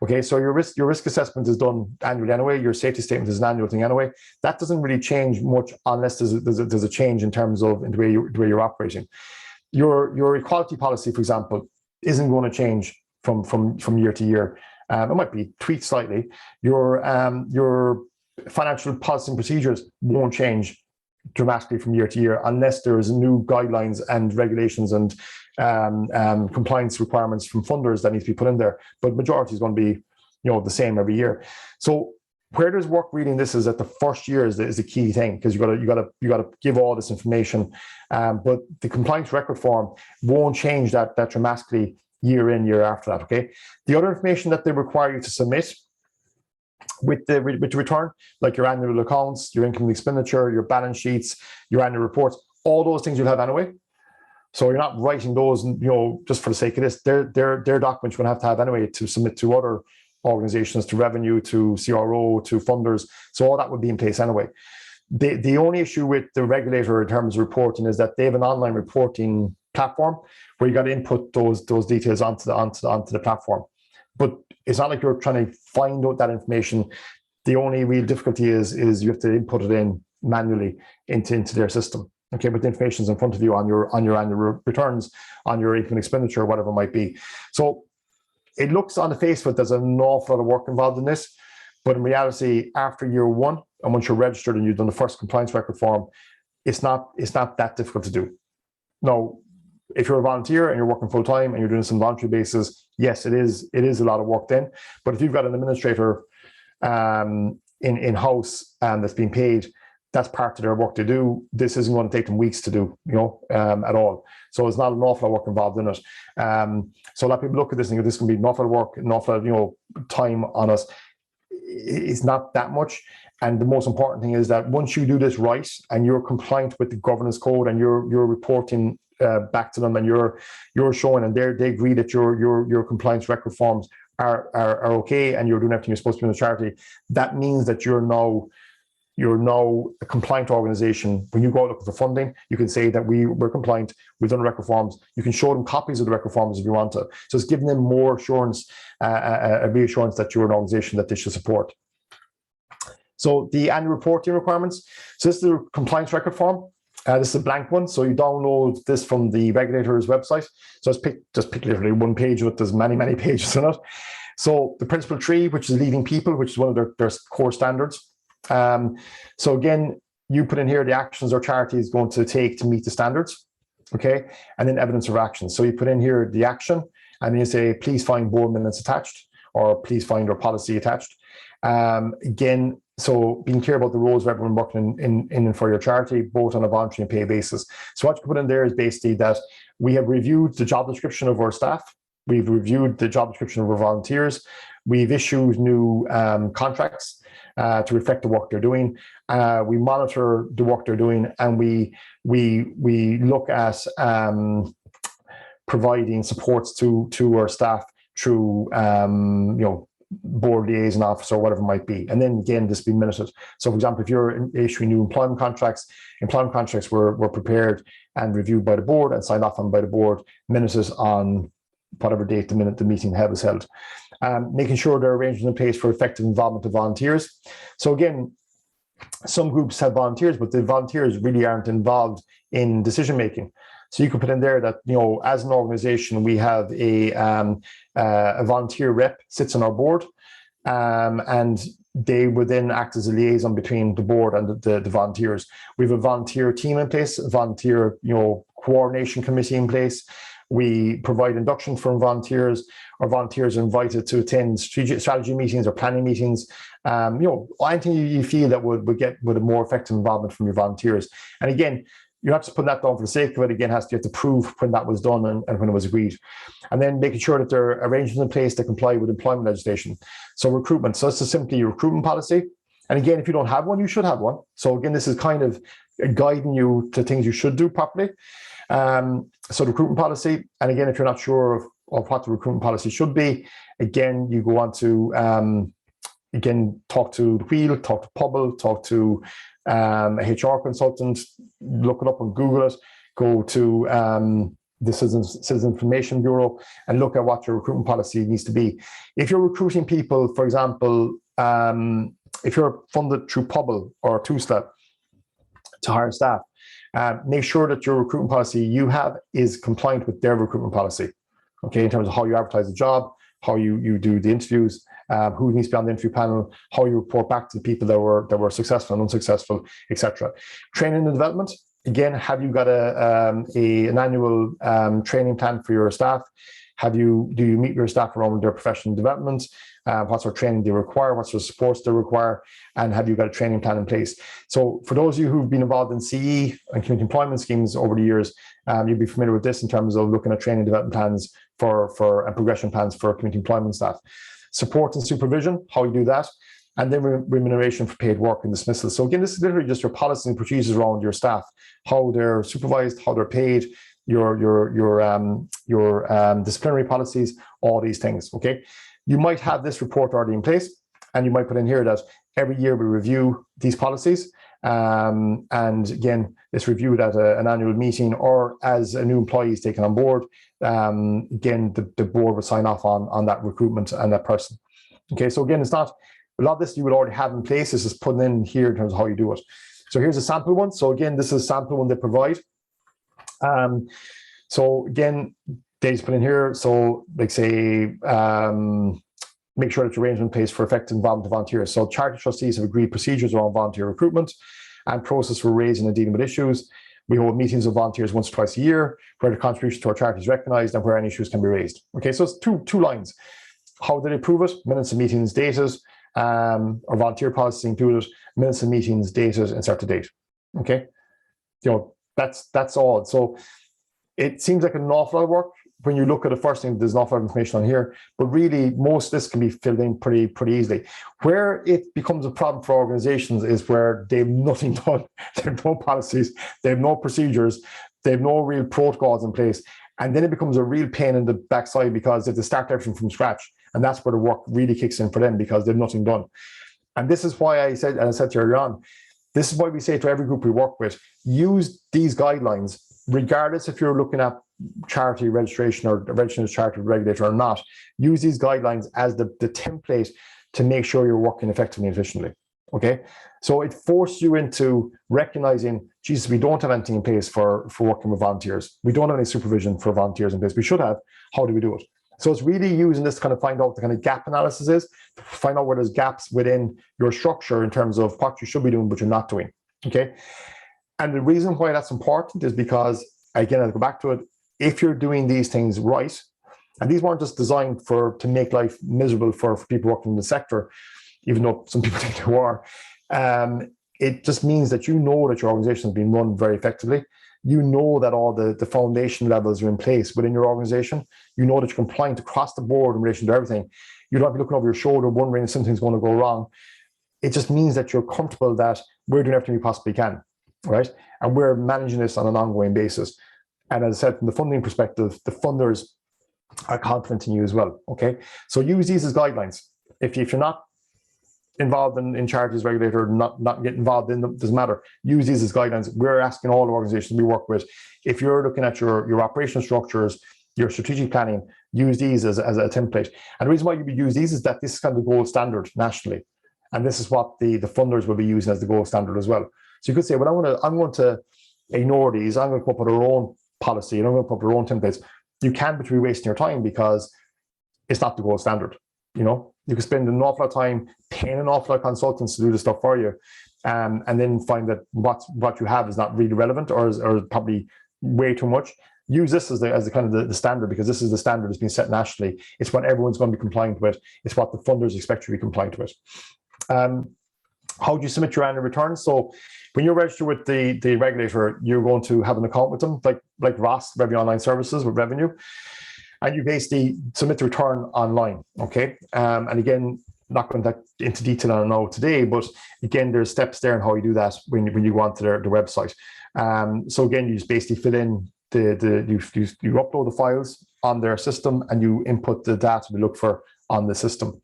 Okay, so your risk assessment is done annually anyway. Your safety statement is an annual thing anyway. That doesn't really change much unless there's a change in terms of the way you're operating. Your equality policy, for example, isn't going to change from year to year. It might be tweaked slightly. Your financial policy and procedures won't change dramatically from year to year unless there's new guidelines and regulations and compliance requirements from funders that need to be put in there. But majority is going to be, the same every year. So where there's work reading this is that the first year is the key thing, because you got to give all this information. But the compliance record form won't change that dramatically year in, year after that. Okay. The other information that they require you to submit with the return, like your annual accounts, your income and expenditure, your balance sheets, your annual reports, all those things you'll have anyway. So you're not writing those, just for the sake of this. They're documents you're going to have anyway to submit to other organizations, to revenue, to CRO, to funders. So all that would be in place anyway. The only issue with the regulator in terms of reporting is that they have an online reporting platform where you got to input those details onto the platform. But it's not like you're trying to find out that information. The only real difficulty is you have to input it in manually into their system. Okay, but the information is in front of you on your annual returns, on your income and expenditure, whatever it might be. So it looks on the face of it, there's an awful lot of work involved in this. But in reality, after year one, and once you're registered and you've done the first compliance record form, it's not that difficult to do. Now, if you're a volunteer and you're working full time and you're doing some voluntary basis, yes, it is a lot of work then. But if you've got an administrator in house that's being paid, that's part of their work to do. This isn't going to take them weeks to do, at all. So there's not an awful lot of work involved in it. So a lot of people look at this and think this can be an awful lot of work, an awful lot of time on us. It's not that much. And the most important thing is that once you do this right and you're compliant with the governance code and you're reporting back to them and you're showing and they agree that your compliance record forms are okay and you're doing everything you're supposed to do in the charity, that means that you're now a compliant organization. When you go out looking for funding, you can say that we're compliant, we've done record forms. You can show them copies of the record forms if you want to. So it's giving them more assurance, a reassurance that you're an organization that they should support. So the annual reporting requirements. So this is the compliance record form. This is a blank one, so you download this from the regulator's website. So just pick literally one page of it. There's many pages in it. So the principle 3, which is leading people, which is one of their core standards. So again, you put in here the actions our charity is going to take to meet the standards, okay? And then evidence of action. So you put in here the action, and then you say, please find board minutes attached, or please find our policy attached. Again, so being clear about the roles of everyone working in and for your charity, both on a voluntary and pay basis. So what you put in there is basically that we have reviewed the job description of our staff. We've reviewed the job description of our volunteers. We've issued new contracts to reflect the work they're doing. We monitor the work they're doing, and we look at providing supports to our staff through board liaison officer or whatever it might be. And then again, this be minuted. So for example, if you're issuing new employment contracts were prepared and reviewed by the board and signed off on by the board, minuted on whatever date the meeting was held. Making sure there are arrangements in place for effective involvement of volunteers. So again, some groups have volunteers, but the volunteers really aren't involved in decision making. So you can put in there that, as an organization, we have a volunteer rep sits on our board, and they would then act as a liaison between the board and the volunteers. We have a volunteer team in place, a volunteer coordination committee in place. We provide induction for volunteers. Our volunteers are invited to attend strategy meetings or planning meetings. Anything you feel that would get with a more effective involvement from your volunteers. And again, you're not just putting that down for the sake of it. Again, you have to prove when that was done and when it was agreed. And then making sure that there are arrangements in place to comply with employment legislation. So recruitment. So this is simply your recruitment policy. And again, if you don't have one, you should have one. So again, this is kind of guiding you to things you should do properly. So the recruitment policy, and again, if you're not sure of what the recruitment policy should be, again, you go on to, again, talk to the Wheel, talk to Pubble, talk to a HR consultant, look it up on Google it, go to the Citizen Information Bureau and look at what your recruitment policy needs to be. If you're recruiting people, for example, if you're funded through Pubble or TUSLA to hire staff, make sure that your recruitment policy you have is compliant with their recruitment policy, okay, in terms of how you advertise the job, how you do the interviews, who needs to be on the interview panel, how you report back to the people that were successful and unsuccessful, etc. Training and development. Again, have you got an annual training plan for your staff? Do you meet your staff around their professional development? What sort of training they require? What sort of supports they require? And have you got a training plan in place? So for those of you who've been involved in CE and community employment schemes over the years, you'll be familiar with this in terms of looking at training development plans and progression plans for community employment staff. Support and supervision, how you do that. And then remuneration for paid work and dismissal. So again, this is literally just your policies and procedures around your staff, how they're supervised, how they're paid, your disciplinary policies, all these things, okay? You might have this report already in place, and you might put in here that every year we review these policies. And again, it's reviewed at an annual meeting or as a new employee is taken on board. Again, the board will sign off on that recruitment and that person. Okay, so again, it's not, a lot of this you would already have in place. This is putting in here in terms of how you do it. So here's a sample one. So again, this is a sample one they provide. So again, they just put in here. So like say, make sure that your arrangement pays for effective involvement of volunteers. So charity trustees have agreed procedures around volunteer recruitment and process for raising and dealing with issues. We hold meetings with volunteers once or twice a year where the contribution to our charity is recognised and where any issues can be raised. Okay, so it's two lines. How did they prove it? Minutes of meetings dated, or volunteer policy included, minutes of meetings dated, insert the date. Okay, that's all. So it seems like an awful lot of work. When you look at the first thing, there's an awful lot of information on here, but really most of this can be filled in pretty easily. Where it becomes a problem for organizations is where they've nothing done. They have no policies, they have no procedures, they have no real protocols in place. And then it becomes a real pain in the backside because they have to start everything from scratch. And that's where the work really kicks in for them because they've nothing done. And this is why I said to you earlier on, this is why we say to every group we work with, use these guidelines, regardless if you're looking at charity registration or registering as charity regulator or not. Use these guidelines as the template to make sure you're working effectively and efficiently. Okay, so it forces you into recognizing, Jesus, we don't have anything in place for working with volunteers. We don't have any supervision for volunteers in place. We should have. How do we do it? So it's really using this to kind of find out what the kind of gap analysis is, find out where there's gaps within your structure in terms of what you should be doing, but you're not doing. Okay, and the reason why that's important is because, again, I'll go back to it. If you're doing these things right, and these weren't just designed to make life miserable for people working in the sector, even though some people think they are, it just means that you know that your organization has been run very effectively. You know that all the foundation levels are in place within your organization. You know that you're compliant across the board in relation to everything. You don't have to be looking over your shoulder wondering if something's going to go wrong. It just means that you're comfortable that we're doing everything we possibly can, right? And we're managing this on an ongoing basis. And as I said, from the funding perspective, the funders are confident in you as well, okay? So use these as guidelines. If you're not involved in Charities Regulator, not get involved in them, doesn't matter. Use these as guidelines. We're asking all the organizations we work with, if you're looking at your operational structures, your strategic planning, use these as a template. And the reason why you would use these is that this is kind of the gold standard nationally. And this is what the funders will be using as the gold standard as well. So you could say, well, I'm going to ignore these. I'm going to come up with our own policy, and I'm going to put up our own templates. You can, but you're wasting your time because it's not the gold standard. You know, you can spend an awful lot of time paying an awful lot of consultants to do the stuff for you, and then find that what you have is not really relevant or probably way too much. Use this as the kind of the standard, because this is the standard that's been set nationally. It's what everyone's going to be compliant with. It's what the funders expect you to be compliant with. How do you submit your annual returns? So when you're registered with the regulator, you're going to have an account with them, like Ross, Revenue Online Services with Revenue. And you basically submit the return online, okay? And again, not going into detail on it now today, but again, there's steps there on how you do that when you go onto their website. So again, you just basically fill in you upload the files on their system and you input the data they look for on the system.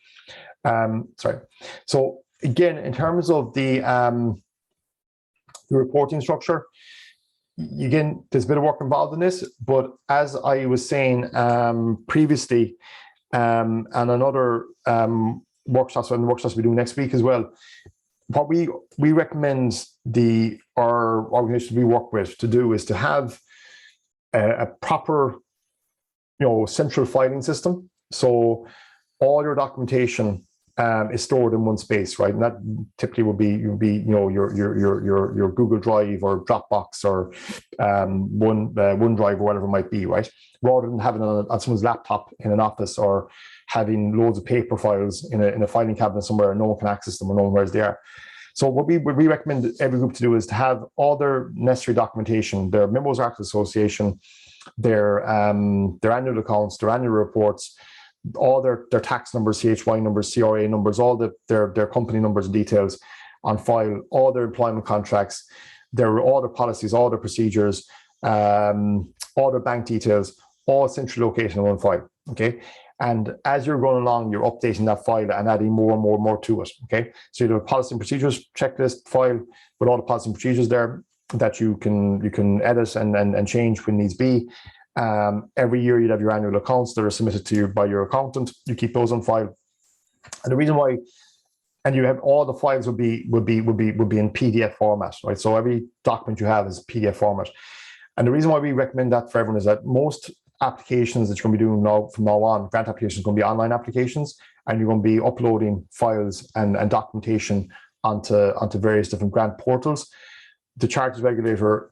So again, in terms of the reporting structure, again, there's a bit of work involved in this, but as I was saying previously, and another workshops and workshops we do next week as well, what we recommend our organizations we work with to do is to have a proper, central filing system. So all your documentation is stored in one space, right? And that typically would be your Google Drive or Dropbox or OneDrive or whatever it might be, right? Rather than having it on someone's laptop in an office or having loads of paper files in a filing cabinet somewhere and no one can access them or no one knows they are. So what we recommend every group to do is to have all their necessary documentation, their memos, articles of association, their annual accounts, their annual reports, all their tax numbers, CHY numbers, CRA numbers, all their company numbers and details on file, all their employment contracts, all their policies, all their procedures, all their bank details, all centrally located in one file. Okay. And as you're going along, you're updating that file and adding more and more and more to it. Okay. So you have a policy and procedures checklist file with all the policy and procedures there that you can edit and change when needs be. Every year you'd have your annual accounts that are submitted to you by your accountant. You keep those on file. And the reason why, and you have all the files would be in PDF format, right? So every document you have is PDF format. And the reason why we recommend that for everyone is that most applications that you're going to be doing from now on, grant applications, are going to be online applications, and you're going to be uploading files and documentation onto various different grant portals. The Charities Regulator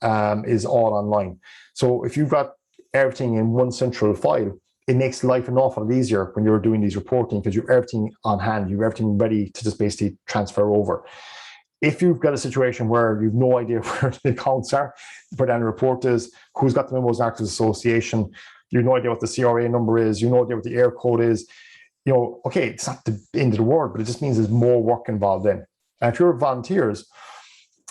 is all online. So if you've got everything in one central file, it makes life an awful lot easier when you're doing these reporting because you have everything on hand, you have everything ready to just basically transfer over. If you've got a situation where you've no idea where the accounts are, where the annual report is, who's got the memos and articles association, you have no idea what the CRA number is, you have no idea what the air code is, okay, it's not the end of the world, but it just means there's more work involved in. And if you're volunteers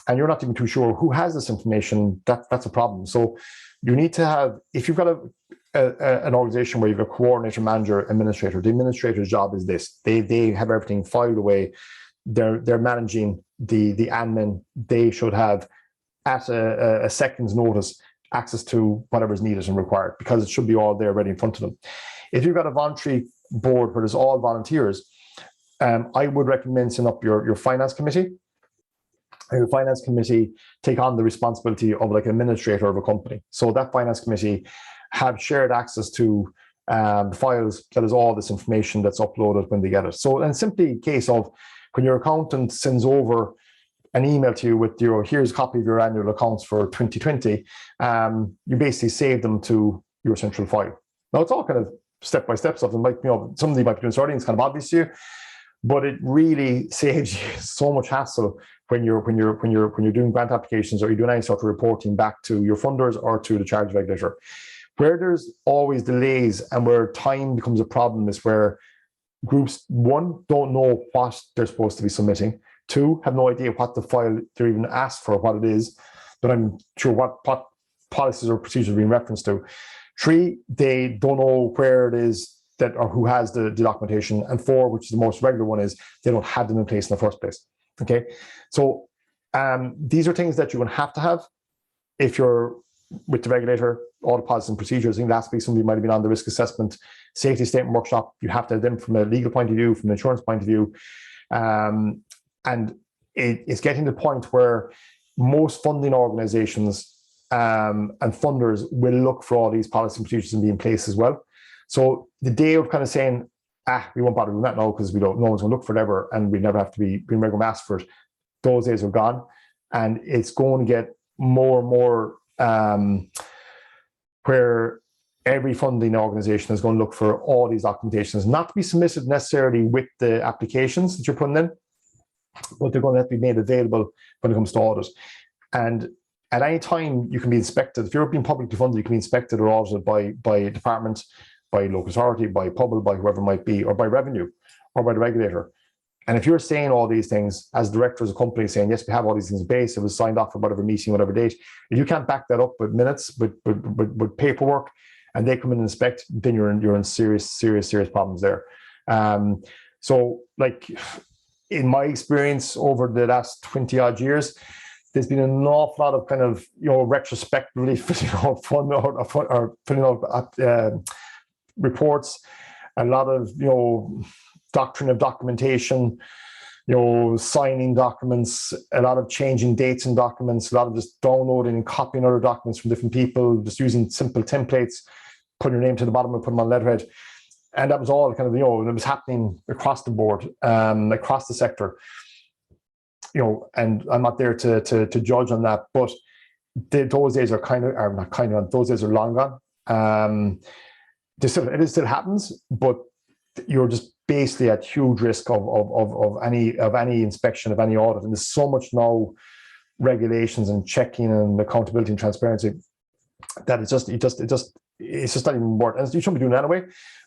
and you're not even too sure who has this information, that's a problem. So you need to have, if you've got an organization where you have a coordinator, manager, administrator, the administrator's job is this. They have everything filed away. They're managing the admin. They should have, at a second's notice, access to whatever is needed and required, because it should be all there ready in front of them. If you've got a voluntary board where there's all volunteers, I would recommend setting up your finance committee. Your finance committee take on the responsibility of like an administrator of a company. So that finance committee have shared access to files that is all this information that's uploaded when they get it. So and simply a case of when your accountant sends over an email to you with here's a copy of your annual accounts for 2020, you basically save them to your central file. Now it's all kind of step-by-step stuff. And like, somebody might be doing sorting, it's kind of obvious to you, but it really saves you so much hassle when you're doing grant applications or you're doing any sort of reporting back to your funders or to the Charities Regulator. Where there's always delays and where time becomes a problem is where groups, one, don't know what they're supposed to be submitting, two, have no idea what the file they're even asked for, what it is, but I'm sure what policies or procedures are being referenced to. Three, they don't know where it is that or who has the documentation, and four, which is the most regular one, is they don't have them in place in the first place. Okay, so these are things that you're going to have if you're with the regulator, all the policies and procedures. I think last week somebody might have been on the risk assessment safety statement workshop. You have to have them from a legal point of view, from an insurance point of view, and it's getting to the point where most funding organizations and funders will look for all these policies and procedures and be in place as well. So the day of kind of saying, we won't bother doing that now because no one's going to look for it ever and we never have to be regular asked for it, those days are gone. And it's going to get more and more where every funding organization is going to look for all these documentations, not to be submitted necessarily with the applications that you're putting in, but they're going to have to be made available when it comes to audit. And at any time you can be inspected. If you're being publicly funded, you can be inspected or audited by a department, by local authority, by public, by whoever it might be, or by revenue, or by the regulator. And if you're saying all these things as directors of a company saying, yes, we have all these things in place, it was signed off for whatever meeting, whatever date, if you can't back that up with minutes, with paperwork, and they come in and inspect, then you're in serious problems there. So like in my experience over the last 20 odd years, there's been an awful lot of kind of, retrospectively putting out reports, a lot of, doctrine of documentation, signing documents, a lot of changing dates in documents, a lot of just downloading and copying other documents from different people, just using simple templates, putting your name to the bottom and putting them on letterhead. And that was all kind of, it was happening across the board, across the sector. And I'm not there to judge on that, but those days are those days are long gone. It still happens, but you're just basically at huge risk of any inspection, of any audit. And there's so much now regulations and checking and accountability and transparency that it's just not even worth it. And you shouldn't be doing it anyway,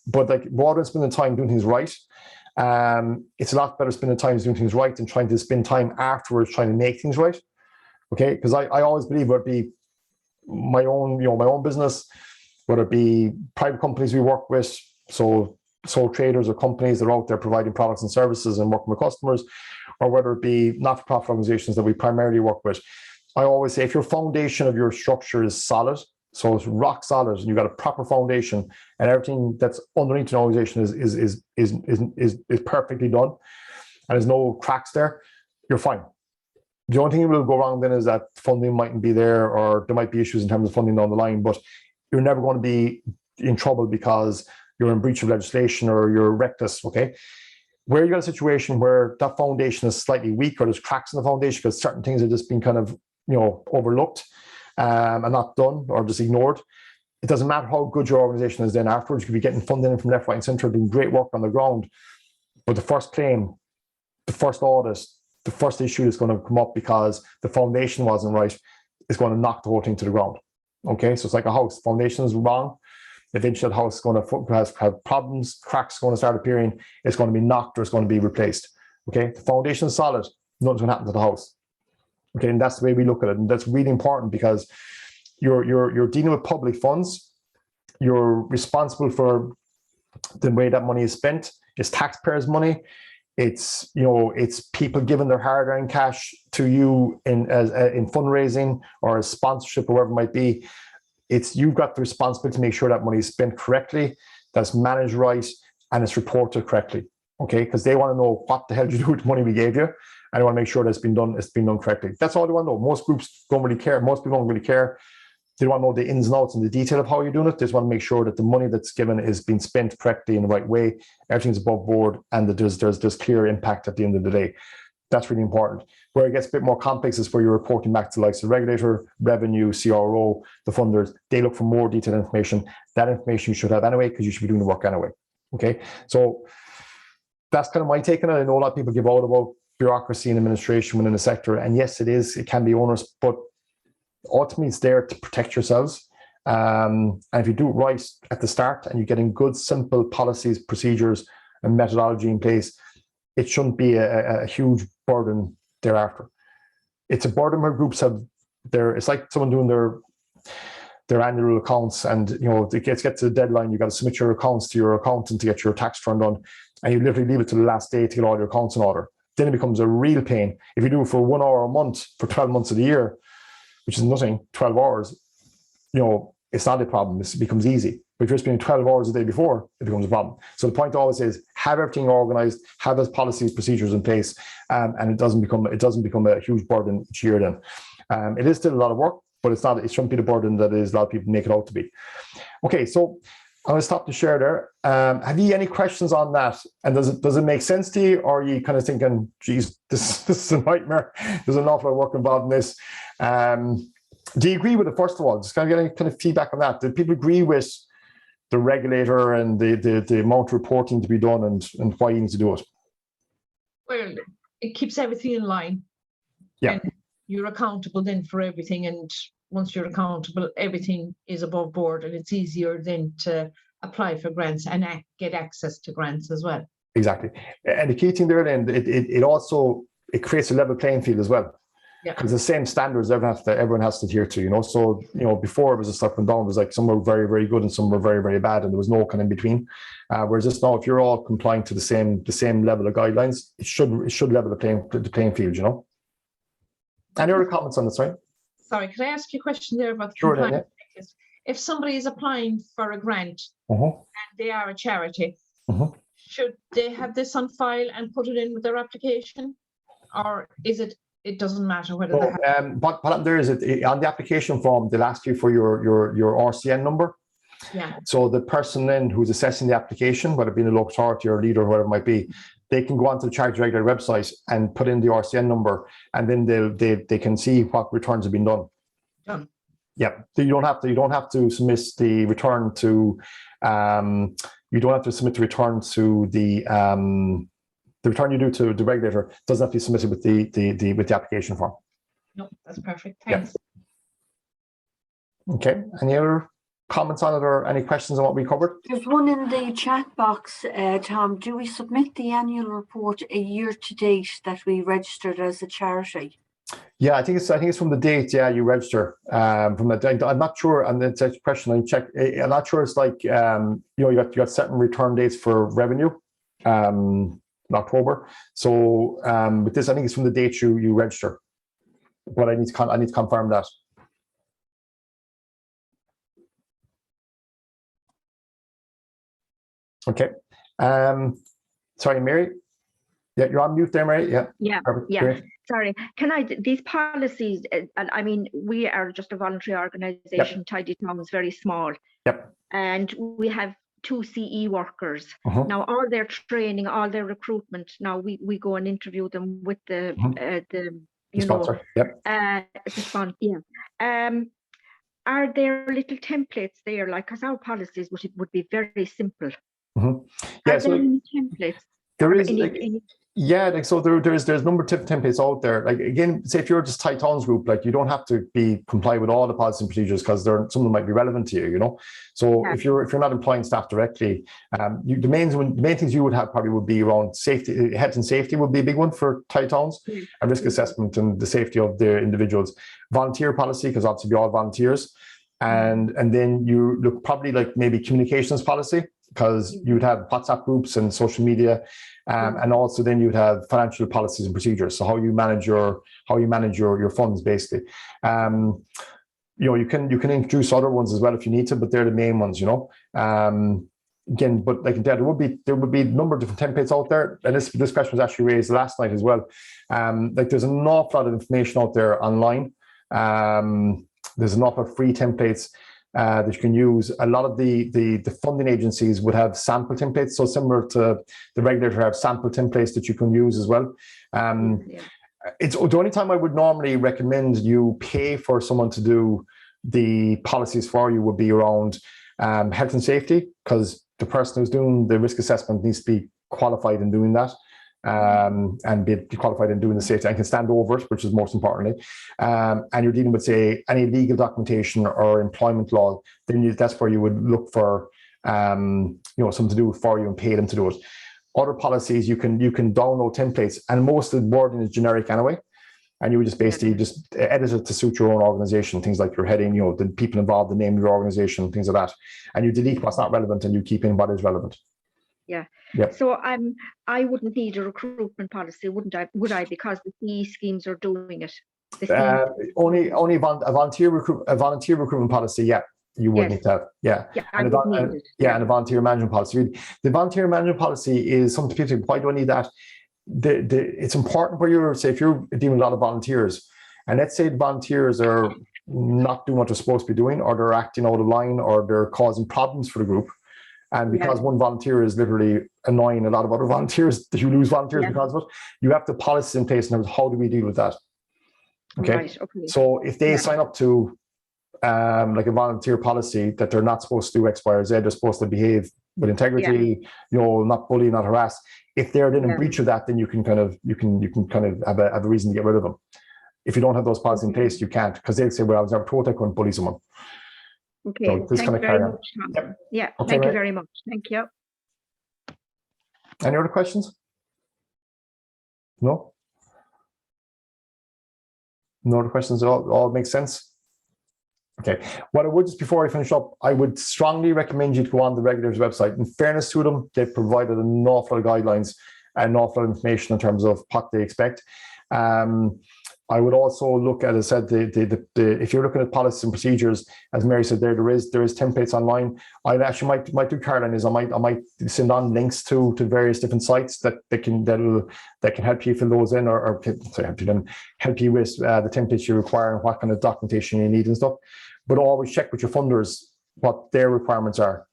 but like rather than spending time doing things right, it's a lot better spending time doing things right than trying to spend time afterwards trying to make things right. Okay, because I always believe whether it be my own business, whether it be private companies we work with, so sole traders or companies that are out there providing products and services and working with customers, or whether it be not-for-profit organizations that we primarily work with, I always say if your foundation of your structure is solid, so it's rock solid, and you've got a proper foundation, and everything that's underneath an organization is perfectly done, and there's no cracks there, you're fine. The only thing that will go wrong then is that funding mightn't be there, or there might be issues in terms of funding down the line, but you're never going to be in trouble because you're in breach of legislation or you're reckless, okay? Where you got a situation where that foundation is slightly weak or there's cracks in the foundation because certain things have just been kind of, overlooked and not done or just ignored, it doesn't matter how good your organization is then afterwards. You could be getting funding from left, right, and center, doing great work on the ground. But the first claim, the first audit, the first issue that's going to come up because the foundation wasn't right is going to knock the whole thing to the ground. Okay, so it's like a house. Foundation is wrong. Eventually, the house is going to have problems, cracks going to start appearing. It's going to be knocked or it's going to be replaced. Okay, the foundation is solid. Nothing's going to happen to the house. Okay, and that's the way we look at it, and that's really important because you're dealing with public funds. You're responsible for the way that money is spent. It's taxpayers' money. It's people giving their hard-earned cash to you in fundraising or as sponsorship or whatever it might be. You've got the responsibility to make sure that money is spent correctly, that's managed right, and it's reported correctly. Okay, because they want to know what the hell did you do with the money we gave you, and they want to make sure that it's been done correctly. That's all they want to know. Most groups don't really care. Most people don't really care. They want to know the ins and outs and the detail of how you're doing it. They just want to make sure that the money that's given is being spent correctly in the right way. Everything's above board, and that there's clear impact at the end of the day. That's really important. Where it gets a bit more complex is where you're reporting back to the likes of the regulator, revenue, CRO, the funders. They look for more detailed information. That information you should have anyway, because you should be doing the work anyway. Okay, so that's kind of my take on it. I know a lot of people give out about bureaucracy and administration within the sector, and yes, it can be onerous, but ultimately it's there to protect yourselves. And if you do it right at the start and you're getting good, simple policies, procedures, and methodology in place, it shouldn't be a huge burden thereafter. It's a burden where groups have it's like someone doing their annual accounts, and it gets to the deadline, you've got to submit your accounts to your accountant to get your tax return done, and you literally leave it to the last day to get all your accounts in order. Then it becomes a real pain. If you do it for 1 hour a month for 12 months of the year, which is nothing, 12 hours, it's not a problem. It becomes easy. But if you're spending 12 hours a day before, it becomes a problem. So the point always is have everything organized, have those policies, procedures in place, and it doesn't become a huge burden each year then. It is still a lot of work, but it shouldn't be the burden that a lot of people make it out to be. Okay, so I'm going to stop the share there. Have you any questions on that? And does it make sense to you, or are you kind of thinking, geez, this is a nightmare. There's an awful lot of work involved in this. Do you agree with it, first of all? Just kind of get any kind of feedback on that. Do people agree with the regulator and the amount of reporting to be done and why you need to do it? Well, it keeps everything in line. Yeah. And you're accountable then for everything. And once you're accountable, everything is above board, and it's easier then to apply for grants and get access to grants as well. Exactly. And the key thing there, then, it also creates a level playing field as well. Yeah. Because the same standards everyone has to adhere to, you know. So, you know, before it was just up and down. It was like some were very, very good and some were very, very bad, and there was no kind of in between. Whereas just now, if you're all complying to the same level of guidelines, it should level the playing field, you know. Any other comments on this, right? Sorry, can I ask you a question there about the Sure, compliance checklist? If somebody is applying for a grant and they are a charity, should they have this on file and put it in with their application, or is it doesn't matter whether they have? What happened there is on the application form, they'll ask you for your RCN number. Yeah. So the person then who's assessing the application, whether it be a local authority or a leader or whatever it might be, they can go onto the Charities Regulator website and put in the RCN number, and then they can see what returns have been done. Done. Yeah, you don't have to submit the return to you don't have to submit the return to the return you do to the regulator doesn't have to be submitted with the application form. No, that's perfect. Thanks. Yeah. Okay. Any other comments on it or any questions on what we covered? There's one in the chat box, Tom. Do we submit the annual report a year to date that we registered as a charity? Yeah, I think it's from the date. Yeah, you register from the date. I'm not sure, and it's a question I check. I'm not sure. It's like you know, you got certain return dates for revenue, in October. So with this, I think it's from the date you register. But I need to confirm that. Okay. Sorry, Mary. Yeah, you're on mute there, Mary. Yeah. Yeah. Perfect. Yeah. Great. Sorry. These policies, and I mean, we are just a voluntary organisation. Yep. Tidy Town is very small. Yep. And we have 2 CE workers. Now, all their training, all their recruitment, now we go and interview them with the sponsor. Yep. The sponsor. Yeah. Are there little templates there? Like, because our policies would be very simple. Yeah. Are So there any templates? there is. So there's a number of templates out there. Like, again, say if you're just Tidy Towns group, like, you don't have to comply with all the policies and procedures because some of them might be relevant to you, you know. So if you're not employing staff directly, the main things you would have probably would be around safety, health and safety would be a big one for Tidy Towns, and risk assessment and the safety of the individuals. Volunteer policy, because obviously we're all volunteers, and then you look probably like maybe communications policy, because you would have WhatsApp groups and social media, and also then you'd have financial policies and procedures. So how you manage your funds, basically. You know, you can introduce other ones as well if you need to, but they're the main ones, you know. Again, but like there would be a number of different templates out there, and this question was actually raised last night as well. Like, there's an awful lot of information out there online. There's an awful lot of free templates that you can use. A lot of the funding agencies would have sample templates, so similar to the regulator have sample templates that you can use as well. It's the only time I would normally recommend you pay for someone to do the policies for you would be around health and safety, because the person who's doing the risk assessment needs to be qualified in doing that. And be qualified in doing the safety and can stand over it, which is most importantly. And you're dealing with, say, any legal documentation or employment law, then that's where you would look for, you know, someone to do it for you and pay them to do it. Other policies, you can download templates, and most of the wording is generic anyway. And you would just basically just edit it to suit your own organization, things like your heading, you know, the people involved, the name of your organization, things like that. And you delete what's not relevant and you keep in what is relevant. Yeah. Yep. So I wouldn't need a recruitment policy, wouldn't I? Would I? Because the CE schemes are doing it. Only a volunteer recruitment policy. Yeah, you would need to have. Yeah. Yeah, and a volunteer management policy. The volunteer management policy is something people think, why do I need that? It's important where if you're dealing with a lot of volunteers, and let's say the volunteers are not doing what they're supposed to be doing, or they're acting out of line, or they're causing problems for the group. And because one volunteer is literally annoying a lot of other volunteers, you lose volunteers because of it. You have the policies in place, and how do we deal with that? Okay. Right, okay. So if they sign up to like a volunteer policy that they're not supposed to do X, Y, or Z, they're supposed to behave with integrity, you know, not bully, not harass. If they're then in breach of that, then you can kind of have a reason to get rid of them. If you don't have those policies in place, you can't, because they'll say, well, I was never told I couldn't bully someone. Okay, so thank you very much, Tom. Yep. Yeah, Okay, thank you very much. Thank you. Any other questions? No? No other questions at all? All makes sense? Okay. What I would, just before I finish up, I would strongly recommend you to go on the Regulator's website. In fairness to them, they've provided an awful lot of guidelines and an awful lot of information in terms of what they expect. I would also look at, as I said, if you're looking at policies and procedures, as Mary said, there is templates online. I actually might do, Caroline, is I might send on links to various different sites that can help you fill those in, or help you with the templates you require and what kind of documentation you need and stuff. But always check with your funders what their requirements are,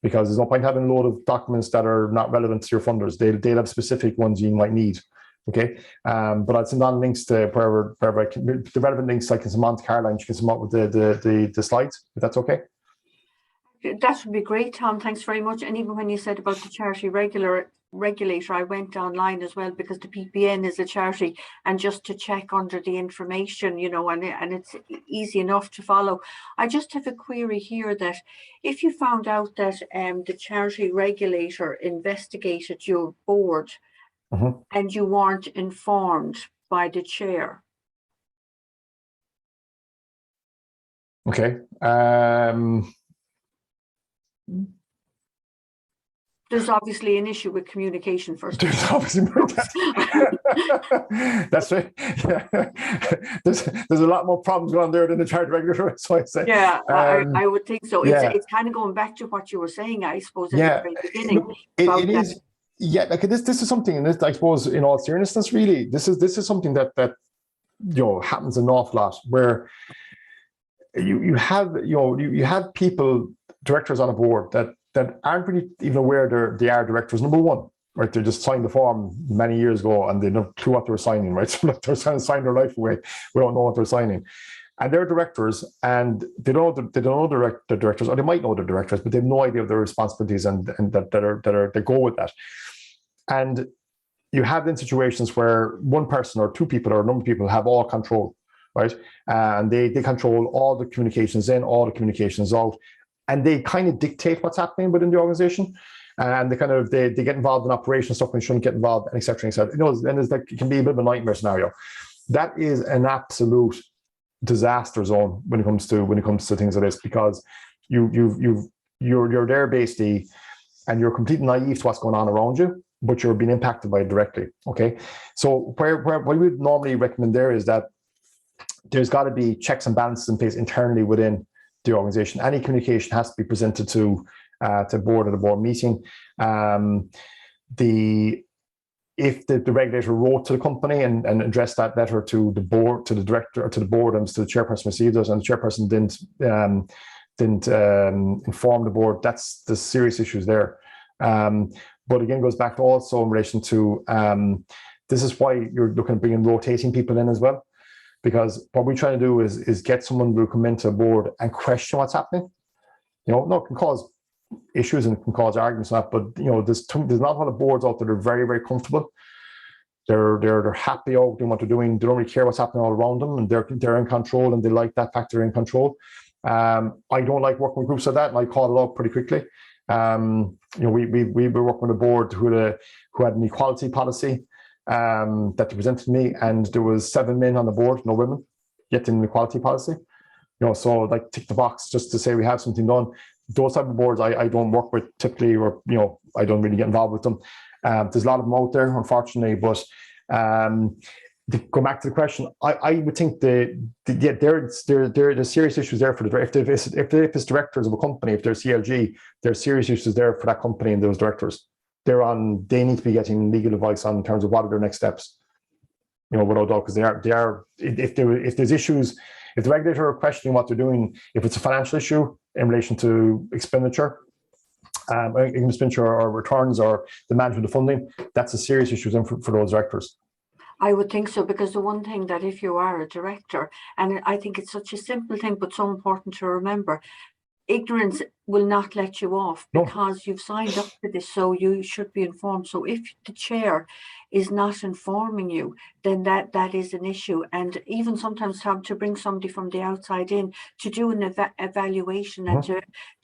because there's no point having a load of documents that are not relevant to your funders. They'll have specific ones you might need. Okay, but I'll send on links to wherever I can, the relevant links. I can send on to Caroline. She can sum up with the slides, if that's okay. That would be great, Tom. Thanks very much. And even when you said about the Charity Regulator, I went online as well, because the PPN is a charity, and just to check under the information, you know, and it's easy enough to follow. I just have a query here that if you found out that the Charity Regulator investigated your board, and you weren't informed by the chair. Okay. There's obviously an issue with communication first. There's obviously that's right. Yeah. There's a lot more problems going on there than the Charity Regulator, so I say. Yeah, I would think so. Yeah. It's kind of going back to what you were saying, I suppose, at Yeah. the very beginning. It is. Yeah, like this is something, and this, I suppose, in all seriousness, really, this is something that you know, happens an awful lot, where you have people, directors on a board that aren't really even aware they are directors. Number one, right? They just signed the form many years ago and they have no clue what they were signing, right? So they're trying to sign their life away. We don't know what they're signing. And they're directors, and they don't know the directors, or they might know the directors, but they have no idea of their responsibilities and that go with that. And you have then situations where one person or two people or a number of people have all control, right? And they control all the communications in, all the communications out, and they kind of dictate what's happening within the organization. And they get involved in operational stuff when they shouldn't get involved, and et cetera, et cetera. You know, and it can be a bit of a nightmare scenario. That is an absolute disaster zone when it comes to things like this, because you're there basically, and you're completely naive to what's going on around you, but you're being impacted by it directly. Okay, so what we would normally recommend there is that there's got to be checks and balances in place internally within the organization. Any communication has to be presented to board at a board meeting. If the regulator wrote to the company and addressed that letter to the board, to the director, or to the board, and to the chairperson received it, and the chairperson didn't inform the board, that's the serious issues there. But again, it goes back to also in relation to this is why you're looking at bringing rotating people in as well, because what we're trying to do is get someone who will come into a board and question what's happening. You know, no, it can cause issues and it can cause arguments and that, but you know, there's not a lot of boards out there that are very, very comfortable. They're happy out doing what they're doing. They don't really care what's happening all around them, and they're in control, and they like that fact they're in control. I don't like working with groups like that, and I call it out pretty quickly. You know, we were working with a board who had an equality policy that they presented to me, and there was 7 men on the board, no women, yet in an equality policy. You know, so like tick the box just to say we have something done. Those type of boards I don't work with typically, or you know, I don't really get involved with them. There's a lot of them out there, unfortunately, but to go back to the question, I would think there are serious issues there for the if it's directors of a company, if they're CLG, there are serious issues there for that company and those directors. They need to be getting legal advice on in terms of what are their next steps. You know, without doubt, because they are if there's issues, if the regulator are questioning what they're doing, if it's a financial issue in relation to expenditure or returns or the management of funding, that's a serious issue then for those directors. I would think so, because the one thing that if you are a director, and I think it's such a simple thing, but so important to remember, ignorance will not let you off, because you've signed up for this, so you should be informed. So if the chair is not informing you, then that is an issue. And even sometimes have to bring somebody from the outside in to do an evaluation and to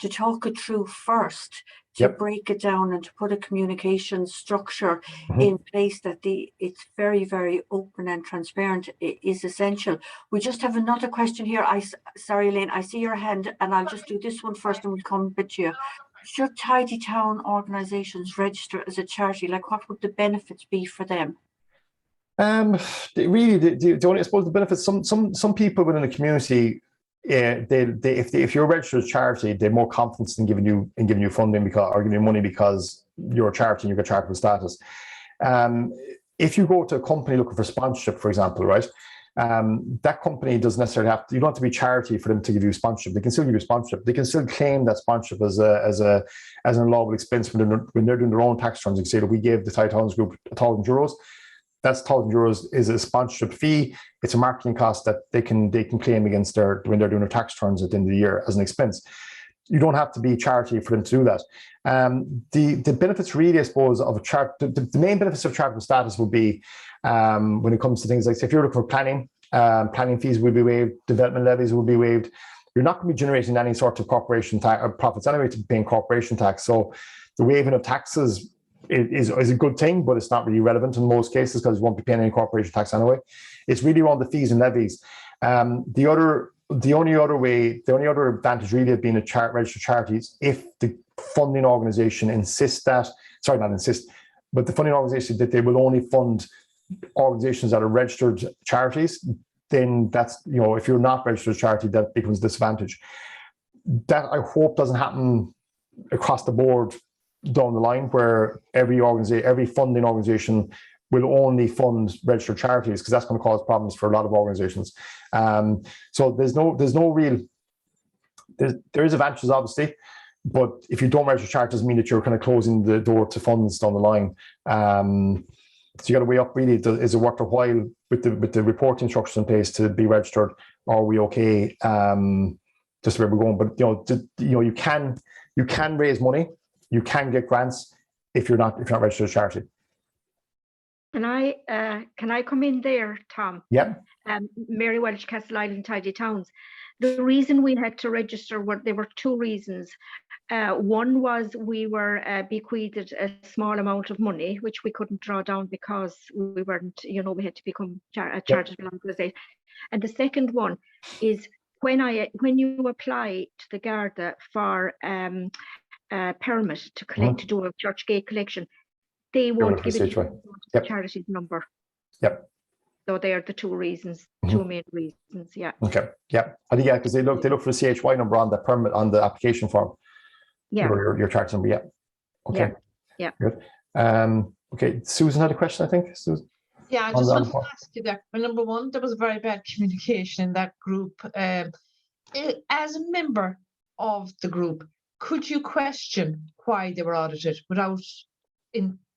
talk it through first, to break it down and to put a communication structure in place that it's very, very open and transparent is essential. We just have another question here. Sorry, Elaine, I see your hand, and I'll just do this one first and we'll come back to you. Should tidy town organisations register as a charity? Like, what would the benefits be for them? Really, the only, I suppose, the benefits. Some people within the community, if you're a registered charity, they're more confidence in giving you funding or giving you money because you're a charity and you've got charitable status. If you go to a company looking for sponsorship, for example, right, that company doesn't necessarily have to. You don't have to be charity for them to give you sponsorship. They can still give you sponsorship. They can still claim that sponsorship as an allowable expense when they're doing their own tax returns. They can say that we gave the Tidy Towns Group €1,000. That's €1,000 is a sponsorship fee. It's a marketing cost that they can claim against when they're doing their tax returns at the end of the year as an expense. You don't have to be charity for them to do that. The benefits really, I suppose, of a charity, the main benefits of charitable status would be when it comes to things like, if you're looking for planning fees will be waived, development levies will be waived. You're not going to be generating any sort of corporation tax or profits anyway to paying corporation tax. So the waiving of taxes is a good thing, but it's not really relevant in most cases because you won't be paying any corporation tax anyway. It's really around the fees and levies. The only other advantage really of being a registered charity is if the funding organisation the funding organisation that they will only fund organisations that are registered charities, then that's, if you're not registered charity, that becomes a disadvantage. That I hope doesn't happen across the board down the line, where every funding organisation will only fund registered charities, because that's going to cause problems for a lot of organisations. So there is advantages, obviously, but if you don't register charities, doesn't mean that you're kind of closing the door to funds down the line. So you got to weigh up, really, is it worth a while with the reporting structures in place to be registered? Or are we okay just where we're going? But you can raise money, you can get grants if you're not registered as a charity. Can I come in there, Tom? Yeah. Mary Welch, Castle Island, Tidy Towns. The reason we had to register there were two reasons. One was we were bequeathed a small amount of money, which we couldn't draw down because we weren't, we had to become a charitable organisation. And the second one is when you apply to the Garda for a permit to collect, to do a church gate collection, they won't give it the charity's number. Yep. So they are the two reasons, two main reasons. Yeah. Okay. Yeah. I think because they look for the CHY number on the permit on the application form. Yeah. Your charity number. Yeah. Okay. Yeah. Good. Okay. Susan had a question, I think. Susan. Yeah, I just wanted to ask you that. Well, number one, there was very bad communication in that group. As a member of the group, could you question why they were audited without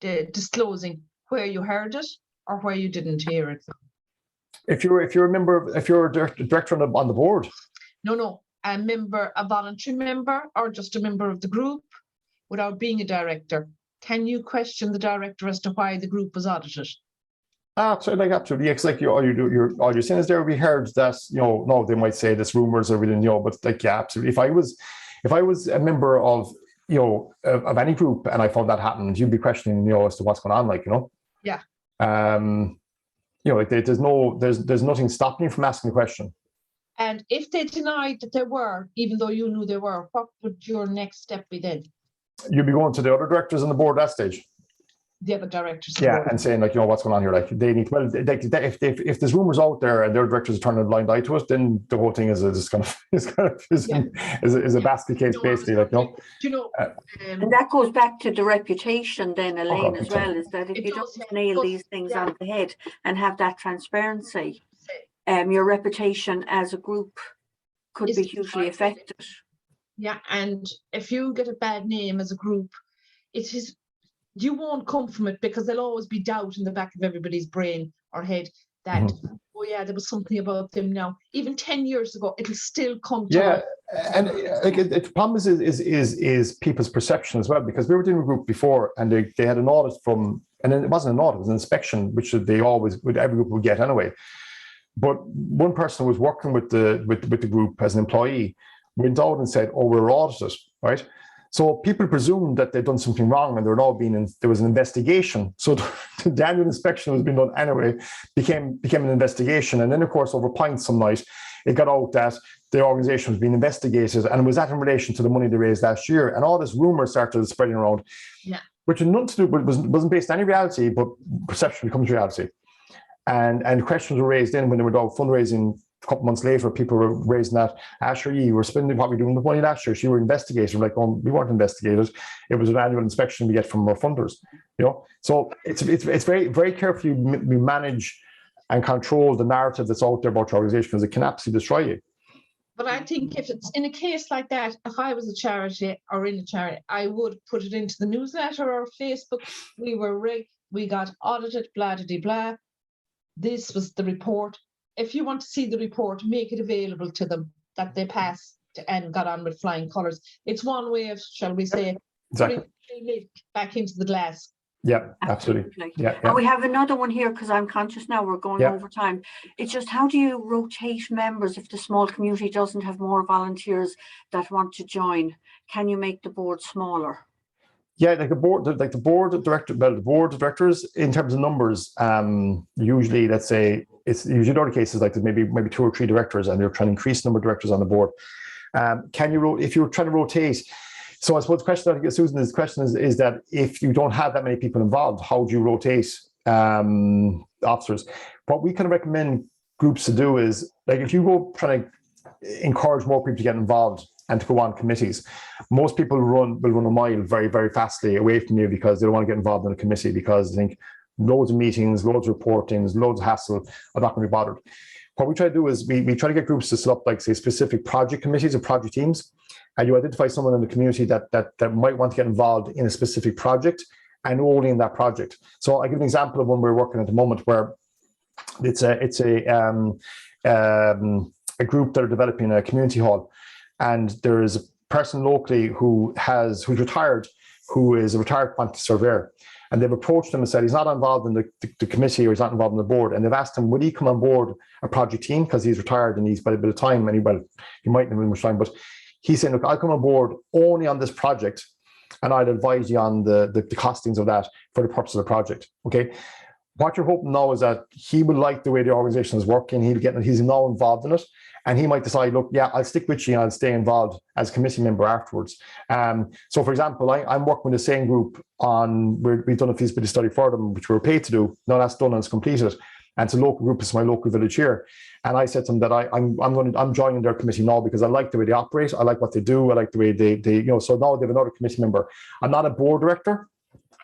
disclosing where you heard it or where you didn't hear it? If you're a member, if you're a director on the board. No, a member, a voluntary member, or just a member of the group without being a director. Can you question the director as to why the group was audited? Absolutely. It's like all you're saying is there. We heard that, no, they might say this rumors or we didn't know, but absolutely. If I was a member of any group and I found that happened, you'd be questioning, as to what's going on, Yeah. There's nothing stopping you from asking the question. And if they denied that they were, even though you knew they were, what would your next step be then? You'd be going to the other directors on the board at that stage. The other directors. And saying what's going on here? They need, if there's rumors out there and their directors are turning a blind eye to it, then the whole thing is a basket case, basically. And that goes back to the reputation then, Elaine, as well, is that if you don't nail these things on the head and have that transparency, your reputation as a group could be hugely affected. Yeah, and if you get a bad name as a group, you won't come from it, because there'll always be doubt in the back of everybody's brain or head that, oh yeah, there was something about them now. Even 10 years ago, it'll still come to life. And the problem is people's perception as well, because we were doing a group before and they had an audit and then it wasn't an audit, it was an inspection, which every group would get anyway. But one person who was working with the group as an employee went out and said, oh, we're audited, right? So people presumed that they'd done something wrong and there was an investigation. So the annual inspection was being done anyway, became an investigation. And then, of course, over pints some night, it got out that the organisation was being investigated, and was that in relation to the money they raised last year. And all this rumour started spreading around, which had nothing to do, but wasn't based on any reality, but perception becomes reality. And questions were raised in when they were doing fundraising. A couple months later, people were raising that, Asher, you were spending what we doing with money last year. So you were investigated. We're like, oh, we weren't investigated. It was an annual inspection we get from our funders. So it's very, very carefully we manage and control the narrative that's out there about your organisation, because it can absolutely destroy you. But I think if it's in a case like that, if I was a charity or in a charity, I would put it into the newsletter or Facebook. We got audited, blah, blah, blah. This was the report. If you want to see the report, make it available to them, that they passed and got on with flying colours. It's one way of, shall we say, putting the lid back into the glass. Yeah, absolutely. Yeah. And we have another one here, because I'm conscious now we're going over time. It's just, how do you rotate members if the small community doesn't have more volunteers that want to join? Can you make the board smaller? Yeah, the board of directors in terms of numbers, usually, let's say, it's usually other cases like there's maybe 2 or 3 directors, and they're trying to increase the number of directors on the board. If you're trying to rotate? So I suppose the question, I think, Susan's question is that if you don't have that many people involved, how do you rotate officers? What we kind of recommend groups to do is, like, if you go trying to encourage more people to get involved and to go on committees, most people will run a mile very, very fastly away from you, because they don't want to get involved in a committee, because they think loads of meetings, loads of reportings, loads of hassle, are not going to be bothered. What we try to do is we try to get groups to set up, like, say, specific project committees or project teams, and you identify someone in the community that might want to get involved in a specific project, and only in that project. So I'll give an example of one we're working at the moment, where it's a group that are developing a community hall, and there is a person locally who's retired, who is a retired quantity surveyor, and they've approached him and said he's not involved in the committee, or he's not involved in the board, and they've asked him, would he come on board a project team, because he's retired and he's got a bit of time, and he might have much time, but he's saying, look, I'll come on board only on this project, and I'd advise you on the costings of that for the purpose of the project. Okay. What you're hoping now is that he would like the way the organisation is working. He's now involved in it, and he might decide, look, yeah, I'll stick with you and I'll stay involved as a committee member afterwards. So, for example, I'm working with the same group we've done a feasibility study for them, which we were paid to do. Now that's done and it's completed. And it's a local group, it's my local village here. And I said to them that I'm joining their committee now, because I like the way they operate, I like what they do, I like the way they so now they have another committee member. I'm not a board director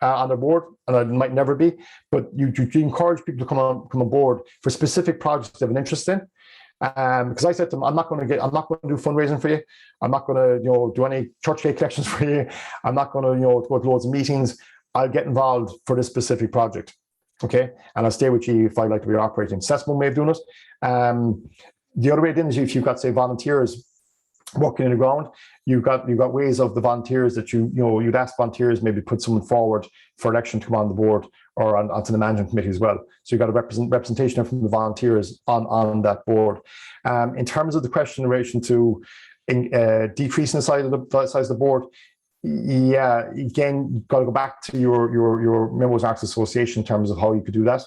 on their board, and I might never be, but you encourage people to come on board for specific projects they have an interest in. Because I said to them, I'm not going to do fundraising for you. I'm not going to do any church cake collections for you. I'm not going to go to loads of meetings. I'll get involved for this specific project. Okay, and I'll stay with you if I like the way you're operating. So that's one way of doing it. The other way then is if you've got, say, volunteers working in the ground, you've got ways of the volunteers that you'd ask volunteers, maybe put someone forward for election to come on the board or onto the management committee as well. So you've got a representation from the volunteers on that board. In terms of the question in relation to decreasing the size of the board, yeah, again, you've got to go back to your Memos Arts Association in terms of how you could do that.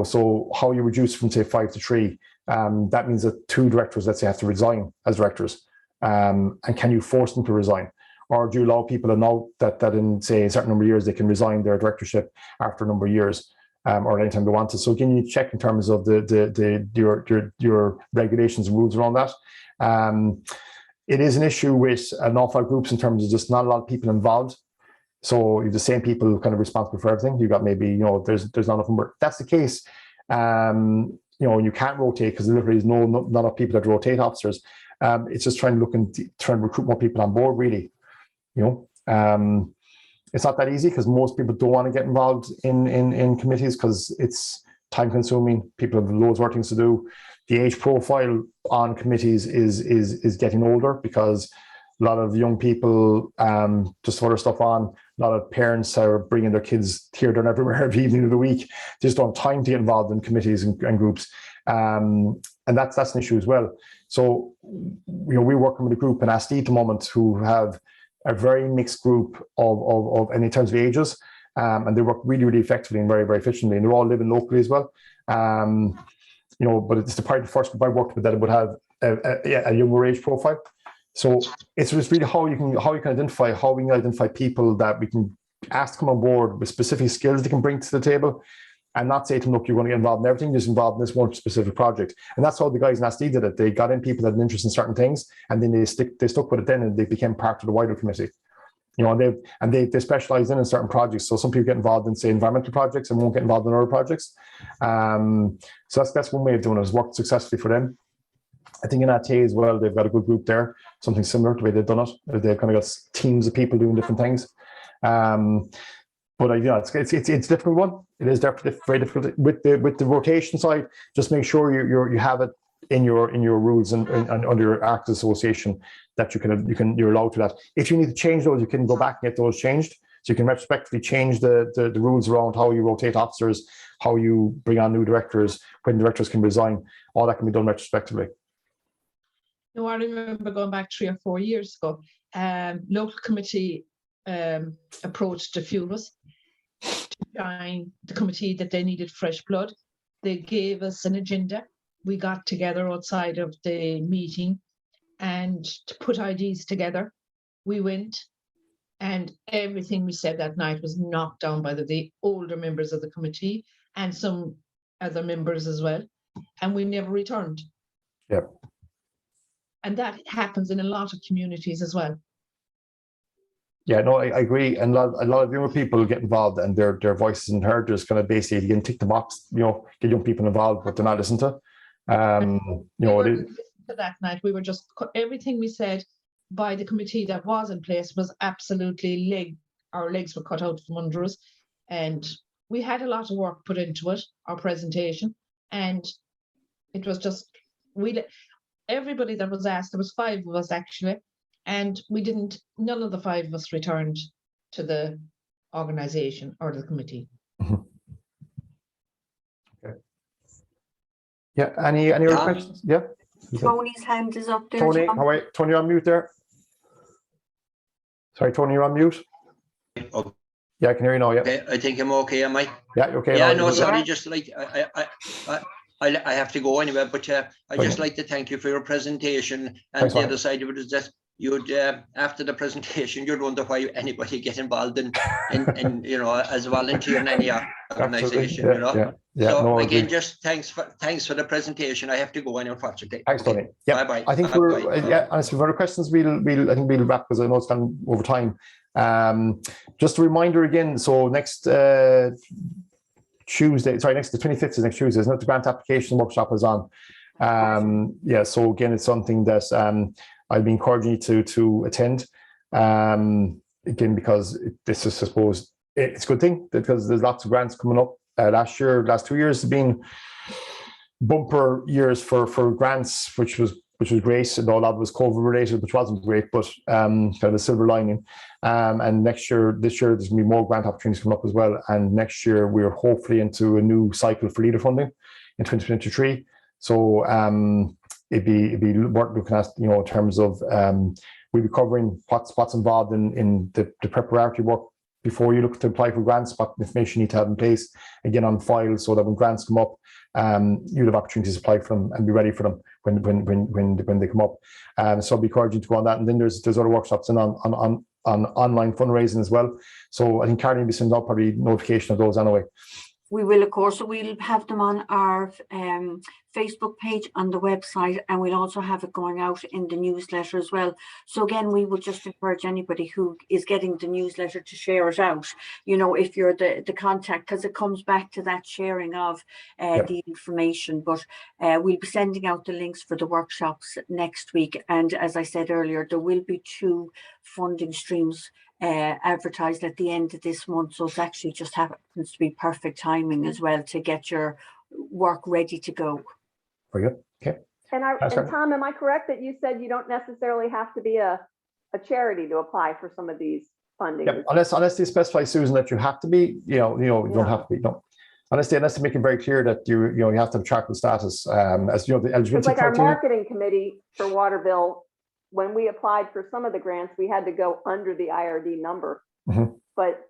So how you reduce from, say, 5 to 3. That means that 2 directors, let's say, have to resign as directors. And can you force them to resign? Or do you allow people to know that in, say, a certain number of years, they can resign their directorship after a number of years, or anytime they want to? So again, you check in terms of your regulations and rules around that. It is an issue with an awful lot of groups in terms of just not a lot of people involved. So you're the same people kind of responsible for everything. You've got maybe, there's not enough work. That's the case. You can't rotate, because literally there's not enough people that rotate officers. It's just trying to recruit more people on board, really. It's not that easy, because most people don't want to get involved in committees, because it's time consuming. People have loads of work things to do. The age profile on committees is getting older, because a lot of young people just throw their stuff on. A lot of parents are bringing their kids here, there, and everywhere every evening of the week. They just don't have time to get involved in committees and groups. And And that's an issue as well. So, we're working with a group in Asti at the moment who have a very mixed group of and in terms of ages, and they work really, really effectively and very, very efficiently. And they're all living locally as well. But it's the part of the first group I worked with that would have a younger age profile. So it's just really how we can identify people that we can ask to come on board with specific skills they can bring to the table, and not say to them, look, you're going to get involved in everything, just involved in this one specific project. And that's how the guys in SD did it. They got in people that had an interest in certain things, and then they stuck with it then, and they became part of the wider committee. And they specialize in certain projects. So some people get involved in, say, environmental projects and won't get involved in other projects. So that's one way of doing it. It's worked successfully for them. I think in AT as well, they've got a good group there, something similar to the way they've done it. They've kind of got teams of people doing different things. But it's a difficult one. It is definitely very difficult with the rotation side. Just make sure you have it in your rules and under your Act Association that you're allowed to that. If you need to change those, you can go back and get those changed. So you can retrospectively change the rules around how you rotate officers, how you bring on new directors, when directors can resign. All that can be done retrospectively. No, I remember going back 3 or 4 years ago, local committee approached a few of us to join the committee that they needed fresh blood. They gave us an agenda. We got together outside of the meeting and to put ideas together. We went, and everything we said that night was knocked down by the older members of the committee and some other members as well. And we never returned. Yep. And that happens in a lot of communities as well. Yeah, no, I agree. And a lot of younger people get involved, and their voices and heard. Just kind of basically, you can tick the box, get young people involved, but they're not listened to. That night, we were just, everything we said by the committee that was in place was absolutely our legs were cut out from under us. And we had a lot of work put into it, our presentation. And it was just, everybody that was asked, there was 5 of us actually, and none of the 5 of us returned to the organisation or the committee. Okay. Yeah, any other questions? Yeah. Tony's hand is up there. Tony, John. how are you? Tony, you're on mute there. Sorry, Tony, you're on mute. Okay. Yeah, I can hear you now. Yeah. Okay, I think I'm okay, am I? Yeah, you're okay. Yeah, now. no, sorry, just like I have to go anyway, but I just like to thank you for your presentation. And the other side of it is that you'd after the presentation, you'd wonder why anybody get involved in as a volunteer in any organisation. Yeah, so no, again, just thanks for the presentation. I have to go anyway, unfortunately. Thanks, Tony. Yeah, bye. I think honestly, for the questions, I think we'll wrap because I know it's gone over time. Just a reminder again. So next Tuesday, the 25th is next Tuesday, isn't it? The grant application workshop is on. So again, it's something that I'd be encouraging you to attend. Again, because this is, I suppose, it's a good thing because there's lots of grants coming up. Last 2 years have been bumper years for grants, which was great. And a lot of it was COVID related, which wasn't great, but kind of a silver lining. And this year, there's going to be more grant opportunities coming up as well. And next year, we're hopefully into a new cycle for leader funding in 2023. So it'd be worth looking at, in terms of we'll be covering what's involved in the preparatory work before you look to apply for grants, what information you need to have in place, again, on file, so that when grants come up, you'll have opportunities to apply for them and be ready for them when they come up. So I'd be encouraging to go on that. And then there's other workshops and on online fundraising as well. So I think Caroline will be sending out probably notification of those anyway. We will, of course. We'll have them on our Facebook page, on the website, and we'll also have it going out in the newsletter as well. So again, we would just encourage anybody who is getting the newsletter to share it out, if you're the contact, because it comes back to that sharing of the information. But we'll be sending out the links for the workshops next week. And as I said earlier, there will be 2 funding streams advertised at the end of this month, so it actually just happens to be perfect timing as well to get your work ready to go. Very good. Okay. And Tom, am I correct that you said you don't necessarily have to be a charity to apply for some of these funding? Yeah, unless they specify, Susan, that you have to be, you don't have to be. No. Unless they make it very clear that you have to have charitable status, as you know, the It's eligibility like our criteria. marketing committee for Waterville, when we applied for some of the grants, we had to go under the IRD number. But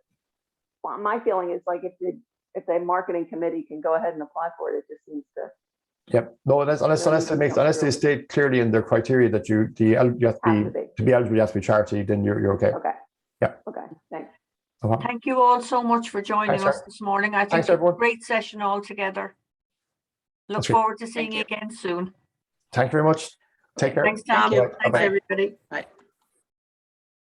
my feeling is like if the marketing committee can go ahead and apply for it, it just seems to. Yep. No, unless they state clearly in their criteria that you have to be eligible, you have to be charity, then you're okay. Okay. Yeah. Okay. Thanks. Thank you all so much for joining us this morning. I think it's a great session altogether. Look forward to seeing you again soon. Thank you very much. Take care. Thanks, Tom. Thanks, everybody. Bye.